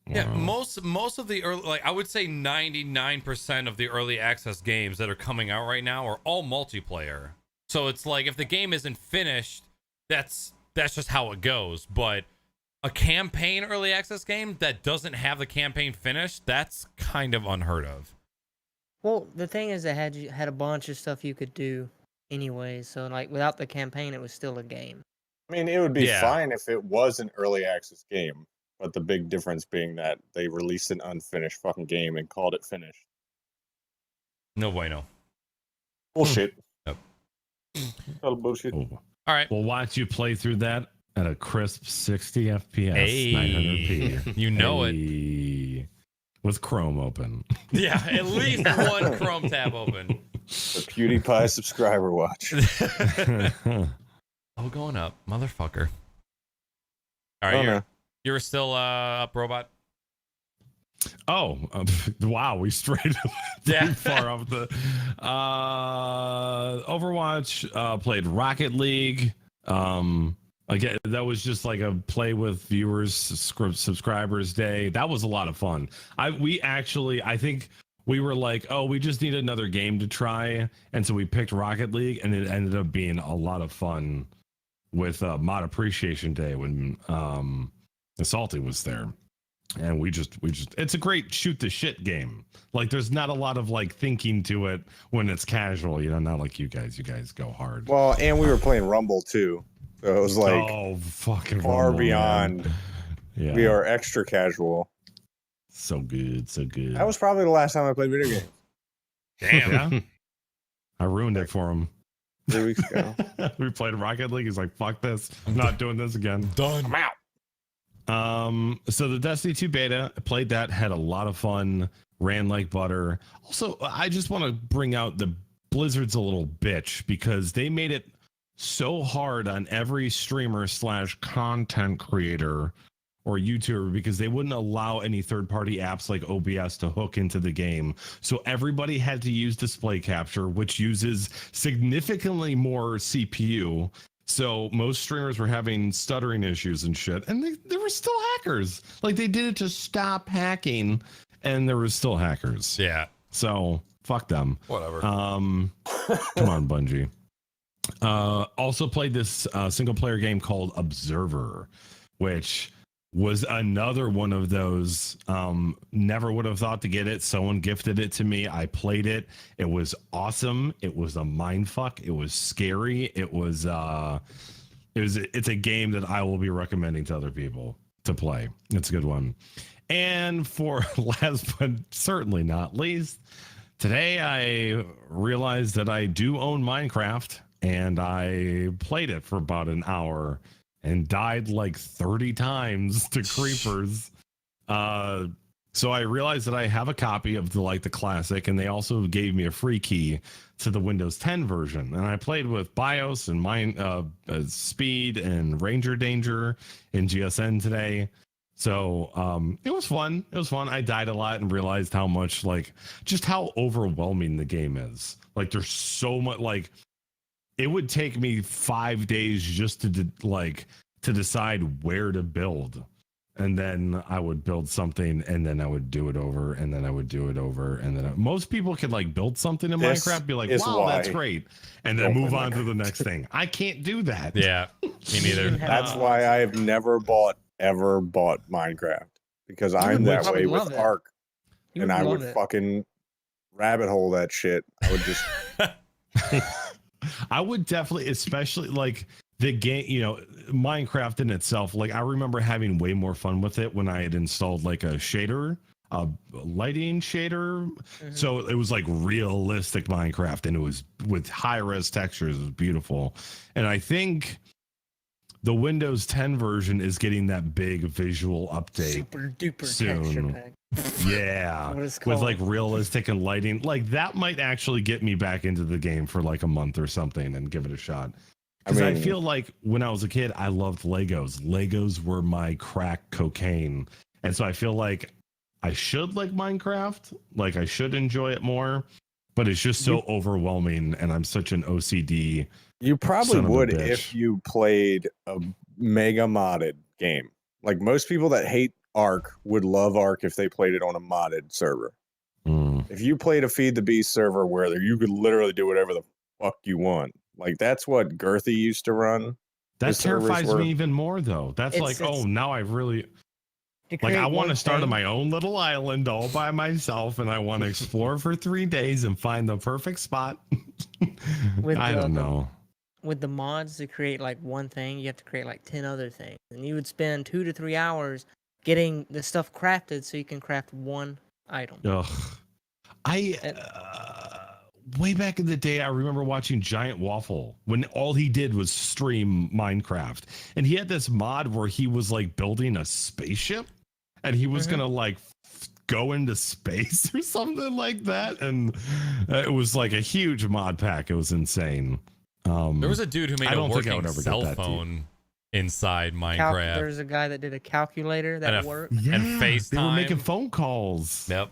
Yeah, Wow. most of the early, like I would say 99% of the early access games that are coming out right now are all multiplayer. So it's like if the game isn't finished, that's just how it goes. But a campaign early access game that doesn't have the campaign finished, that's kind of unheard of. Well, the thing is, they had a bunch of stuff you could do anyway. So like without the campaign, it was still a game. I mean, it would be Yeah. fine if it was an early access game, but the big difference being that they released an unfinished fucking game and called it finished. No bueno. Bullshit. Yep. Total bullshit. Oh. All right. We'll watch you play through that at a crisp 60 FPS, Hey, 900p. you know it. it. With Chrome open. Yeah, at least one Chrome tab open. The PewDiePie subscriber watch. Oh, going up, motherfucker. All I right, don't you're know. still up, robot. Oh, wow. We strayed Yeah. pretty far off the Overwatch, played Rocket League. Again, that was just like a play with viewers, subscribers day. That was a lot of fun. I think we were like, oh, we just need another game to try. And so we picked Rocket League, and it ended up being a lot of fun with Mod Appreciation Day when Salty was there. And we just it's a great shoot the shit game. Like there's not a lot of like thinking to it when it's casual, not like you guys go hard. Well, and we were playing Rumble too. So it was like oh, fucking far Rumble, beyond. man. Yeah. We are extra casual. so good. That was probably the last time I played video games. Damn. Yeah. I ruined it for him. 3 weeks ago. We played Rocket League. He's like, fuck this. I'm not doing this again. Done. I'm out. So the Destiny 2 beta, played that, had a lot of fun, ran like butter. Also, I just want to bring out the Blizzard's a little bitch because they made it so hard on every streamer / content creator or YouTuber because they wouldn't allow any third-party apps like OBS to hook into the game. So everybody had to use display capture, which uses significantly more CPU. So most streamers were having stuttering issues and shit, and they were still hackers. Like they did it to stop hacking, and there were still hackers. Yeah. So fuck them. Whatever. Come on, Bungie. Also played this single player game called Observer, which was another one of those. Never would have thought to get it. Someone gifted it to me. I played it. It was awesome. It was a mind fuck. It was scary. It's a game that I will be recommending to other people to play. It's a good one. And for last but certainly not least, today I realized that I do own Minecraft, and I played it for about an hour and died like 30 times to creepers. So I realized that I have a copy of the classic, and they also gave me a free key to the Windows 10 version. And I played with BIOS and Speed and Ranger Danger in GSN today. So it was fun. It was fun. I died a lot and realized how much just how overwhelming the game is. Like there's so much. Like it would take me 5 days just to decide where to build, and then I would build something, and then I would do it over, and then I would do it over, and then most people could build something in Minecraft, be like, wow, that's great, and then move on to the next thing. I can't do that. Yeah, me neither. That's why I have never ever bought Minecraft, because I'm that way with Ark, and I would fucking rabbit hole that shit. I would just. I would definitely, especially the game, Minecraft in itself. I remember having way more fun with it when I had installed a shader, a lighting shader. Mm-hmm. So it was realistic Minecraft, and it was with high res textures. It was beautiful. And I think the Windows 10 version is getting that big visual update super duper soon. Texture pack. Yeah, with realistic and lighting. That might actually get me back into the game for a month or something and give it a shot. Because I feel like when I was a kid, I loved Legos. Legos were my crack cocaine. And so I feel like I should like Minecraft. I should enjoy it more. But it's just so overwhelming, and I'm such an OCD. You probably would if you played a mega modded game. Most people that hate Ark would love Ark if they played it on a modded server. If you played a Feed the Beast server where you could literally do whatever the fuck you want. That's what Girthy used to run. That terrifies me even more, though. That's now I really... I want to start on my own little island all by myself, and I want to explore for 3 days and find the perfect spot. I don't know. With the mods to create one thing, you have to create 10 other things. And you would spend 2 to 3 hours getting the stuff crafted so you can craft one item. Ugh. Way back in the day, I remember watching Giant Waffle when all he did was stream Minecraft. And he had this mod where he was building a spaceship, and he was going to go into space or something like that. And it was a huge mod pack. It was insane. There was a dude who made a working cell phone inside Minecraft. There's a guy that did a calculator that worked. Yeah, and FaceTime. They were making phone calls. Yep.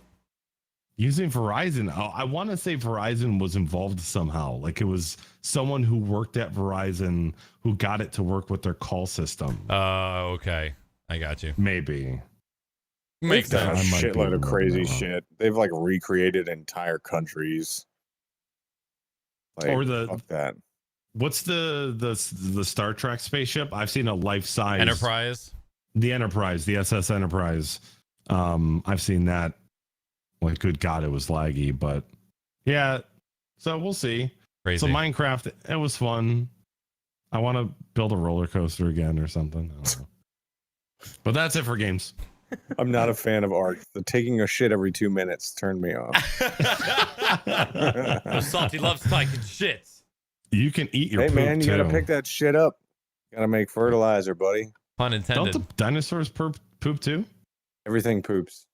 Using Verizon. I want to say Verizon was involved somehow. It was someone who worked at Verizon who got it to work with their call system. Okay. I got you. Maybe. Makes They've sense. done a shitload of crazy shit. They've recreated entire countries. Fuck that. What's the Star Trek spaceship? I've seen a life-size Enterprise. The Enterprise, the SS Enterprise. I've seen that. Good God, it was laggy, but yeah. So we'll see. Crazy. So Minecraft, it was fun. I want to build a roller coaster again or something. I don't know. But that's it for games. I'm not a fan of Ark. The taking a shit every 2 minutes turned me off. Salty loves taking shits. You can eat your poop man, you too. gotta pick that shit up. Gotta make fertilizer, buddy. Pun intended. Don't the dinosaurs poop too? Everything poops.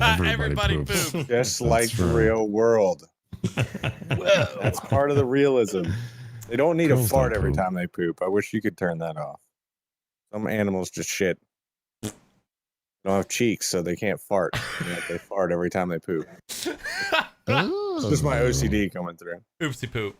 Everybody poops. poops. Just like the true. real world. Whoa. That's part of the realism. They don't need Girls a fart don't every poop. time they poop. I wish you could turn that off. Some animals just shit. They don't have cheeks, so they can't fart. They fart every time they poop. It's just my OCD coming through. Oopsie poop.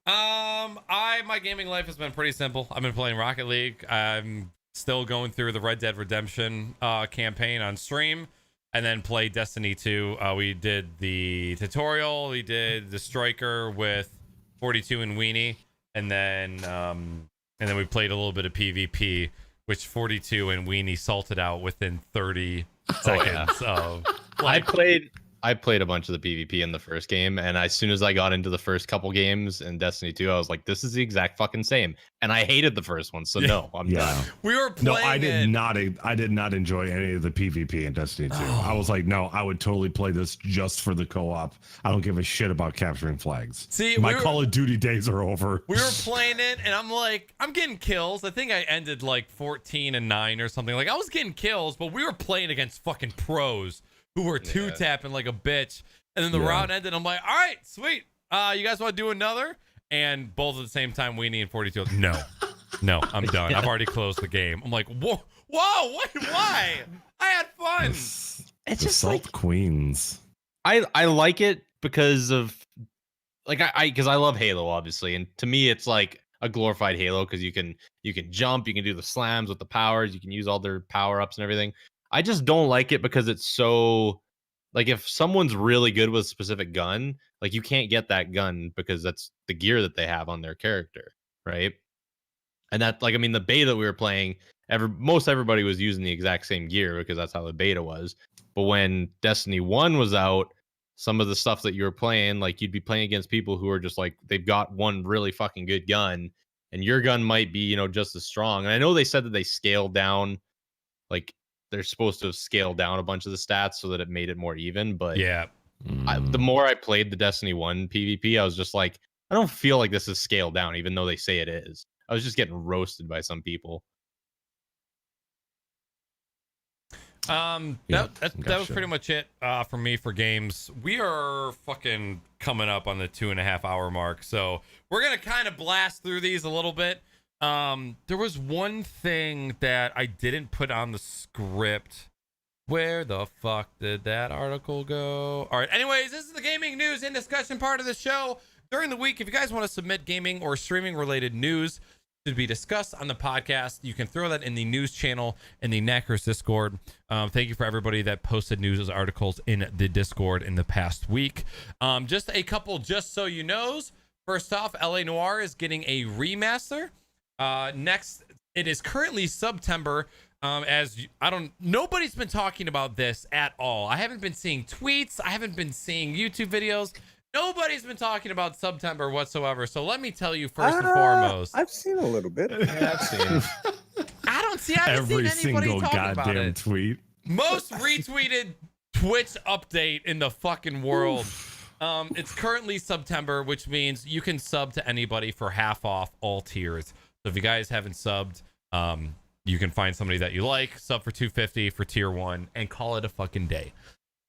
My gaming life has been pretty simple. I've been playing Rocket League. I'm still going through the Red Dead Redemption campaign on stream, and then play Destiny 2. We did the tutorial. We did the Striker with 42 and Weenie, and then we played a little bit of PvP, which 42 and Weenie salted out within 30 seconds of. I played a bunch of the PvP in the first game, and as soon as I got into the first couple games in Destiny 2, I was like, this is the exact fucking same. And I hated the first one, so no, I'm done. We were playing. No, I did not enjoy any of the PvP in Destiny 2. I was like, no, I would totally play this just for the co-op. I don't give a shit about capturing flags. See, my Call of Duty days are over. We were playing it, and I'm like, I'm getting kills. I think I ended like 14-9 or something. Like, I was getting kills, but we were playing against fucking pros who were two-tapping like a bitch. And then the round ended. I'm like, all right, sweet. You guys want to do another? And both at the same time, Weenie and 42. No, I'm done. I've already closed the game. I'm like, whoa, what? Why? I had fun. It's The just Salt like Queens. I like it because of like because I love Halo, obviously, and to me it's like a glorified Halo because you can jump, you can do the slams with the powers, you can use all their power-ups and everything. I just don't like it because it's so like if someone's really good with a specific gun, like you can't get that gun because that's the gear that they have on their character, right? And that like I mean the beta we were playing, most everybody was using the exact same gear because that's how the beta was. But when Destiny 1 was out, some of the stuff that you were playing, like you'd be playing against people who are just like they've got one really fucking good gun, and your gun might be, just as strong. And I know they said that they scaled down, like they're supposed to have scaled down a bunch of the stats so that it made it more even. But Yeah. the more I played the Destiny 1 PvP, I was just like, I don't feel like this is scaled down, even though they say it is. I was just getting roasted by some people. That was pretty much it for me for games. We are fucking coming up on the 2.5 hour mark, so we're gonna kind of blast through these a little bit. There was one thing that I didn't put on the script. Where the fuck did that article go? All right, anyways, this is the gaming news and discussion part of the show. During the week, if you guys want to submit gaming or streaming related news to be discussed on the podcast, you can throw that in the news channel in the Naaackers Discord. Thank you for everybody that posted news articles in the Discord in the past week. Just a couple just so you knows. First off, LA Noire is getting a remaster. Next, it is currently September. Nobody's been talking about this at all. I haven't been seeing tweets. I haven't been seeing YouTube videos. Nobody's been talking about September whatsoever. So let me tell you first and foremost. I've seen a little bit. Yeah, I've seen. I haven't Every seen anybody single talking about goddamn it. tweet. Most retweeted Twitch update in the fucking world. It's currently September, which means you can sub to anybody for half off all tiers. So if you guys haven't subbed, you can find somebody that you like, sub for $250 for tier 1, and call it a fucking day.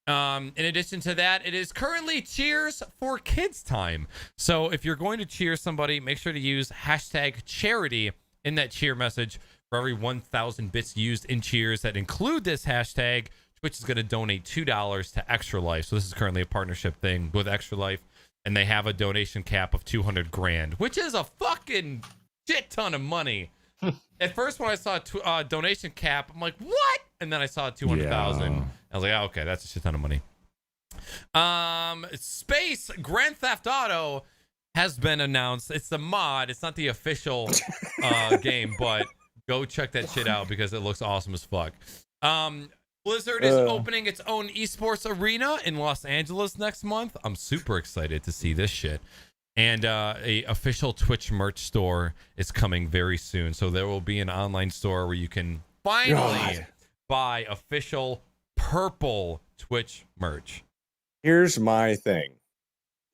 In addition to that, it is currently Cheers for Kids time. So if you're going to cheer somebody, make sure to use hashtag charity in that cheer message. For every 1,000 bits used in cheers that include this hashtag, Twitch is going to donate $2 to Extra Life. So this is currently a partnership thing with Extra Life, and they have a donation cap of $200,000, which is a fucking shit ton of money. At first, when I saw a donation cap, I'm like, what? And then I saw 200,000. Yeah. I was like, oh, okay, that's a shit ton of money. Space Grand Theft Auto has been announced. It's the mod. It's not the official game, but go check that shit out because it looks awesome as fuck. Blizzard is opening its own esports arena in Los Angeles next month. I'm super excited to see this shit. And a official Twitch merch store is coming very soon. So there will be an online store where you can finally buy official purple Twitch merch. Here's my thing.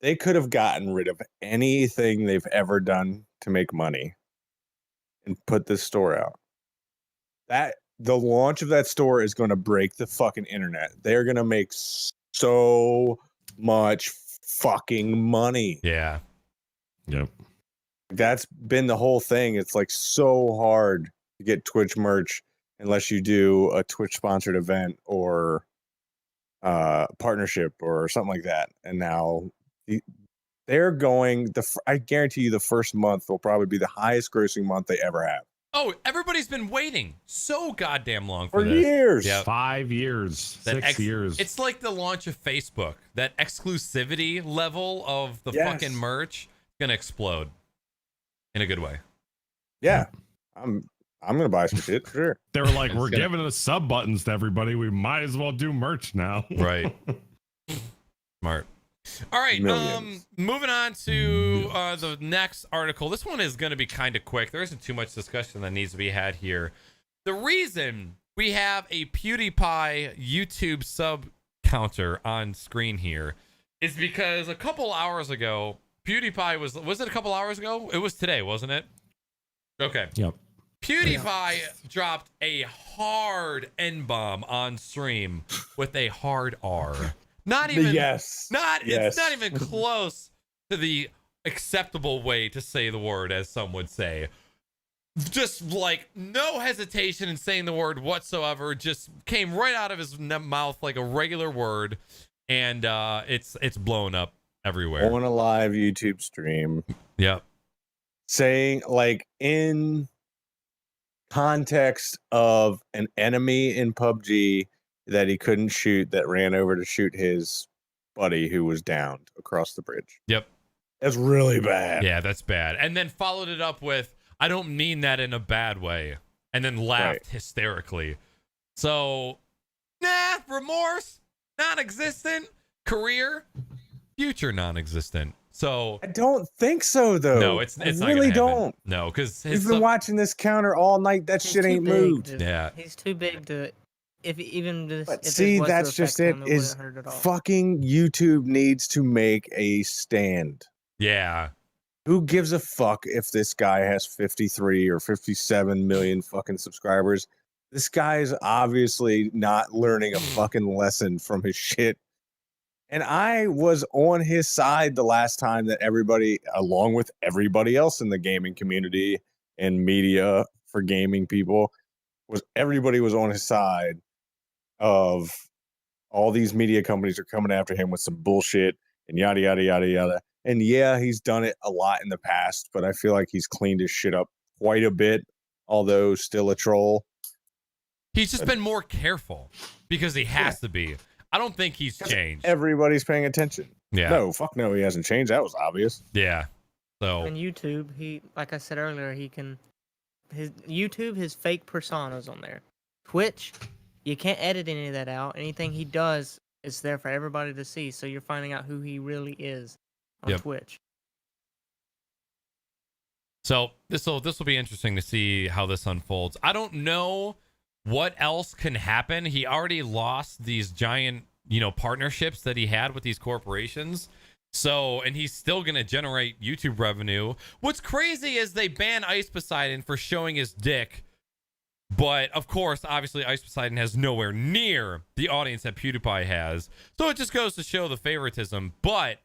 They could have gotten rid of anything they've ever done to make money and put this store out. the launch of that store is going to break the fucking internet. They're going to make so much fucking money. Yeah. Yep. That's been the whole thing. It's like so hard to get Twitch merch unless you do a Twitch sponsored event or partnership or something like that. And now they're going I guarantee you the first month will probably be the highest grossing month they ever have. Oh, everybody's been waiting so goddamn long For this. years. Yep. 5 years, 6 years. It's like the launch of Facebook. That exclusivity level of the Yes. fucking merch is gonna explode in a good way. Yeah. I'm gonna buy some shit for sure. They were like, we're giving the sub buttons to everybody. We might as well do merch now. Right. Smart. All right. Millions. Moving on to the next article. This one is going to be kind of quick. There isn't too much discussion that needs to be had here. The reason we have a PewDiePie YouTube sub counter on screen here is because a couple hours ago, PewDiePie was it a couple hours ago? It was today, wasn't it? Okay. Yep. PewDiePie dropped a hard N-bomb on stream with a hard R. Not even Yes. It's not even close to the acceptable way to say the word, as some would say. Just like no hesitation in saying the word whatsoever, just came right out of his mouth like a regular word, and it's blown up everywhere. On a live YouTube stream. Yep. Saying like in context of an enemy in PUBG that he couldn't shoot that ran over to shoot his buddy who was downed across the bridge. Yep. That's really bad. Yeah, that's bad. And then followed it up with, I don't mean that in a bad way. And then laughed hysterically. So, remorse, non-existent. Career, future non-existent. So I don't think so though. no, it's I not really gonna happen. don't. No, because We've been watching this counter all night. That He's shit too ain't big moved. to- Yeah. He's too big to. If even this. But if it see, was to that's just affect it. him, Is wouldn't hurt at all. fucking YouTube needs to make a stand. Yeah. Who gives a fuck if this guy has 53 or 57 million fucking subscribers? This guy is obviously not learning a fucking lesson from his shit. And I was on his side the last time that everybody, along with everybody else in the gaming community and media for gaming people, everybody was on his side of all these media companies are coming after him with some bullshit and yada, yada, yada, yada. And yeah, he's done it a lot in the past, but I feel like he's cleaned his shit up quite a bit, although still a troll. He's just been more careful because he has to be. I don't think he's changed. Everybody's paying attention. Yeah. No, fuck no, he hasn't changed. That was obvious. Yeah. So On YouTube, he, like I said earlier, he can. His YouTube, his fake personas on there. Twitch, you can't edit any of that out. Anything he does is there for everybody to see. So you're finding out who he really is on Yep. Twitch. So this will be interesting to see how this unfolds. I don't know what else can happen. He already lost these giant, partnerships that he had with these corporations. So, and he's still going to generate YouTube revenue. What's crazy is they ban Ice Poseidon for showing his dick. But of course, obviously, Ice Poseidon has nowhere near the audience that PewDiePie has. So it just goes to show the favoritism. But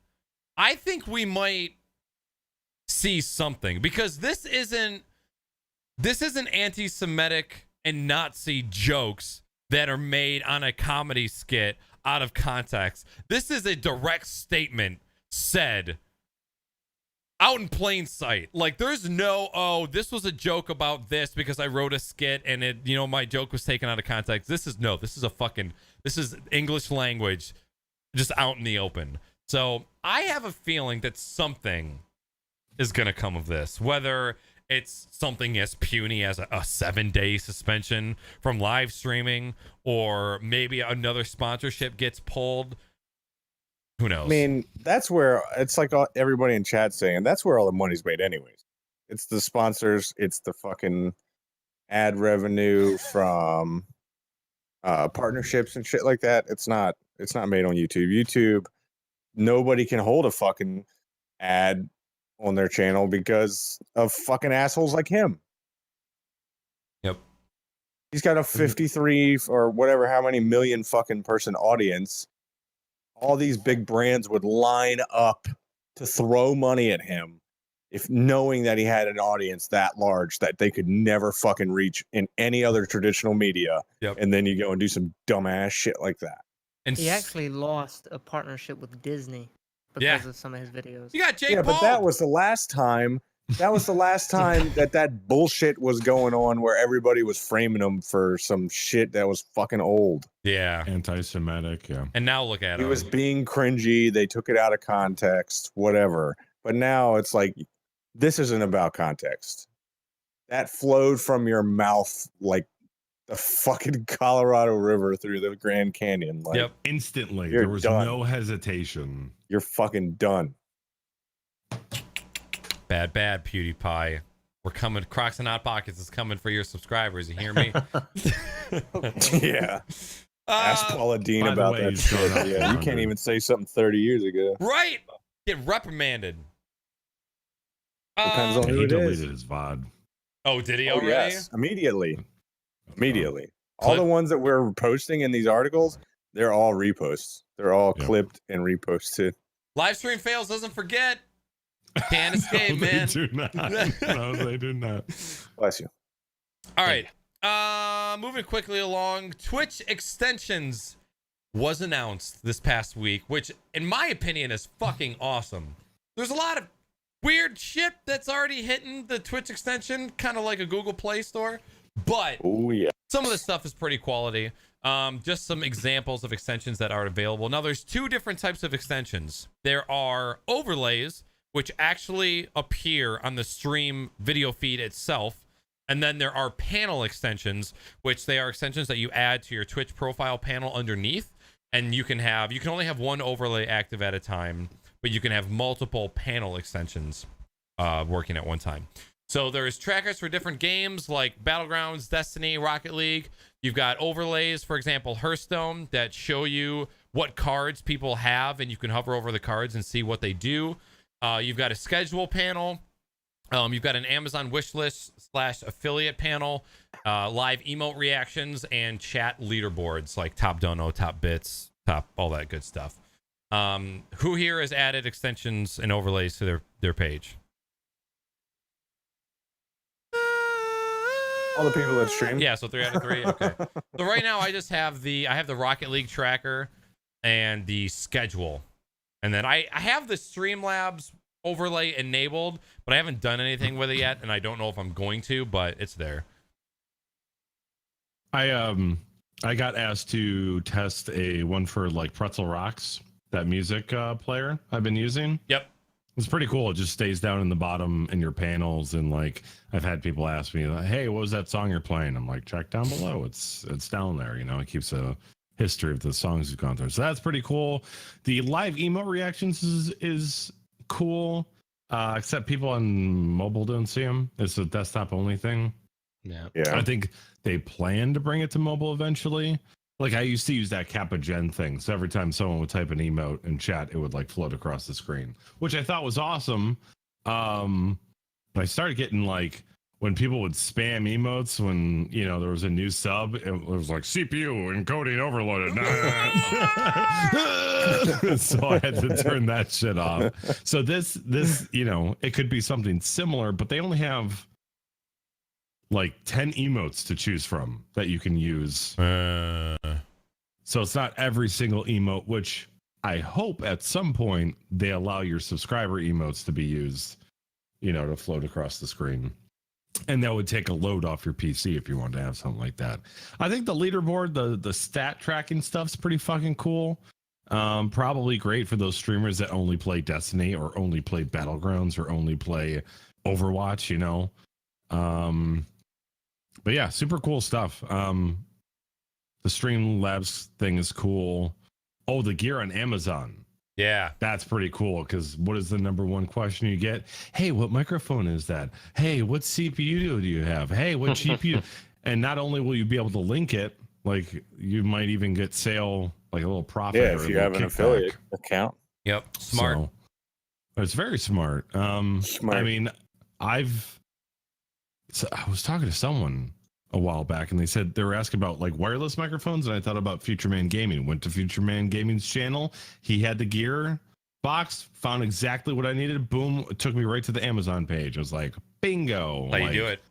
I think we might see something, because this isn't anti-Semitic and Nazi jokes that are made on a comedy skit out of context. This is a direct statement said out in plain sight. Like, there's no, this was a joke about this because I wrote a skit and it, my joke was taken out of context. This is English language just out in the open. So I have a feeling that something is going to come of this, whether it's something as puny as a 7-day suspension from live streaming, or maybe another sponsorship gets pulled. Who knows? I mean, that's where it's like everybody in chat saying that's where all the money's made anyways. It's the sponsors, it's the fucking ad revenue from partnerships and shit like that. It's not made on YouTube. YouTube, nobody can hold a fucking ad on their channel because of fucking assholes like him. Yep. He's got a 53 or whatever, how many million fucking person audience. All these big brands would line up to throw money at him if knowing that he had an audience that large that they could never fucking reach in any other traditional media. Yep. And then you go and do some dumbass shit like that. And He actually lost a partnership with Disney because of some of his videos. you got Jake Yeah, Paul. but that was the last time. That was the last time that bullshit was going on where everybody was framing him for some shit that was fucking old. Yeah. Anti-Semitic, yeah. And now look at He him. was being cringy. They took it out of context, whatever. But now it's like, this isn't about context. That flowed from your mouth like the fucking Colorado River through the Grand Canyon. Like, Yep. Instantly. You're There was done. no hesitation. You're fucking done. Bad PewDiePie. We're coming. Crocs and Hot Pockets is coming for your subscribers. You hear me? Yeah. Ask Paula Dean by the about way, that he's shit. going up Yeah, you can't 100. even say something 30 years ago. Right. Get reprimanded. Depends on He who it deleted is. his VOD. Oh, did he Oh, already? yes. Immediately. All Clip. the ones that we're posting in these articles, they're all reposts. They're all Yep. clipped and reposted. Live stream fails. Doesn't forget. Can't escape, No, man. They do not. No, they do not. Bless you. All right. Moving quickly along. Twitch extensions was announced this past week, which in my opinion is fucking awesome. There's a lot of weird shit that's already hitting the Twitch extension, kind of like a Google Play Store, but Oh, yeah. some of the stuff is pretty quality. Just some examples of extensions that are available. Now, there's two different types of extensions. There are overlays, which actually appear on the stream video feed itself. And then there are panel extensions, which they are extensions that you add to your Twitch profile panel underneath. And you can only have one overlay active at a time, but you can have multiple panel extensions working at one time. So there's trackers for different games like Battlegrounds, Destiny, Rocket League. You've got overlays, for example, Hearthstone, that show you what cards people have, and you can hover over the cards and see what they do. You've got a schedule panel. You've got an Amazon wish list / affiliate panel, live emote reactions, and chat leaderboards like top dono, top bits, top all that good stuff. Who here has added extensions and overlays to their page? All the people that stream. Yeah, so 3 out of 3. Okay. So right now I just have the Rocket League tracker and the schedule. And then I have the Streamlabs overlay enabled, but I haven't done anything with it yet, and I don't know if I'm going to, but it's there. I got asked to test a one for like Pretzel Rocks, that music player I've been using. Yep. It's pretty cool. It just stays down in the bottom in your panels, and like I've had people ask me, like, "Hey, what was that song you're playing?" I'm like, "Check down below. It's down there." You know, it keeps a history of the songs you've gone through. So that's pretty cool. The live emote reactions is cool, except people on mobile don't see them. It's a desktop only thing. Yeah. I think they plan to bring it to mobile eventually. Like I used to use that Kappa Gen thing. So every time someone would type an emote in chat, it would like float across the screen, which I thought was awesome. But I started getting like when people would spam emotes when, you know, there was a new sub, it was like CPU encoding overloaded. So I had to turn that shit off. So this, you know, it could be something similar, but they only have like 10 emotes to choose from that you can use. So it's not every single emote, which I hope at some point they allow your subscriber emotes to be used, you know, to float across the screen. And that would take a load off your PC if you wanted to have something like that. I think the leaderboard, the stat tracking stuff's pretty fucking cool. Probably great for those streamers that only play Destiny or only play Battlegrounds or only play Overwatch, you know. But yeah, super cool stuff. The Streamlabs thing is cool. Oh, the gear on Amazon. Yeah. That's pretty cool because what is the number one question you get? Hey, what microphone is that? Hey, what CPU do you have? Hey, what GPU? And not only will you be able to link it, like you might even get like a little profit. Yeah, or if a you little have an kickback. affiliate account. Yep. Smart. So, it's very smart. Smart. I mean, I was talking to someone a while back, and they said they were asking about like wireless microphones, and I thought about Future Man Gaming. Went to Future Man Gaming's channel. He had the gear box, found exactly what I needed. Boom, it took me right to the Amazon page. I was like, bingo. How you do it?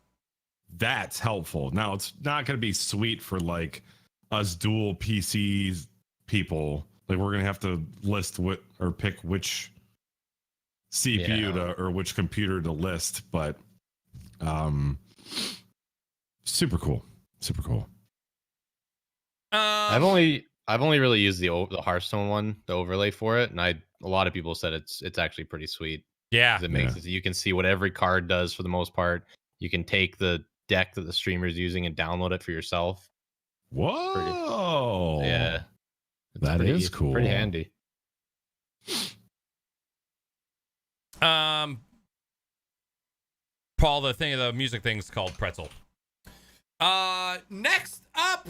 That's helpful. Now it's not going to be sweet for like us dual PCs people. Like we're going to have to list what or pick which CPU to or which computer to list, but super cool. I've only really used the Hearthstone one, the overlay for it, and a lot of people said it's actually pretty sweet. Yeah, 'Cause it makes it so you can see what every card does for the most part. You can take the deck that the streamer's using and download it for yourself. Whoa. Yeah. That is cool. Pretty handy. Paul, the music thing's called Pretzel. Next up,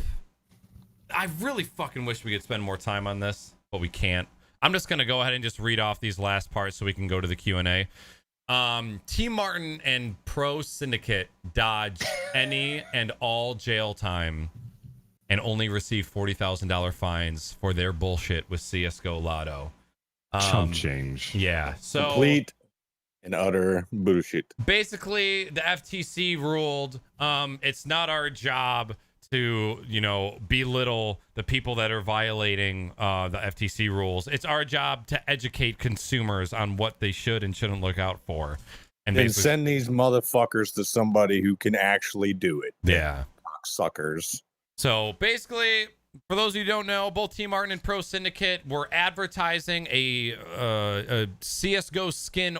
I really fucking wish we could spend more time on this, but we can't. I'm just gonna go ahead and just read off these last parts so we can go to the Q&A. Team Martin and Pro Syndicate dodge any and all jail time and only receive $40,000 fines for their bullshit with CSGO Lotto. Chump change. Yeah, so Complete and utter bullshit. Basically, the FTC ruled it's not our job to, belittle the people that are violating the FTC rules. It's our job to educate consumers on what they should and shouldn't look out for. And send these motherfuckers to somebody who can actually do it. Yeah. Suckers. So basically, for those who don't know, both Team Martin and Pro Syndicate were advertising a CSGO skin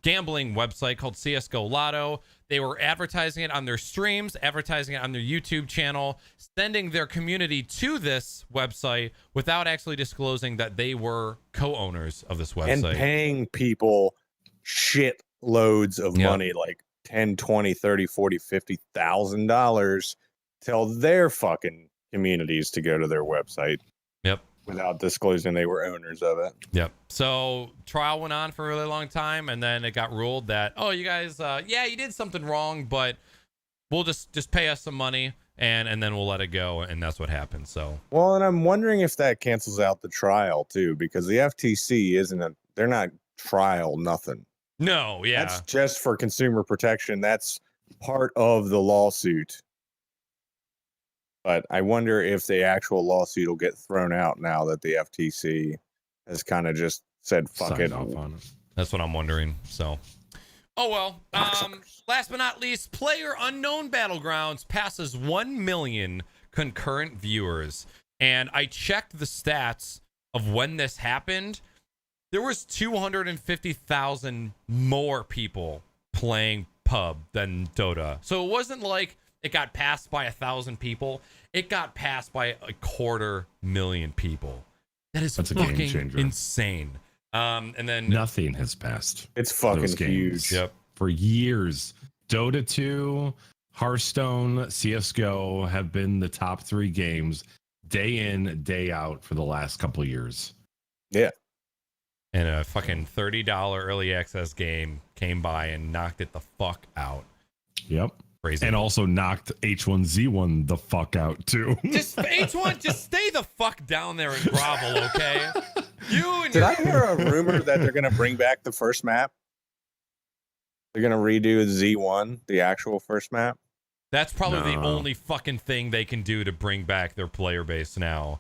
gambling website called CSGO Lotto. They were advertising it on their streams, advertising it on their YouTube channel, sending their community to this website without actually disclosing that they were co-owners of this website. And paying people shit loads of money, like 10, 20, 30, 40, $50,000, tell their fucking communities to go to their website. Yep. Without disclosing they were owners of it. Yep. So trial went on for a really long time, and then it got ruled that, oh, you guys, you did something wrong, but we'll just pay us some money, and then we'll let it go, and that's what happened. So well, and I'm wondering if that cancels out the trial too, because the FTC they're not trial nothing. No, yeah, that's just for consumer protection. That's part of the lawsuit. But I wonder if the actual lawsuit will get thrown out now that the FTC has kind of just said, fuck it. That's what I'm wondering. So, oh, well. Last but not least, Player Unknown Battlegrounds passes 1 million concurrent viewers. And I checked the stats of when this happened. There was 250,000 more people playing PUB than Dota. So it wasn't like it got passed by 1,000 people. It got passed by 250,000 people. That's fucking insane. And then nothing has passed. It's fucking huge. Yep. For years, Dota 2, Hearthstone, CSGO have been the top 3 games day in, day out for the last couple of years. Yeah. And a fucking $30 early access game came by and knocked it the fuck out. Yep. Crazy. And also knocked H1Z1 the fuck out too. Just H1, just stay the fuck down there and grovel, okay? Did I hear a rumor that they're gonna bring back the first map? They're gonna redo Z1, the actual first map. That's probably the only fucking thing they can do to bring back their player base now.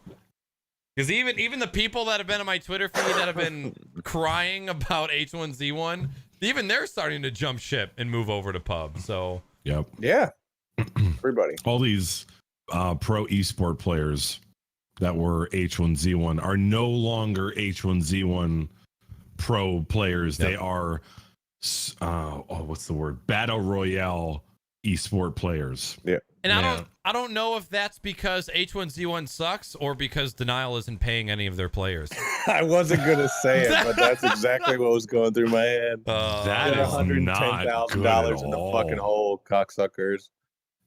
Because even the people that have been on my Twitter feed that have been crying about H1Z1, even they're starting to jump ship and move over to PUB. So yep. Yeah. Everybody. All these pro esport players that were H1Z1 are no longer H1Z1 pro players. Yep. They are what's the word? Battle Royale esport players. Yeah. And I don't know if that's because H1Z1 sucks or because Denial isn't paying any of their players. I wasn't gonna say it, but that's exactly what was going through my head. That is $110,000 in the fucking hole, cocksuckers.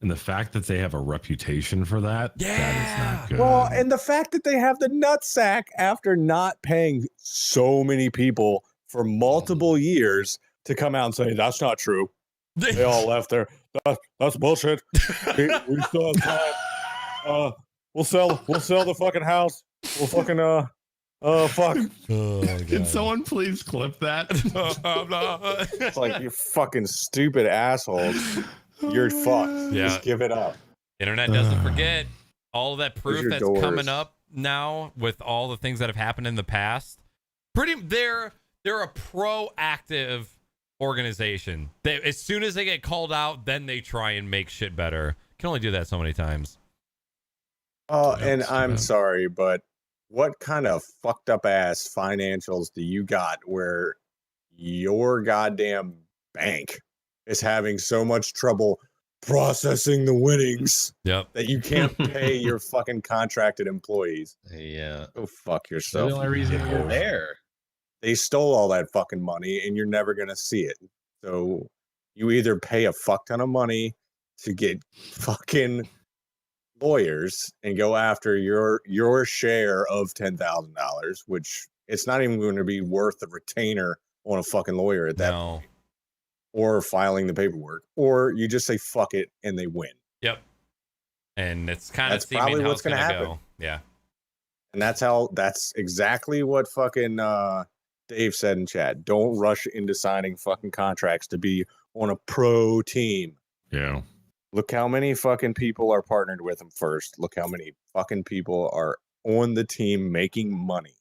And the fact that they have a reputation for that, that is not good. Well, and the fact that they have the nutsack after not paying so many people for multiple years to come out and say that's not true. They all left their That's bullshit. We still have time. We'll sell the fucking house. We'll fucking fuck. Oh, Can someone please clip that? It's like, you fucking stupid assholes. You're fucked. Yeah. Just give it up. Internet doesn't forget all of that proof your that's doors. coming up now with all the things that have happened in the past. They're a proactive organization. As soon as they get called out, then they try and make shit better. Can only do that so many times. And I'm sorry, but what kind of fucked up ass financials do you got where your goddamn bank is having so much trouble processing the winnings Yep. that you can't pay your fucking contracted employees? Yeah. Go fuck That's yourself. the only reason you you're dickholes. there. They stole all that fucking money and you're never going to see it. So you either pay a fuck ton of money to get fucking lawyers and go after your share of $10,000, which it's not even going to be worth the retainer on a fucking lawyer at that point, or filing the paperwork, or you just say fuck it and they win. Yep. And it's kind of That's probably seeming how what's it's gonna happen. go. Yeah. And that's exactly what fucking Dave said in chat. Don't rush into signing fucking contracts to be on a pro team. Yeah. Look how many fucking people are partnered with them first. Look how many fucking people are on the team making money.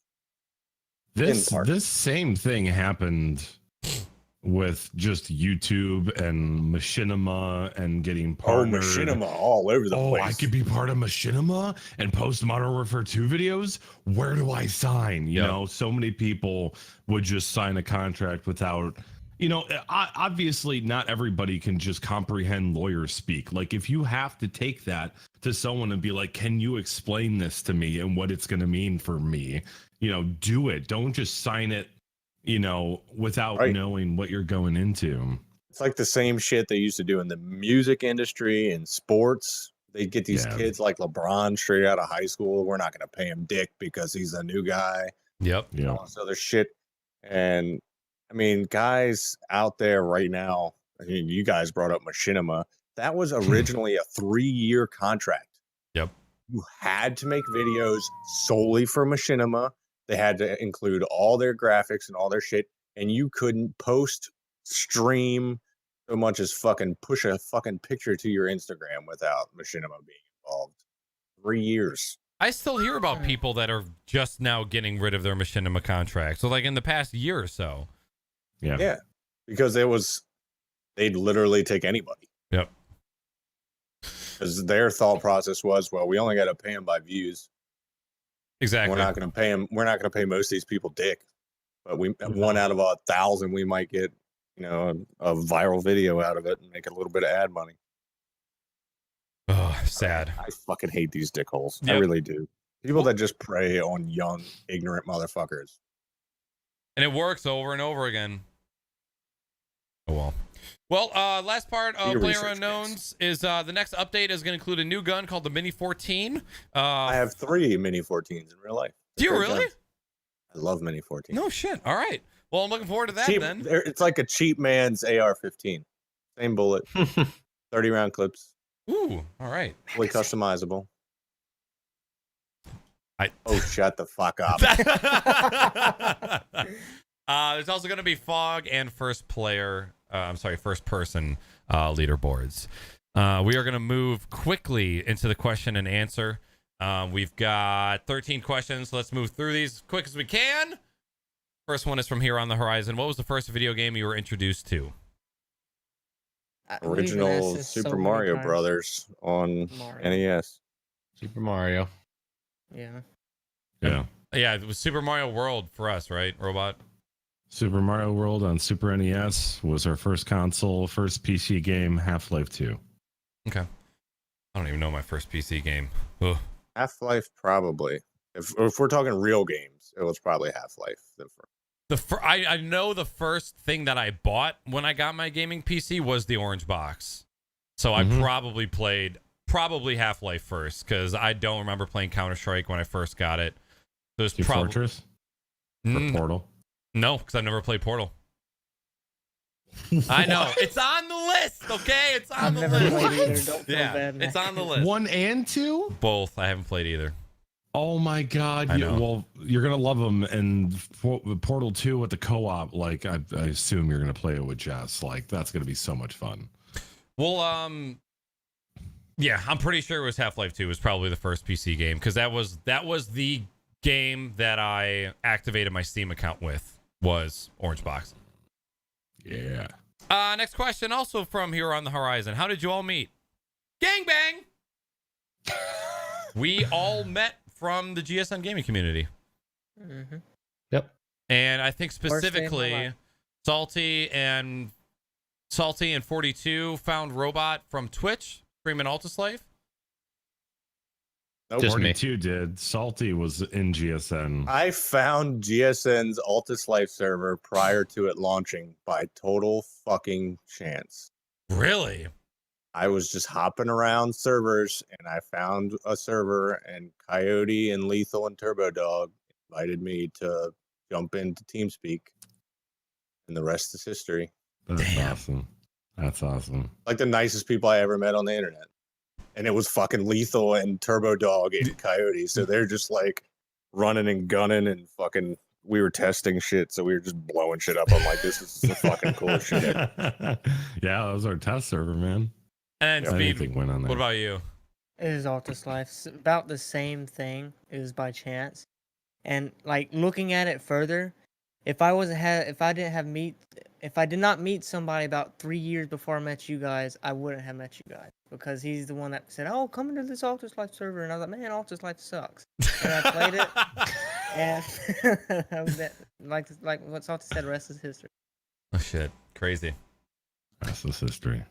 This same thing happened with just YouTube and Machinima and getting partnered. Oh, Machinima all over the place. I could be part of Machinima and post Modern Warfare 2 videos. Where do I sign? You know, so many people would just sign a contract without, obviously not everybody can just comprehend lawyer speak. Like if you have to take that to someone and be like, can you explain this to me and what it's going to mean for me? Do it. Don't just sign it, without knowing what you're going into. It's like the same shit they used to do in the music industry and sports. They get these kids like LeBron straight out of high school. We're not going to pay him dick because he's a new guy. Yep. Yeah. All this other shit. And I mean, guys out there right now, I mean, you guys brought up Machinima. That was originally a 3-year contract. Yep. You had to make videos solely for Machinima. They had to include all their graphics and all their shit. And you couldn't post, stream, so much as fucking push a fucking picture to your Instagram without Machinima being involved. 3 years. I still hear about people that are just now getting rid of their Machinima contract. So like in the past year or so. Yeah. Yeah. Because they'd literally take anybody. Yep. Because their thought process was, well, we only got to pay them by views. Exactly. We're not going to pay them. We're not going to pay most of these people dick. But one out of 1,000, we might get, a viral video out of it and make a little bit of ad money. Oh, sad. I fucking hate these dickholes. Yep. I really do. People that just prey on young, ignorant motherfuckers. And it works over and over again. Oh, well. Well, last part of Player Unknowns is the next update is going to include a new gun called the Mini 14. I have 3 Mini 14s in real life. Do you really? Guns. I love Mini 14. No shit. All right. Well, I'm looking forward to that cheap, then. It's like a cheap man's AR-15. Same bullet. 30-round clips. Ooh, all right. Fully customizable. Oh, shut the fuck up. There's also going to be fog and first person leaderboards. We are going to move quickly into the question and answer. We've got 13 questions. So let's move through these as quick as we can. First one is from here on the horizon. What was the first video game you were introduced to? Original Super Mario Brothers on NES. Super Mario. Yeah. Yeah. Yeah, it was Super Mario World for us, right, Robot? Super Mario World on Super NES was our first console, first PC game, Half-Life 2. Okay. I don't even know my first PC game. Ugh. Half-Life, probably. If we're talking real games, it was probably Half-Life. I know the first thing that I bought when I got my gaming PC was the orange box. So I probably played Half-Life first, because I don't remember playing Counter-Strike when I first got it. So it was Fortress? Or Portal? No, because I've never played Portal. I know. What? It's on the list, okay? It's on I've the never list. played either. What? Don't feel Yeah, bad. it's on the list. 1 and 2? Both. I haven't played either. Oh my god! I know. Well, you're gonna love them. And Portal 2 with the co-op, like I assume you're gonna play it with Jess. Like that's gonna be so much fun. Well, yeah, I'm pretty sure it was Half-Life 2 was probably the first PC game because that was the game that I activated my Steam account with was Orange Box. Yeah. Next question, also from Here on the Horizon. How did you all meet? Gangbang! We all met from the GSN gaming community. Mhm. Yep. And I think Worst day of my specifically life. Salty and 42 found Robot from Twitch, streaming Altus Life. Nope. Just me. 42 did. Salty was in GSN. I found GSN's Altus Life server prior to it launching by total fucking chance. Really? I was just hopping around servers and I found a server, and Coyote and Lethal and Turbo Dog invited me to jump into TeamSpeak, and the rest is history. That's Damn. awesome. That's awesome. Like the nicest people I ever met on the internet. And it was fucking Lethal and Turbo Dog and Coyote. So they're just like running and gunning and fucking, we were testing shit. So we were just blowing shit up. I'm like, this is the fucking coolest shit. Yeah, that was our test server, man. And Anything Speed, went on there. what about you? It is Altus Life. It's about the same thing. It was by chance. And like looking at it further, if I did not meet somebody about 3 years before I met you guys, I wouldn't have met you guys because he's the one that said, "Oh, come into this Altus Life server," and I was like, "Man, Altus Life sucks." And I played it, and that was it. Like what Salty said, rest is history. Oh shit, crazy. That's this history.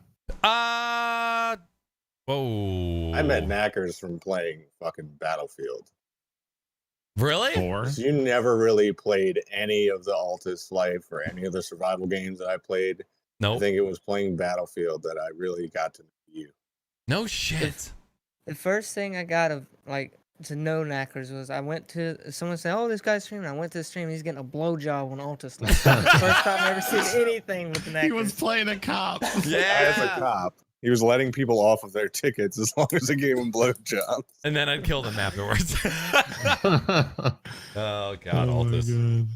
Whoa. I met Naaackers from playing fucking Battlefield. Really? 4? So you never really played any of the Altus Life or any of the survival games that I played. I Nope. think it was playing Battlefield that I really got to know you. No shit. The first thing I got to know Naaackers was I went to someone said, "Oh, this guy's streaming." I went to the stream. He's getting a blowjob on Altus Life. First time I ever seen anything with Naaackers. He was playing a cop. As a Yeah. cop, he was letting people off of their tickets as long as they gave him blowjobs. And then I'd kill them afterwards. Oh god, Oh my Altus.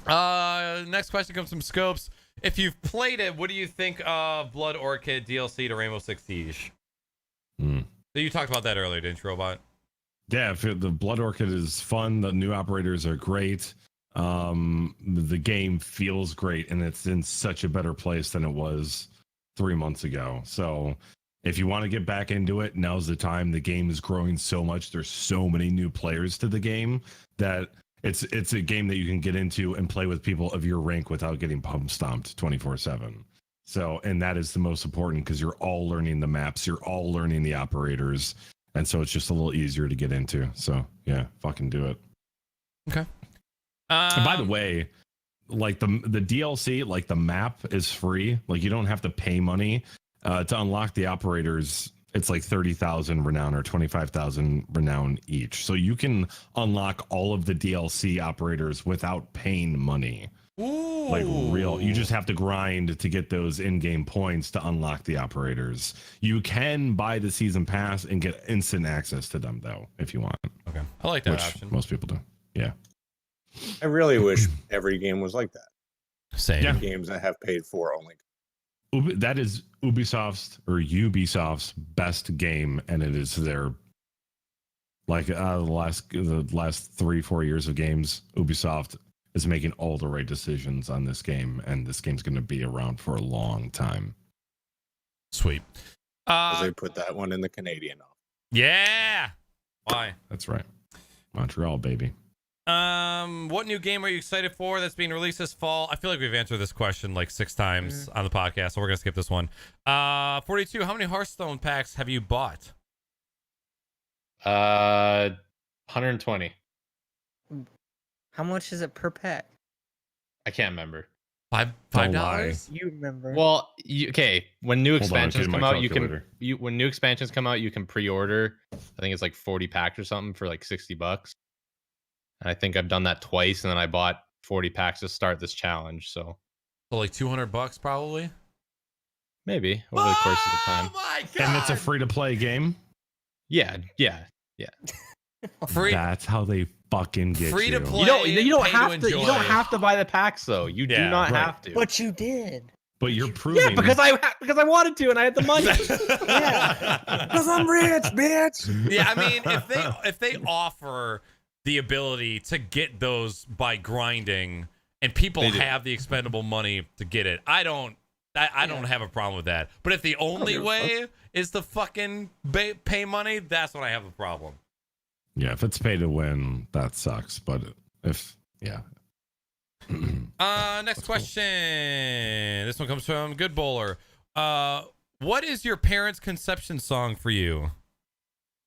God. Next question comes from Scopes. If you've played it, what do you think of Blood Orchid DLC to Rainbow Six Siege? Hmm. So you talked about that earlier, didn't you, Robot? Yeah, the Blood Orchid is fun. The new operators are great. The game feels great, and it's in such a better place than it was 3 months ago. So if you want to get back into it, now's the time. The game is growing so much. There's so many new players to the game that it's a game that you can get into and play with people of your rank without getting pump stomped 24/7. So, and that is the most important because you're all learning the maps, you're all learning the operators, and so it's just a little easier to get into. So, yeah, fucking do it. Okay. And by the way, like the DLC, like the map is free. Like you don't have to pay money to unlock the operators. It's like 30,000 renown or 25,000 renown each. So you can unlock all of the DLC operators without paying money. Ooh. Like real, you just have to grind to get those in-game points to unlock the operators. You can buy the season pass and get instant access to them though, if you want, Okay. I like that which option. most people do. Yeah. I really wish every game was like that. Same. Yeah. Games that have paid for only. That is Ubisoft's best game, and it is their like the last 3-4 years of games. Ubisoft is making all the right decisions on this game, and this game's going to be around for a long time. Sweet. 'Cause they put that one in the Canadian office. Yeah. Why? That's right, Montreal, baby. What new game are you excited for that's being released this fall? I feel like we've answered this question like 6 times on the podcast, so we're gonna skip this one. 42. How many Hearthstone packs have you bought? 120. How much is it per pack? I can't remember. $5? Don't lie. You remember? Well, okay. When new Hold on, I'm expansions getting come my out, calculator. when new expansions come out, you can pre-order. I think it's like 40 packs or something for like $60. And I think I've done that twice, and then I bought 40 packs to start this challenge. So So like $200 probably. Maybe over the course of the time. Oh my god! And it's a free to play game. Yeah. free. That's how they fucking get Free you. to play. You don't pay have to. You enjoy. don't have to buy the packs though. You Yeah, do not right. have to. But you did. But you're proving. Yeah, because I wanted to and I had the money. Because I'm rich, bitch. Yeah, I mean, if they offer the ability to get those by grinding, and people They do. have the expendable money to get it, I don't have a problem with that. But if the only give a way is to fucking pay money, that's when I have a problem. Yeah, if it's pay to win, that sucks. But if Next question. This one comes from Good Bowler. What is your parents' conception song for you?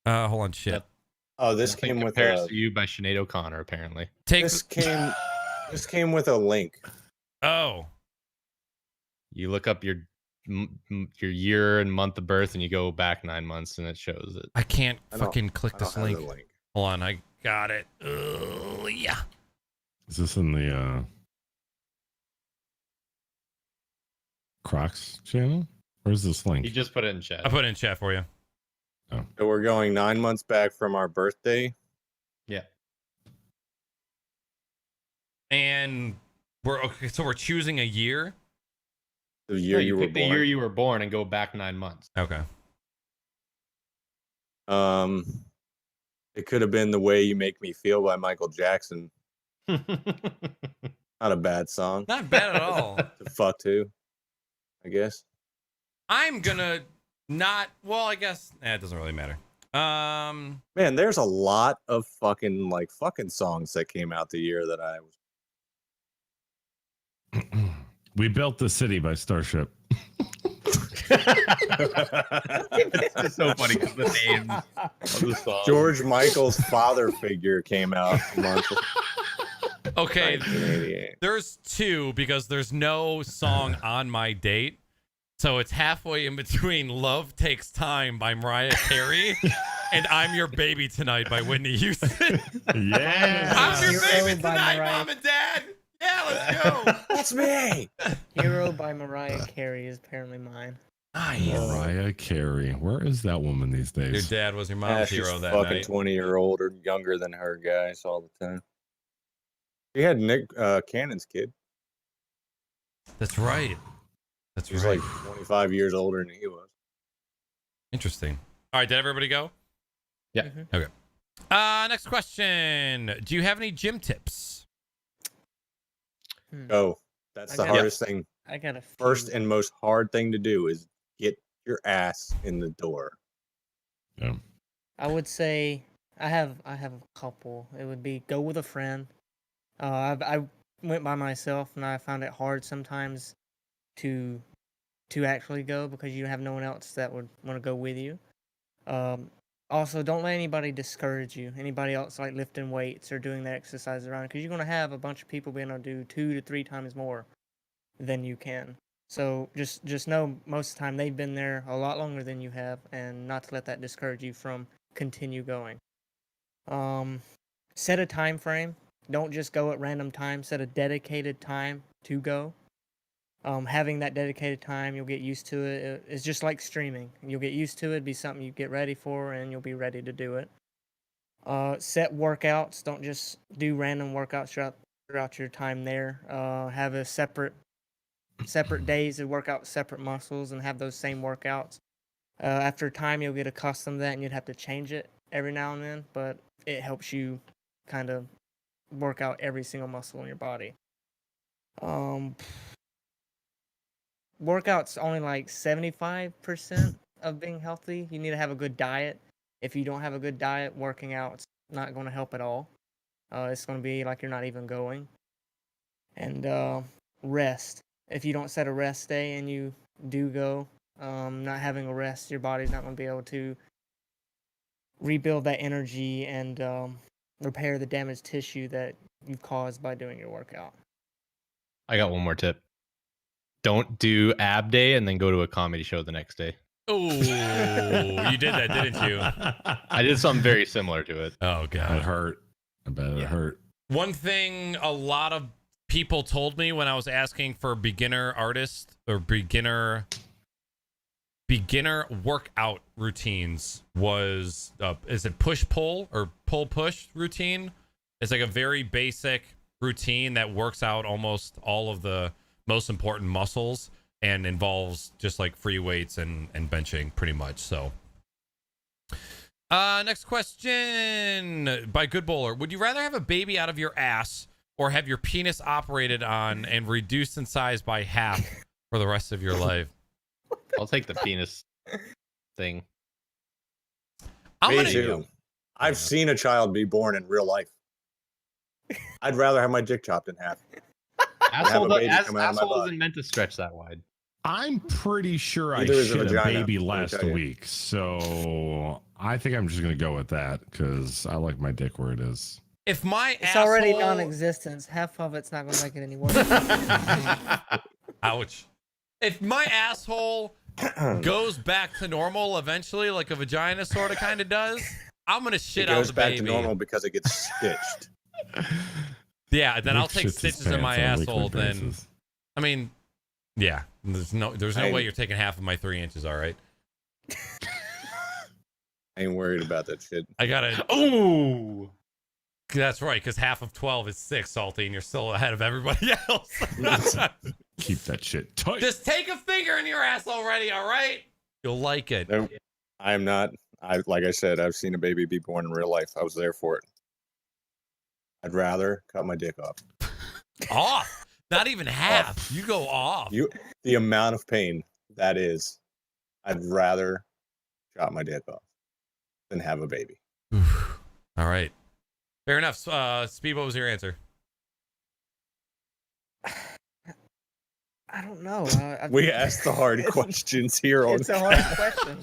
Hold on, shit. Oh, this Nothing came with compares a to you by Sinead O'Connor, apparently. this came with a link. Oh, You look up your year and month of birth, and you go back 9 months, and it shows it. I can't I don't- fucking click I don't this have link. the link. Hold on, I got it. Yeah. is this in the Crocs channel? Where's this link? He just put it in chat. I put it in chat for you. So we're going 9 months back from our birthday. Yeah. And we're choosing a year. The year No, you were pick the born. year you were born and go back 9 months. Okay. It could have been "The Way You Make Me Feel" by Michael Jackson. Not a bad song Not bad at all. to fuck to, I guess. I'm gonna not. Well, I guess it doesn't really matter. Man, there's a lot of fucking songs that came out the year that I was. We Built the City by Starship. It's just so funny because the names of the song. George Michael's father figure came out a month Okay, 1988. there's two because there's no song on my date. So it's halfway in between Love Takes Time by Mariah Carey and I'm Your Baby Tonight by Whitney Houston. Yeah. I'm Your Hero Baby by Tonight, Mariah. Mom and Dad. Yeah, let's go. That's me. Hero by Mariah Carey is apparently mine. Nice. Mariah Carey. Where is that woman these Your days? dad was your Yeah, mom's she's hero that fucking night. 20-year-old or younger than her guys all the time. She had Nick Cannon's kid. That's right. That's She's right. like 25 years older than he was. Interesting. All right, did everybody go? Yeah. Okay. Next question. Do you have any gym tips? Oh, that's I the got- hardest thing. I got a First few. and most hard thing to do is get your ass in the door. Yeah. I would say I have a couple. It would be go with a friend. I went by myself and I found it hard sometimes to actually go because you have no one else that would want to go with you. Also, don't let anybody discourage you. Anybody else like lifting weights or doing that exercise around because you're gonna have a bunch of people being able to do 2 to 3 times more than you can. So just know most of the time they've been there a lot longer than you have, and not to let that discourage you from continue going. Set a time frame. Don't just go at random times. Set a dedicated time to go. Having that dedicated time, you'll get used to it. It's just like streaming. You'll get used to it. It'll be something you get ready for, and you'll be ready to do it. Set workouts. Don't just do random workouts throughout your time there. Have a separate days to work out separate muscles and have those same workouts. After time, you'll get accustomed to that, and you'd have to change it every now and then. But it helps you kind of work out every single muscle in your body. Workouts only like 75% of being healthy. You need to have a good diet. If you don't have a good diet, working out's not going to help at all. It's going to be like you're not even going. And rest. If you don't set a rest day and you do go, not having a rest, your body's not going to be able to rebuild that energy and repair the damaged tissue that you've caused by doing your workout. I got one more tip. Don't do ab day and then go to a comedy show the next day. Oh, you did that, didn't you? I did something very similar to it. Oh It god. hurt. I bet it hurt. One thing a lot of people told me when I was asking for beginner artist or beginner workout routines was is it push pull or pull push routine? It's like a very basic routine that works out almost all of the most important muscles and involves just like free weights and benching pretty much. So next question by Good Bowler. Would you rather have a baby out of your ass or have your penis operated on and reduced in size by half for the rest of your life? I'll take the penis thing. I'm Me gonna too. I've seen a child be born in real life. I'd rather have my dick chopped in half. Asshole, baby coming out of my asshole body. isn't meant to stretch that wide. I'm pretty sure Neither I is a shit a vagina, baby let me last tell you. week, so I think I'm just gonna go with that because I like my dick where it is. If my It's asshole... already non-existent. Half of it's not gonna make it any worse. Ouch. If my asshole goes back to normal eventually, like a vagina sort of kind of does, I'm gonna shit It out goes the back baby. to normal because it gets stitched. Yeah, then I'll Nick take shits his stitches in my pants on a asshole. weekly Then basis. I mean, yeah, there's no I- way you're taking half of my 3 inches. All right, I ain't worried about that shit. I gotta. Ooh. That's right, because half of 12 is 6, Salty, and you're still ahead of everybody else. Keep that shit tight. Just take a finger in your ass already. All right, you'll like it. Nope. I am not. Like I said, I've seen a baby be born in real life. I was there for it. I'd rather cut my dick off. Off, not even half. You go off. The amount of pain that is, I'd rather chop my dick off than have a baby. Oof. All right. Fair enough. Speed, what was your answer? I don't know. We asked the hard It's- questions here on It's a hard question.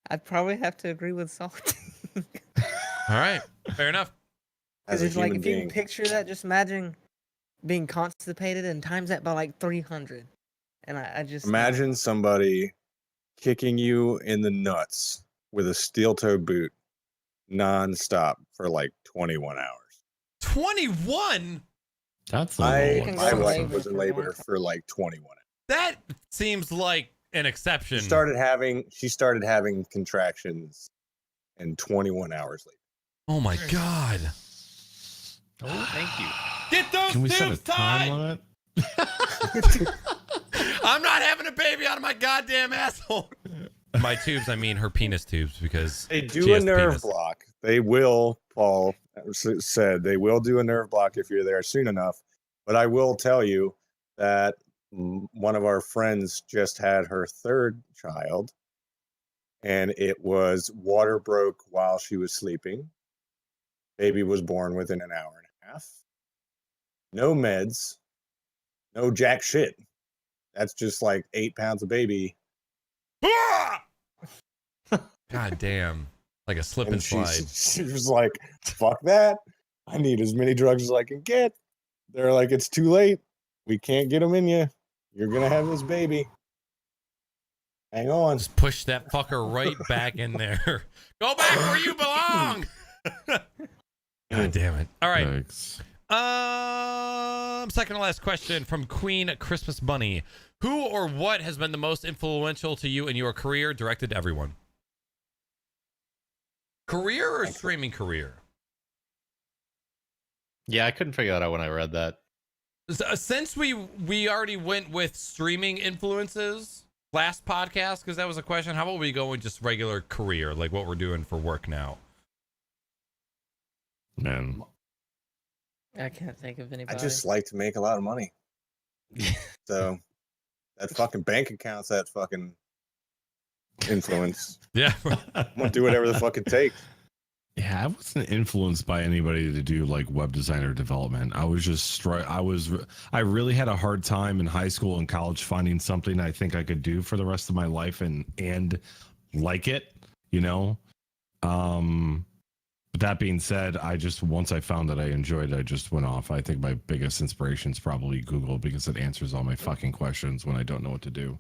I'd probably have to agree with Salty. All right. Fair enough. as a It's like human if you being. picture that, just imagine being constipated and times that by like 300. And I just Imagine somebody kicking you in the nuts with a steel-toed boot nonstop for like 21 hours. 21? That's a I little can go my in wife labor was in for a long labor time. for like 21 hours. That seems like an exception. She started having contractions and 21 hours later. Oh my God. Oh, thank you. Get those Can we set a tubes time tied. limit? I'm not having a baby out of my goddamn asshole. My tubes, I mean her penis tubes, because They she do a has nerve penis. block. They will, Paul said, they will do a nerve block if you're there soon enough. But I will tell you that one of our friends just had her third child, and it was water broke while she was sleeping. Baby was born within an hour and a half. No meds, no jack shit. That's just like 8 pounds of baby. God damn. Like a slip and And slide. she was like, fuck that. I need as many drugs as I can get. They're like, it's too late. We can't get them in you. You're going to have this baby. Hang on. Just push that fucker right back in there. Go back where you belong. God damn it. All right. Thanks. Second to last question from Queen Christmas Bunny. Who or what has been the most influential to you in your career, directed to everyone? Career or streaming career? Yeah, I couldn't figure that out when I read that. Since we already went with streaming influences last podcast, because that was a question, how about we go with just regular career, like what we're doing for work now? Man, I can't think of I anybody. just like to make a lot of money. So that fucking bank account's that fucking influence. Yeah. I'm going to do whatever the fuck it takes. yeah, I wasn't influenced by anybody to do like web designer development. I was just I really had a hard time in high school and college finding something I think I could do for the rest of my life and like it, you know. But that being said, once I found that I enjoyed it, I just went off. I think my biggest inspiration is probably Google because it answers all my fucking questions when I don't know what to do.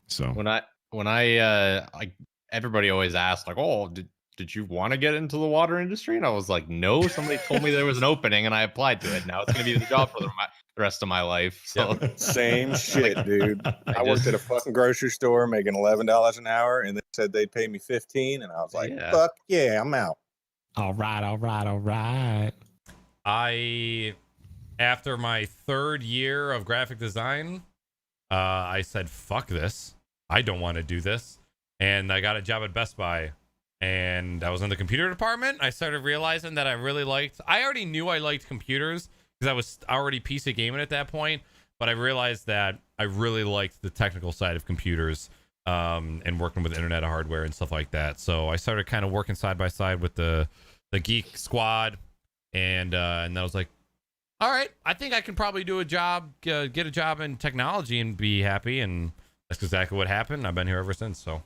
So When I everybody always asks like, oh, did you want to get into the water industry? And I was like, no, somebody told me there was an opening and I applied to it. Now it's going to be the job for the rest of my life. So Same shit, dude. I worked at a fucking grocery store making $11 an hour, and they said they'd pay me 15, and I was like, Yeah. fuck yeah, I'm out. All right. After my 3rd year of graphic design, I said, fuck this. I don't want to do this. And I got a job at Best Buy. And I was in the computer department. I started realizing that I already knew I liked computers because I was already PC gaming at that point. But I realized that I really liked the technical side of computers and working with internet hardware and stuff like that. So I started kind of working side by side with the geek squad. And I was like, all right, I think I can probably do a job, get a job in technology and be happy. And that's exactly what happened. I've been here ever since. So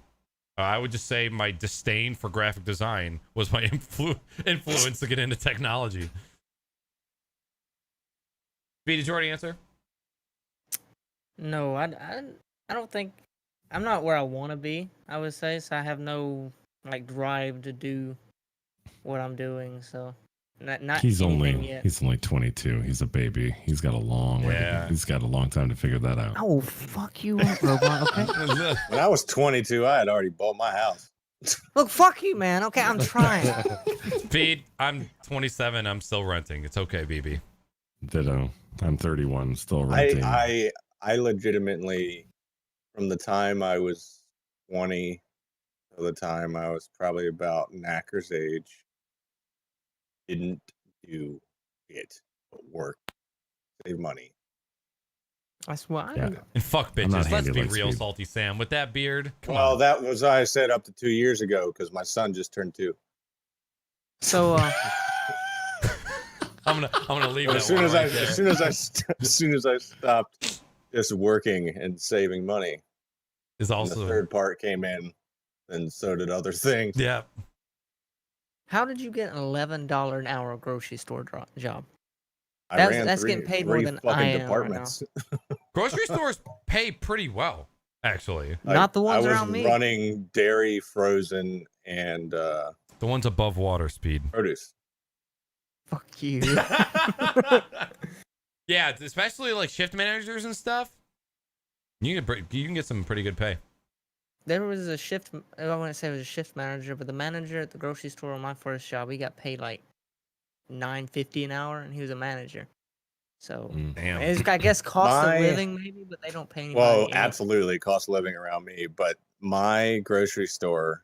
I would just say my disdain for graphic design was my influence to get into technology. B, did you already answer? No, I don't think I'm not where I want to be. I would say so. I have no like drive to do what I'm doing. So not He's anything only yet. 22. He's a baby. He's got a long way. Yeah. He's got a long time to figure that out. Oh, fuck you up, robot. Okay. When I was 22, I had already bought my house. Look, fuck you, man. Okay, I'm trying. Pete, I'm 27. I'm still renting. It's okay, BB. Ditto. I'm 31. Still renting. I legitimately, from the time I was 20 to the time I was probably about Naaackers' age, didn't do it but work, save money. That's why. Yeah. And fuck I'm not bitches. Let's handy be like real, Speed. Salty Sam. With that beard, come Well, on. that was I said up to 2 years ago because my son just turned 2. So, I'm gonna leave But that as soon one as right I there. as soon as I stopped just working and saving money, Is and the also third part came in, and so did other things. yeah. how did you get an $11 an hour grocery store job? I That's- ran that's three, getting paid more three than fucking I am right departments. Grocery stores pay pretty well, actually. Not the ones I was around me. running dairy, frozen, and The ones above water speed. produce. Fuck you. Yeah, especially like shift managers and stuff. You can get some pretty good pay. There was a shift. I wouldn't say it was a shift manager, but the manager at the grocery store on my first job, he got paid like $9.50 an hour, and he was a manager. So Damn. it's, I guess cost My- of living maybe, but they don't pay anybody. Well, any- absolutely, cost of living around me, but my grocery store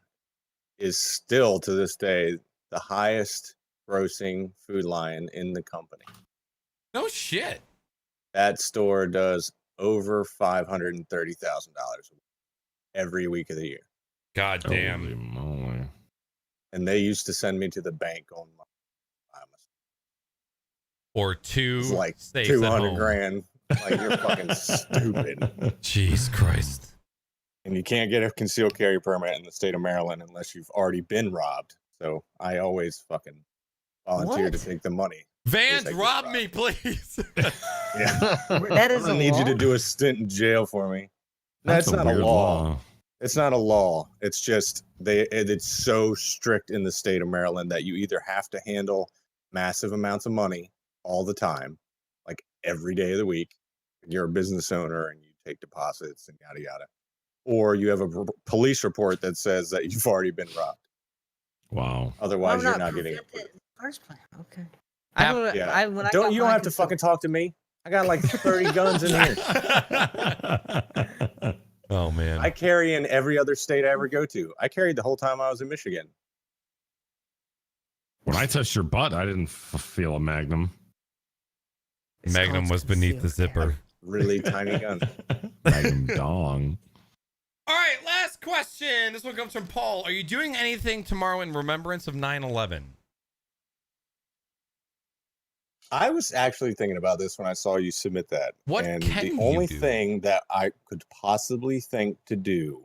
is still to this day the highest grossing food line in the company. No shit. That store does over $530,000 every week of the year, God damn. Holy moly. and they used to send me to the bank on my Or two it's like safes at 200 home. grand. Like, you're fucking stupid. Jeez Christ. And you can't get a concealed carry permit in the state of Maryland unless you've already been robbed. So I always fucking volunteer to What? take the money. Vans, I get rob robbed. me, please. Yeah. That I'm is gonna a need you to law? do a stint in jail for me. That's not a weird law. It's not a law. It's just it's so strict in the state of Maryland that you either have to handle massive amounts of money all the time, like every day of the week. You're a business owner and you take deposits and yada yada, or you have a police report that says that you've already been robbed. Wow. Otherwise, Why you're not getting it. prevent it in the first place? Okay. Hap- Yeah. When I Don't got you don't my have to fucking talk to me. I got like 30 guns in here. Oh man. I carry in every other state I ever go to. I carried the whole time I was in Michigan. When I touched your butt, I didn't feel a magnum. It's Magnum called was beneath the concealed carry. zipper. Really tiny gun. Magnum dong. All right, last question. This one comes from Paul. Are you doing anything tomorrow in remembrance of 9/11? I was actually thinking about this when I saw you submit that. What and can the you only do? thing that I could possibly think to do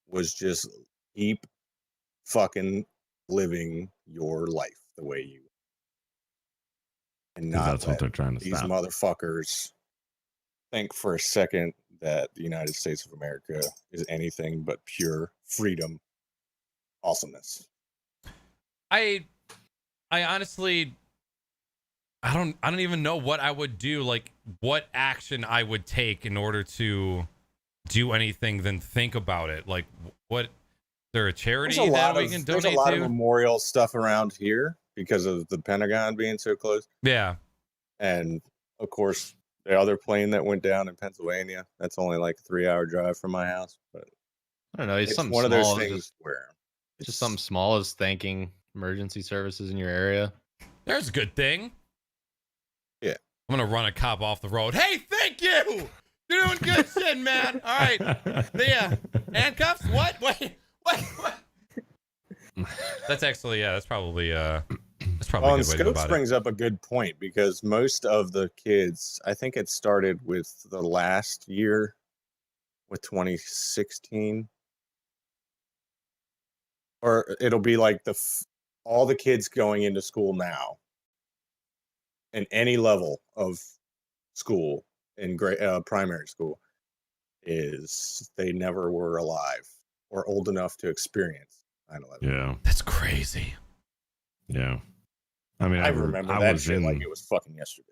was just keep fucking living your life the way you and 'Cause not that's what let they're trying to these stop. motherfuckers think for a second that the United States of America is anything but pure freedom, awesomeness. I honestly, I don't even know what I would do. Like, what action I would take in order to do anything than think about it. Like, what? Is there a charity that we can donate There's a lot of to? memorial stuff around here because of the Pentagon being so close. Yeah. And of course, the other plane that went down in Pennsylvania, that's only like a 3-hour drive from my house. But I don't know. It's it's something one of small. those It's things where just something small as thanking emergency services in your area. There's a good thing. Yeah. I'm gonna run a cop off the road. Hey, thank you. You're doing good shit, man. All right. Yeah. Handcuffs? What? Wait. What? That's actually, yeah, that's probably a and good way to go Scopes about it. brings up a good point because most of the kids, I think it started with the last year with 2016, or it'll be like all the kids going into school now in any level of school in primary school is they never were alive or old enough to experience 9/11. Yeah. That's crazy. Yeah. I mean, I remember I that was shit in, like it was fucking yesterday.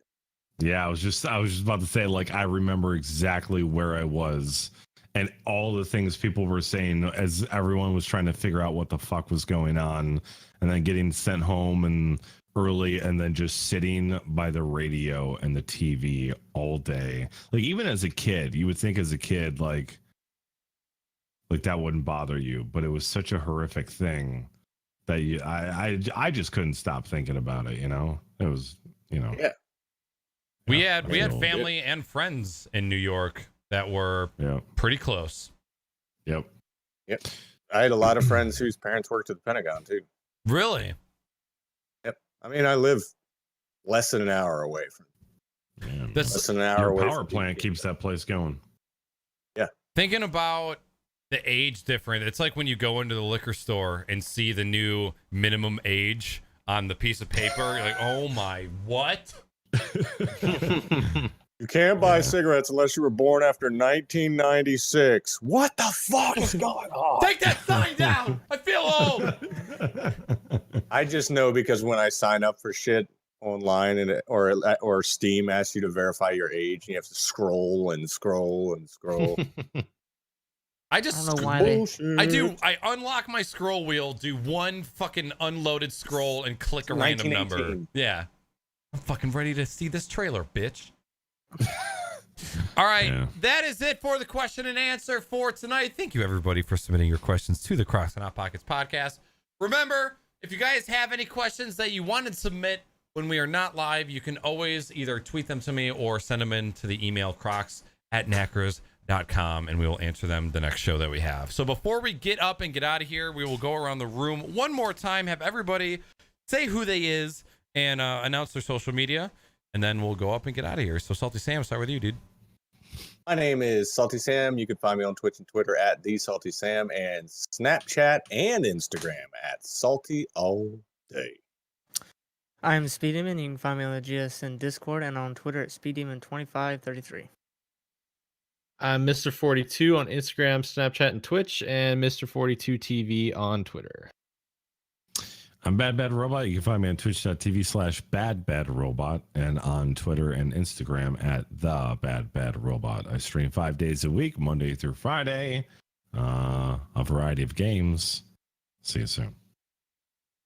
Yeah, I was just about to say, like, I remember exactly where I was and all the things people were saying as everyone was trying to figure out what the fuck was going on, and then getting sent home and early, and then just sitting by the radio and the TV all day. Like, even as a kid, you would think as a kid, like that wouldn't bother you, but it was such a horrific thing that I just couldn't stop thinking about it. You know, it was, you know. Yeah. We Yeah, had so- family and friends in New York that were Yeah. pretty close. Yep. I had a lot of friends whose parents worked at the Pentagon too. Really? Yep. I mean, I live less than an hour away from Yeah. This- less than an hour Your away. power from plant BT. keeps that place going. Thinking about the age difference, it's like when you go into the liquor store and see the new minimum age on the piece of paper. You're like, oh my, what? You can't buy cigarettes unless you were born after 1996. What the fuck is going on? Take that sign down. I feel old. I just know because when I sign up for shit online and or Steam asks you to verify your age, and you have to scroll and scroll and scroll. I I just, don't know why they. I unlock my scroll wheel, do one fucking unloaded scroll, and click a random number. 1918. Yeah. I'm fucking ready to see this trailer, bitch. All right, Yeah. that is it for the question and answer for tonight. Thank you, everybody, for submitting your questions to the Crocs and Hot Pockets podcast. Remember, if you guys have any questions that you want to submit when we are not live, you can always either tweet them to me or send them in to the email crocs@naaackers.com, and we will answer them the next show that we have. So before we get up and get out of here, we will go around the room one more time, have everybody say who they is, and announce their social media, and then we'll go up and get out of here. So SaltySam, start with you, dude. My name is SaltySam. You can find me on Twitch and Twitter at TheSaltySam and Snapchat and Instagram at SaltyAllDay. I'm SpeedDemon. You can find me on the GSN Discord and on Twitter at SpeedDemon2533. I'm MrFortyTwo on Instagram, Snapchat, and Twitch, and MrFortyTwo TV on Twitter. I'm BadBadRobot. You can find me on twitch.tv/BadBadRobot and on Twitter and Instagram at the BadBadRobot. I stream 5 days a week, Monday through Friday, a variety of games. See you soon.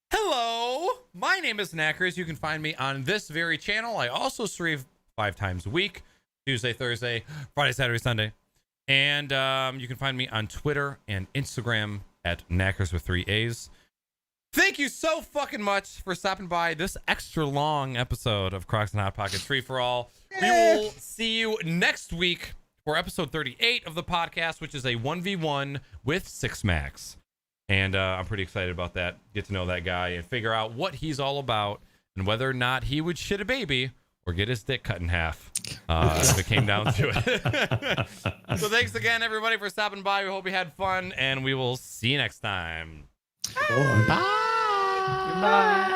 Hello, my name is Naaackers. You can find me on this very channel. I also stream 5 times a week, Tuesday, Thursday, Friday, Saturday, Sunday. And you can find me on Twitter and Instagram at Naaackers with 3 A's. Thank you so fucking much for stopping by this extra long episode of Crocs and Hot Pockets Free for All. We will see you next week for episode 38 of the podcast, which is a 1v1 with 6Max. And I'm pretty excited about that. Get to know that guy and figure out what he's all about and whether or not he would shit a baby or get his dick cut in half if it came down to it. So thanks again, everybody, for stopping by. We hope you had fun, and we will see you next time. Bye. Goodbye.